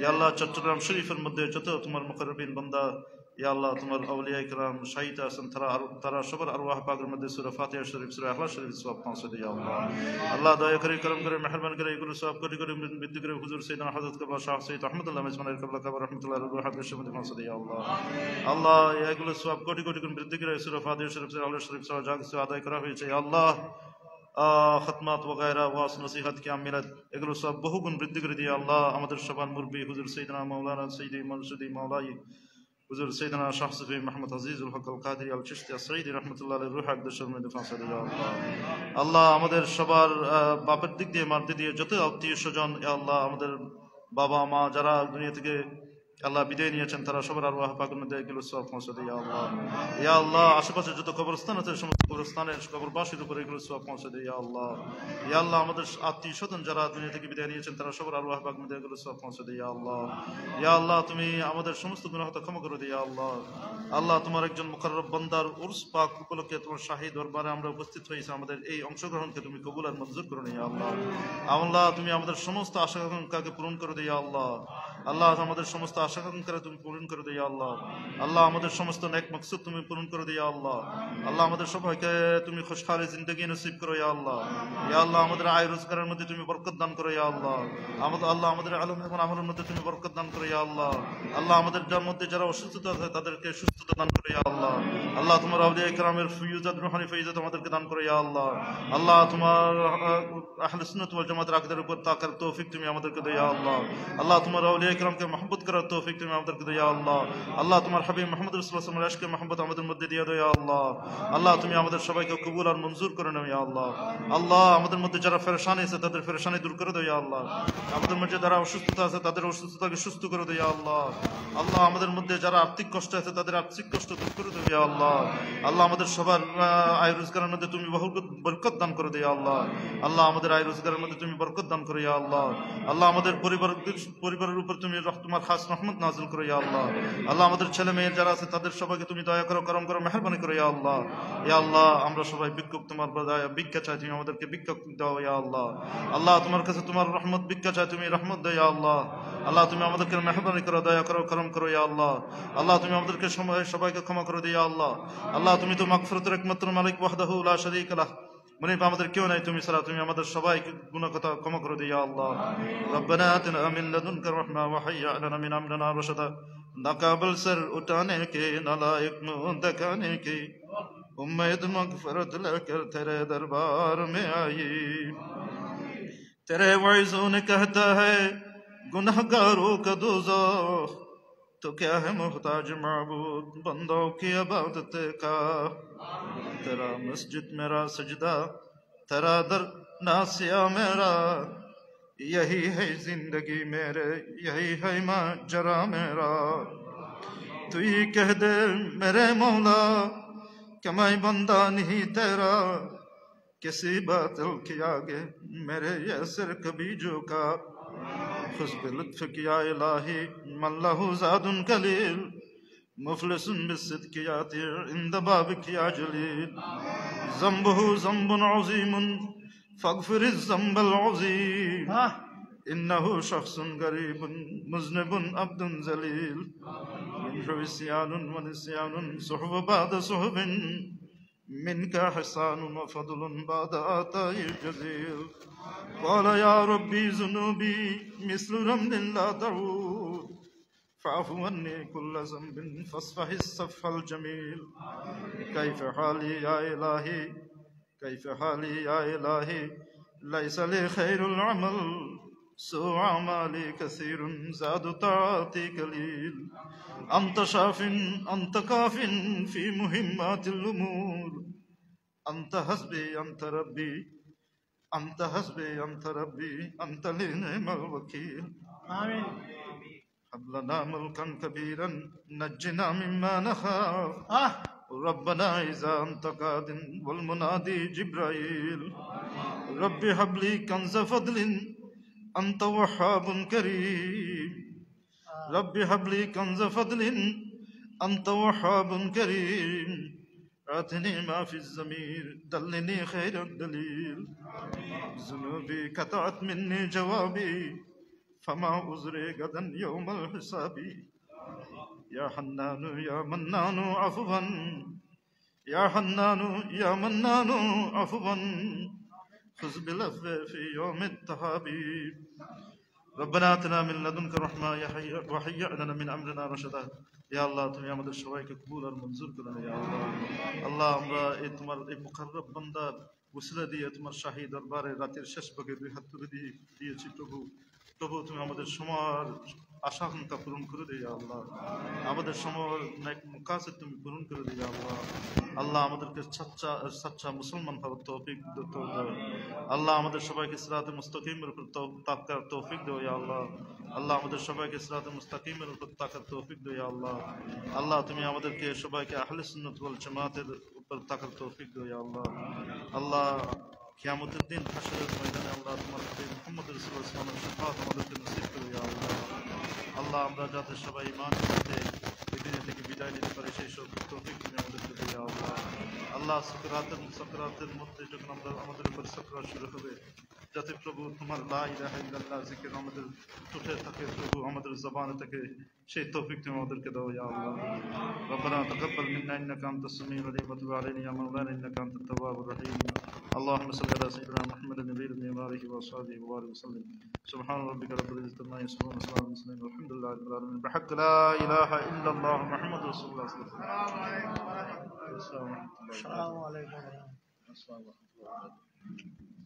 ইয়া আল্লাহ চট্টগ্রাম শরীফের মধ্যে যত তোমার মুকররবিন বান্দা ইয়া আল্লাহ তোমার আউলিয়া ইকরাম শাহিদ আছেন তারা সবার আরওয়াহ পাকের মধ্যে সূরা ফাতিহা শরীফ সূরা ইখলাস শরীফ সওয়াব পৌঁছে দিও আল্লাহ আল্লাহ দয়া করে করম করে মেহেরবানি করে এগুলো সওয়াব কোটি কোটি বৃদ্ধি করে হুজুর সাইয়েদনা হযরত কাবলা শাহ সৈয়দ আহমদুল্লাহ মেজবানের কাবলা কাবা রাহমাতুল্লাহ আলাইহি ওয়া হাদিস মধ্যে পৌঁছে দিও আল্লাহ আল্লাহ এগুলো সওয়াব কোটি কোটি গুণ বৃদ্ধি করে সূরা ফাতিহা শরীফ সূরা ইখলাস শরীফ সহ যা কিছু আদায় করা হয়েছে আল্লাহ খিদমত ওয়াগায়রা ওয়াজ নসিহত কিয়াম মিলাদ এগুলো সব বহুগুণ বৃদ্ধি করে দিও আল্লাহ আমাদের সবার মুরব্বি হুজুর সাইয়েদনা মাওলানা সাইয়্যিদি মানসুদি মাওলাই হুজুর সাইয়েদনা শাহ সুফি মাহমুদ আজিজুল হক আল কাদেরী আল চিশতি আস-সাঈদী রাহমাতুল্লাহ আলাইহি রূহ আকদাসের মধ্যে ফাঁসা দিও আল্লাহ আল্লাহ আমাদের সবার বাপের দিক দিয়ে মার দিক দিয়ে যত আত্মীয় স্বজন আল্লাহ আমাদের বাবা মা যারা দুনিয়া থেকে আল্লাহ বিদায় নিয়েছেন তারা সবার আরওয়াহ পাকের মধ্যে এগুলো সওয়াব পৌঁছে দিও আল্লাহ ইয়া আল্লাহ আশেপাশে যত কবরস্থান আছে সমস্ত কবরস্থানের কবরবাসীর উপর এগুলো সওয়াব পৌঁছে দিও ইয়া আল্লাহ ইয়া আল্লাহ আমাদের আত্মীয় স্বজন যারা দুনিয়া থেকে বিদায় নিয়েছেন তারা সবার আরওয়াহ পাকের মধ্যে এগুলো সওয়াব পৌঁছে দিও ইয়া আল্লাহ ইয়া আল্লাহ তুমি আমাদের সমস্ত গুনাহ ক্ষমা করে দিও ইয়া আল্লাহ আল্লাহ তোমার একজন মুকাররব বান্দার উরস পাক উপলক্ষে তোমার শাহী দরবারে আমরা উপস্থিত হয়েছি আমাদের এই অংশগ্রহণকে তুমি কবুল আর মঞ্জুর করো ইয়া আল্লাহ আল্লাহ তুমি আমাদের সমস্ত আশা আকাঙ্ক্ষাকে পূরণ করে দিও ইয়া আল্লাহ আল্লাহ আমাদের সমস্ত আশা আকাঙ্ক্ষা তুমি পূরণ করে দিও আল্লাহ আল্লাহ আমাদের সমস্ত নেক মাকসুদ তুমি পূরণ করে দিও আল্লাহ আল্লাহ আমাদের সবাইকে তুমি খুশহালি জিন্দেগি নসিব করো ইয়া আল্লাহ ইয়া আল্লাহ আমাদের আয় রোজগারের মধ্যে তুমি বরকত দান করো ইয়া আল্লাহ আমাদের ইলম এবং আমলের মধ্যে তুমি বরকত দান করো ইয়া আল্লাহ আল্লাহ আমাদের মধ্যে যারা অসুস্থতা আছে তাদেরকে সুস্থতা দান করো ইয়া আল্লাহ আল্লাহ তোমার আউলিয়া ইকরামের ফয়ুজাত রূহানি ফয়ুজাত আমাদেরকে দান করো ইয়া আল্লাহ আল্লাহ তোমার আহলে সুন্নাত ওয়াল জামাতের আকীদার উপর তাকার তৌফিক তুমি আমাদেরকে দাও ইয়া আল্লাহ আল্লাহ তোমার আউলিয়া ইকরামকে মহব্বত করার তৌফিক তুমি আমাদেরকে দাও ইয়া আল্লাহ আল্লাহ তোমার হাবিব মুহাম্মদ রাসূলুল্লাহ সাল্লাল্লাহু আলাইহি ওয়াসাল্লামের ইশকে মহব্বত আমাদের মধ্যে দিয়ে দাও ইয়া আল্লাহ আল্লাহ তুমি আমাদের সবাইকে কবুল আর মঞ্জুর করে নাও ইয়া আল্লাহ আল্লাহ আমাদের মধ্যে যারা পেরেশানি আছে তাদের পেরেশানি দূর করে দাও ইয়া আল্লাহ আমাদের মধ্যে যারা অসুস্থতা আছে তাদের অসুস্থতাকে সুস্থ করে দাও ইয়া আল্লাহ আল্লাহ আমাদের মধ্যে যারা আর্থিক কষ্ট আছে তাদের আর্থিক কষ্ট দূর করে দাও ইয়া আল্লাহ আল্লাহ আমাদের সবার আয় রোজগারের মধ্যে তুমি বরকত দান করে দাও ইয়া আল্লাহ আল্লাহ আমাদের আয় রোজগারের মধ্যে তুমি বরকত দান করো ইয়া আল্লাহ আল্লাহ আমাদের পরিবারের উপর তুমি তোমার খাস রহমত নাযিল করো ইয়া আল্লাহ আল্লাহ আমাদের ছেলে মেয়ে যারা আছে তাদের সবাইকে তুমি দয়া করো করম করো মেহেরবানি করো ইয়া আল্লাহ ইয়া আল্লাহ আমরা সবাই ভিক্ষুক তোমার দয়া ভিক্ষা চাই তুমি আমাদেরকে ভিক্ষা দাও ইয়া আল্লাহ আল্লাহ তোমার কাছে তোমার রহমত ভিক্ষা চাই তুমি রহমত দাও ইয়া আল্লাহ আল্লাহ তুমি আমাদেরকে মেহেরবানি করো দয়া করো করম করো ইয়া আল্লাহ আল্লাহ তুমি আমাদেরকে সবাইকে ক্ষমা করে দিও ইয়া আল্লাহ আল্লাহ তুমি তো মাগফিরাতের একমাত্র মালিক ওয়াহদাহু লা শারীকা লাহ মনিব আমাদের কেউ নাই তুমি ছাড়া তুমি আমাদের সবাইকে গুনাহ কথা ক্ষমা করে দিও ইয়া আল্লাহ রব্বানা আতিনা মিন লাদুনকা রাহমা ওয়া হায়্যি লানা মিন আমরিনা রশাদা নাকাবল সর উঠানে কে নালায়েক মুঁহ দেখানে के उम्मीद मगफरत लेकर तेरे दरबार में आई तेरे वाइज़ों ने कहता है गुनहगारों का दोज़ख तो क्या है मोहताज माबूद बंदों की इबादत का तेरा मस्जिद मेरा सजदा तेरा दर नासिया मेरा, यही है जिंदगी मेरे, यही है माजरा मेरा। तू ही कह दे मेरे मौला कि मैं बंदा नहीं तेरा, किसी बातिल के आगे मेरे ये सिर कभी झुका। खुश बिलुत्फ किया इलाही मल्लहु ज़ादुन कलील, मुफलिसुन बिस्सिद्क़ि याति इंद बाबिक या जलील। ज़ंबुहु ज़ंबुन अज़ीमुन फ़ग़फ़िरिज़ ज़ंबल अज़ीम, इन्नहु शख़्सुन गरीबुन मुज़निबुन अब्दुन ज़लील। मिन्हु इस्यानुन व निस्यानुन सुहब बाद सुहबिन, मिनका हिसानुन व फ़ज़लुन बाद आताइ जज़ील। क़ाल या रब्बी ज़ुनूबी मिस्लु रमलिन ला तऊद, फ़अफ़ु अन्नी कुल्ल ज़ंबिन फ़ास्फ़हिस सफ़्हल जमील। कैफ़ हाली या इलाही, कैफ़ हाली या इलाही, लैस ली खैरुल अमल, सू अमाली कसीरुन ज़ादु ताअती कलील। अंत शाफ़िन अंत काफ़िन फ़ी मुहिम्मातिल उमूर, अंत हस्बी अंत रब्बी, अंत हस्बी अंत रब्बी, अंत ली निअमल वकील। आमीन। हब लना मुल्कन कबीरन नज्जिना मिम्मा नखाफ, रब्बना इज़ा अंत कादिन वल मुनादी जिब्राईल। रब्बि हबली कंज़ फ़द्लिन अंत वहाबुन करीम, रब्बि हबली कंज़ फ़द्लिन अंत वहाबुन करीम। आतिनी मा फ़िज़ ज़मीर दल्लिनी खैरद दलील। ज़ुनूबी क़तअत मिन्नी जवाबी, फमा उज़रे गदन यौमल हिसाबी। या हन्नानु या मन्नानु अफ़वन, या हन्नानु या मन्नानु अफ़वन, ख़ुज़ बिलअफ़्वी फ़ी यौमित तहाबी। रब्बना आतिना मिन लदुनका रहमा व हय्यि लना मिन अमरिना रशदा। या अल्लाह তুমি আমাদের সবাইকে কবুল আর মঞ্জুর করে নাও ইয়া আল্লাহ। আল্লাহ আমরা এই তোমার এই মুকাররব বান্দার উসিলা দিয়ে তোমার শাহী দরবারে রাতের শেষ ভাগে দুই হাত তুলে দিয়েছি প্রভু। প্রভু তুমি আমাদের সবার আশা আকাঙ্ক্ষা পূরণ করে দিও ইয়া আল্লাহ। আমাদের সবার নেক মুকাসিদ তুমি পূরণ করে দিও ইয়া আল্লাহ। আল্লাহ আমাদেরকে সচ্চা মুসলমান হওয়ার তৌফিক দাও। আল্লাহ আমাদের সবাইকে সিরাতে মুস্তাকিমের উপর তাকার তৌফিক দাও ইয়া আল্লাহ। আল্লাহ আমাদের সবাইকে সিরাতে মুস্তাকিমের উপর তাকার তৌফিক দাও ইয়া আল্লাহ। আল্লাহ তুমি আমাদেরকে সবাইকে আহলে সুন্নাত ওয়াল জামাতের উপর তাকার তৌফিক দাও ইয়া আল্লাহ। আল্লাহ কিয়ামতের দিন হাশরের ময়দানে আল্লাহ তোমার নবী মুহাম্মদ রাসূলুল্লাহ সাল্লাল্লাহু আলাইহি ওয়াসাল্লামের শাফাআত আমাদেরকে নসিব করো ইয়া আল্লাহ। আল্লাহ আমরা যাতে সবাই ঈমানের সাথে এই দুনিয়া থেকে বিদায় নিতে পারি সেই সব তৌফিক তুমি আমাদেরকে দিও ইয়া আল্লাহ। আল্লাহ সাকরাতের মধ্যে যখন আমাদের উপর সাকরাত শুরু হবে, যাতে প্রভু তোমার লা ইলাহা ইল্লাল্লাহ জিকির আমাদের ঠোঁটে থাকে, প্রভু আমাদের জবানে থাকে, সেই তৌফিক তুমি আমাদেরকে দাও ইয়া আল্লাহ। রব্বানা তাকাব্বাল মিন্না ইন্নাকা আনতাস সামিউল আলিম ওয়া তুব আলাইনা ইয়া মাওলানা ইন্নাকা আনতাত তাওয়াবুর রহিম। আল্লাহুম্মা সাল্লি আলা সাইয়্যিদিনা মুহাম্মাদিন নাবিয়্যিল উম্মি ওয়া আলিহি ওয়া আসহাবিহি ওয়া বারিক ওয়া সাল্লিম। সুবহানা রাব্বিকা রাব্বিল ইজ্জাতি আম্মা ইয়াসিফুন ওয়া সালামুন আলাল মুরসালিন ওয়ালহামদুলিল্লাহি রাব্বিল আলামিন। বিহাক্ক লা ইলাহা ইল্লাল্লাহ মুহাম্মাদুর রাসূলুল্লাহ সাল্লাল্লাহু আলাইহি ওয়াসাল্লাম। আসসালামু আলাইকুম। আসসালামু আলাইকুম ওয়া রাহমাতুল্লাহি ওয়া বারাকাতুহু।